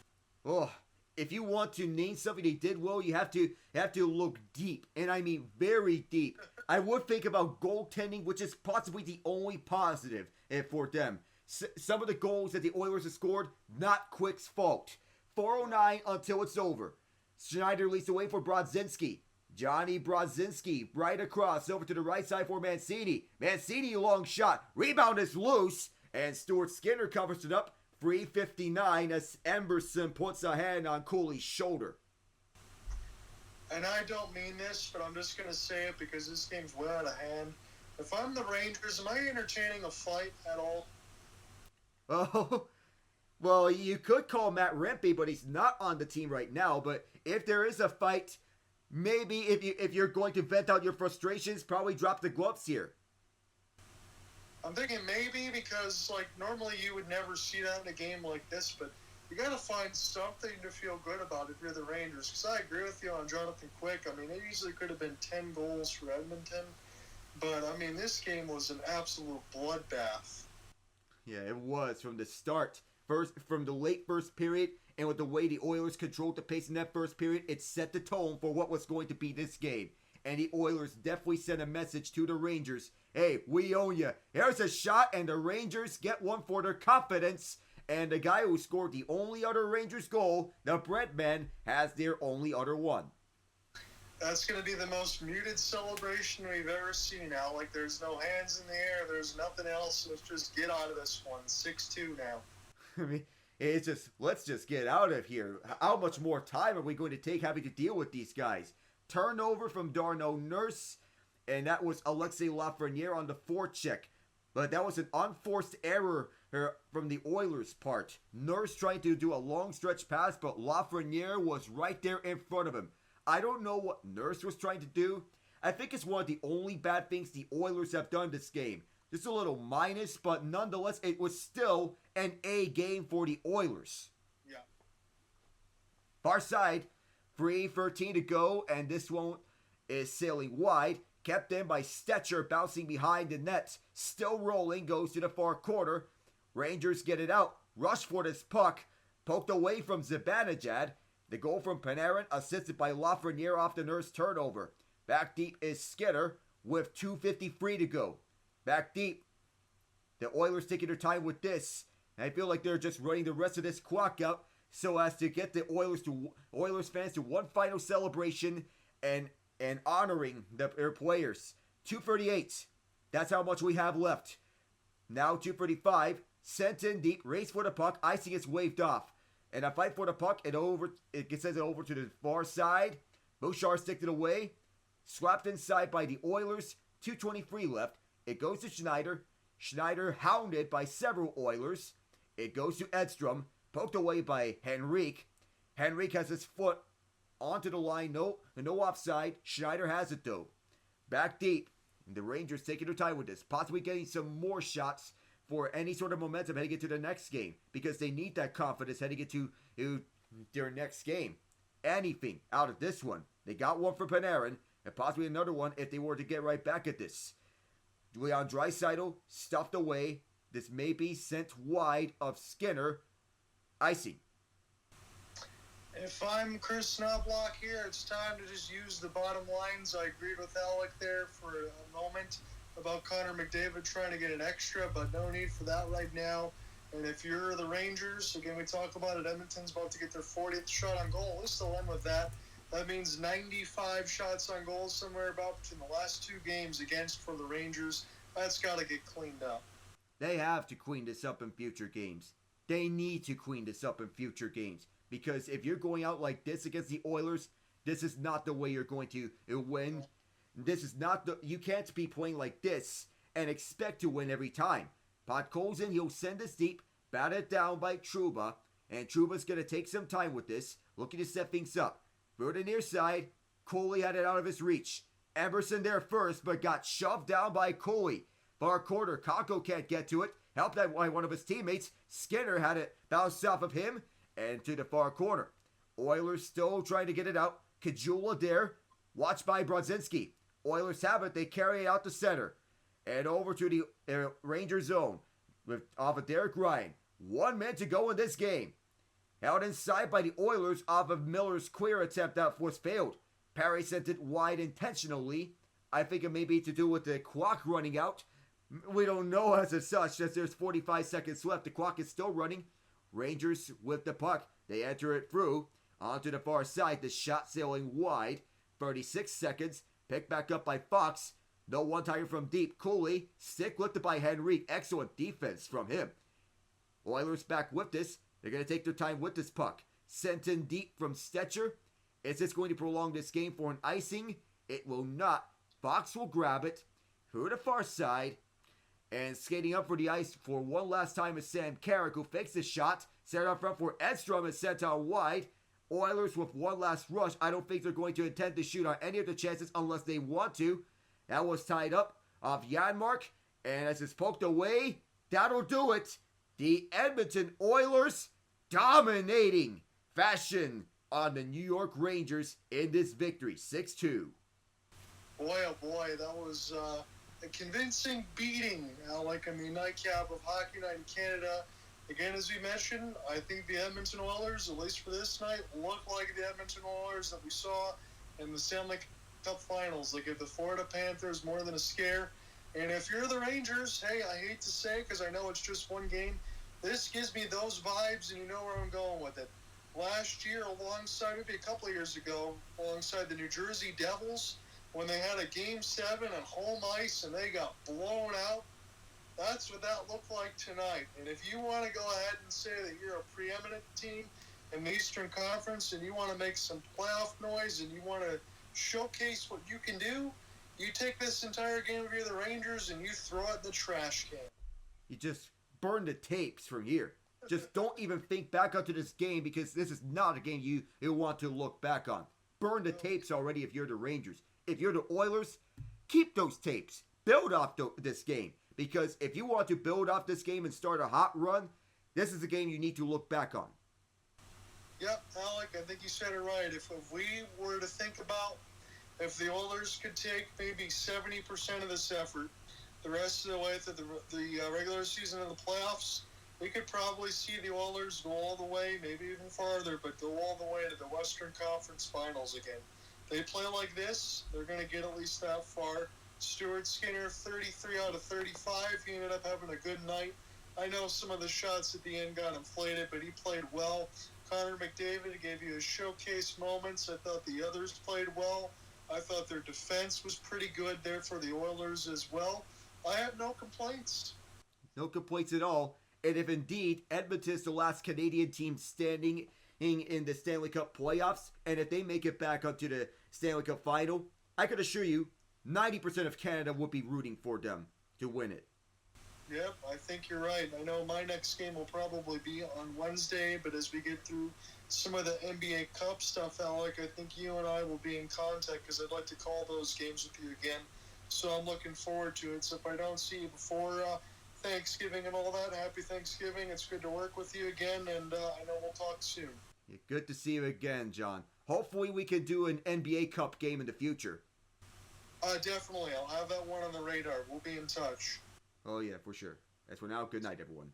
Oh, if you want to name something they did well, you have to look deep, and I mean very deep. I would think about goaltending, which is possibly the only positive for them. Some of the goals that the Oilers have scored, not Quick's fault. 4:09 until it's over. Schneider leads away for Brodzinski. Johnny Brodzinski right across over to the right side for Mancini. Mancini long shot. Rebound is loose. And Stuart Skinner covers it up. 3:59 as Emberson puts a hand on Cooley's shoulder. And I don't mean this, but I'm just going to say it because this game's way out of hand. If I'm the Rangers, am I entertaining a fight at all? Oh, Well, you could call Matt Rempe, but he's not on the team right now. But if there is a fight, maybe if you're going to vent out your frustrations, probably drop the gloves here. I'm thinking maybe because, like, normally you would never see that in a game like this, but you got to find something to feel good about if you're the Rangers. Because I agree with you on Jonathan Quick. I mean, it easily could have been 10 goals for Edmonton. But, I mean, this game was an absolute bloodbath. Yeah, it was from the start. From the late first period, and with the way the Oilers controlled the pace in that first period, it set the tone for what was going to be this game. And the Oilers definitely sent a message to the Rangers. Hey, we own you. Here's a shot, and the Rangers get one for their confidence. And the guy who scored the only other Rangers goal, the Breadman, has their only other one. That's going to be the most muted celebration we've ever seen now. Like, there's no hands in the air. There's nothing else. Let's just get out of this one. 6-2 now. I mean, it's just, let's just get out of here. How much more time are we going to take having to deal with these guys? Turnover from Darnell Nurse, and that was Alexei Lafreniere on the forecheck. But that was an unforced error from the Oilers' part. Nurse trying to do a long stretch pass, but Lafreniere was right there in front of him. I don't know what Nurse was trying to do. I think it's one of the only bad things the Oilers have done this game. Just a little minus, but nonetheless, it was still an A game for the Oilers. Yeah. Far side, 3:13 to go, and this one is sailing wide. Kept in by Stetcher, bouncing behind the net. Still rolling, goes to the far corner. Rangers get it out. Rush for this puck. Poked away from Zibanejad. The goal from Panarin, assisted by Lafreniere off the Nurse turnover. Back deep is Skinner with 2:53 to go. Back deep. The Oilers taking their time with this. I feel like they're just running the rest of this clock out so as to get the Oilers fans to one final celebration and honoring their players. 2:38. That's how much we have left. Now 2:35. Sent in deep. Race for the puck. Icing is waved off. And a fight for the puck. It sends it over to the far side. Bouchard sticked it away. Swapped inside by the Oilers. 2:23 left. It goes to Schneider. Schneider hounded by several Oilers. It goes to Edstrom. Poked away by Henrique. Henrique has his foot onto the line. No offside. Schneider has it though. Back deep. The Rangers taking their time with this. Possibly getting some more shots for any sort of momentum heading into the next game. Because they need that confidence heading into their next game. Anything out of this one. They got one for Panarin. And possibly another one if they were to get right back at this. Leon Draisaitl stuffed away. This may be sent wide of Skinner. Icing. If I'm Chris Knobloch here, it's time to just use the bottom lines. I agreed with Alec there for a moment about Connor McDavid trying to get an extra, but no need for that right now. And if you're the Rangers, again, we talk about it, Edmonton's about to get their 40th shot on goal. We'll still end with that. That means 95 shots on goal somewhere about between the last two games against for the Rangers. That's got to get cleaned up. They have to clean this up in future games. They need to clean this up in future games. Because if you're going out like this against the Oilers, this is not the way you're going to win. You can't be playing like this and expect to win every time. Podkolzin, he'll send this deep, batted down by Trouba, and Trouba's going to take some time with this, looking to set things up. For the near side, Coley had it out of his reach. Emerson there first, but got shoved down by Coley. Far corner, Kakko can't get to it. Helped out by one of his teammates. Skinner had it bounce off of him and to the far corner. Oilers still trying to get it out. Kajula there, watched by Brodzinski. Oilers have it. They carry it out the center and over to the Ranger zone off of Derek Ryan. 1 minute to go in this game. Held inside by the Oilers off of Miller's queer attempt that was failed. Perry sent it wide intentionally. I think it may be to do with the clock running out. We don't know as such, as there's 45 seconds left. The clock is still running. Rangers with the puck. They enter it through onto the far side. The shot sailing wide. 36 seconds. Picked back up by Fox. No one-timer from deep. Cooley. Stick lifted by Henrique. Excellent defense from him. Oilers back with this. They're going to take their time with this puck. Sent in deep from Stetcher. Is this going to prolong this game for an icing? It will not. Fox will grab it through the far side. And skating up for the ice for one last time is Sam Carrick, who fakes the shot. Set up front for Edstrom and sent out wide. Oilers with one last rush. I don't think they're going to intend to shoot on any of the chances unless they want to. That was tied up off Janmark. And as it's poked away, that'll do it. The Edmonton Oilers dominating fashion on the New York Rangers in this victory, 6-2. Boy, oh boy, that was a convincing beating, Alec. I mean, nightcap of Hockey Night in Canada. Again, as we mentioned, I think the Edmonton Oilers, at least for this night, look like the Edmonton Oilers that we saw in the Stanley Cup Finals. They give the Florida Panthers more than a scare. And if you're the Rangers, hey, I hate to say it because I know it's just one game, this gives me those vibes, and you know where I'm going with it. Last year, alongside, maybe a couple of years ago, alongside the New Jersey Devils, when they had a Game 7 on home ice and they got blown out, that's what that looked like tonight. And if you want to go ahead and say that you're a preeminent team in the Eastern Conference and you want to make some playoff noise and you want to showcase what you can do, you take this entire game if you're the Rangers and you throw it in the trash can. You just burn the tapes from here. Just don't even think back onto this game because this is not a game you want to look back on. Burn the tapes already if you're the Rangers. If you're the Oilers, keep those tapes. Build off this game. Because if you want to build off this game and start a hot run, this is a game you need to look back on. Yep, Alec, I think you said it right. If we were to think about if the Oilers could take maybe 70% of this effort the rest of the way through the regular season and the playoffs, we could probably see the Oilers go all the way, maybe even farther, but go all the way to the Western Conference Finals again. They play like this, they're going to get at least that far. Stuart Skinner, 33 out of 35. He ended up having a good night. I know some of the shots at the end got inflated, but he played well. Connor McDavid gave you his showcase moments. I thought the others played well. I thought their defense was pretty good there for the Oilers as well. I have no complaints. No complaints at all. And if indeed Edmonton is the last Canadian team standing in the Stanley Cup playoffs, and if they make it back onto the Stanley Cup Final, I can assure you 90% of Canada would be rooting for them to win it. Yep, I think you're right. I know my next game will probably be on Wednesday, but as we get through some of the NBA Cup stuff, Alec, I think you and I will be in contact because I'd like to call those games with you again. So I'm looking forward to it. So if I don't see you before Thanksgiving and all that, happy Thanksgiving. It's good to work with you again, and I know we'll talk soon. Yeah, good to see you again, John. Hopefully we can do an NBA Cup game in the future. Definitely. I'll have that one on the radar. We'll be in touch. Oh, yeah, for sure. As for now, good night, everyone.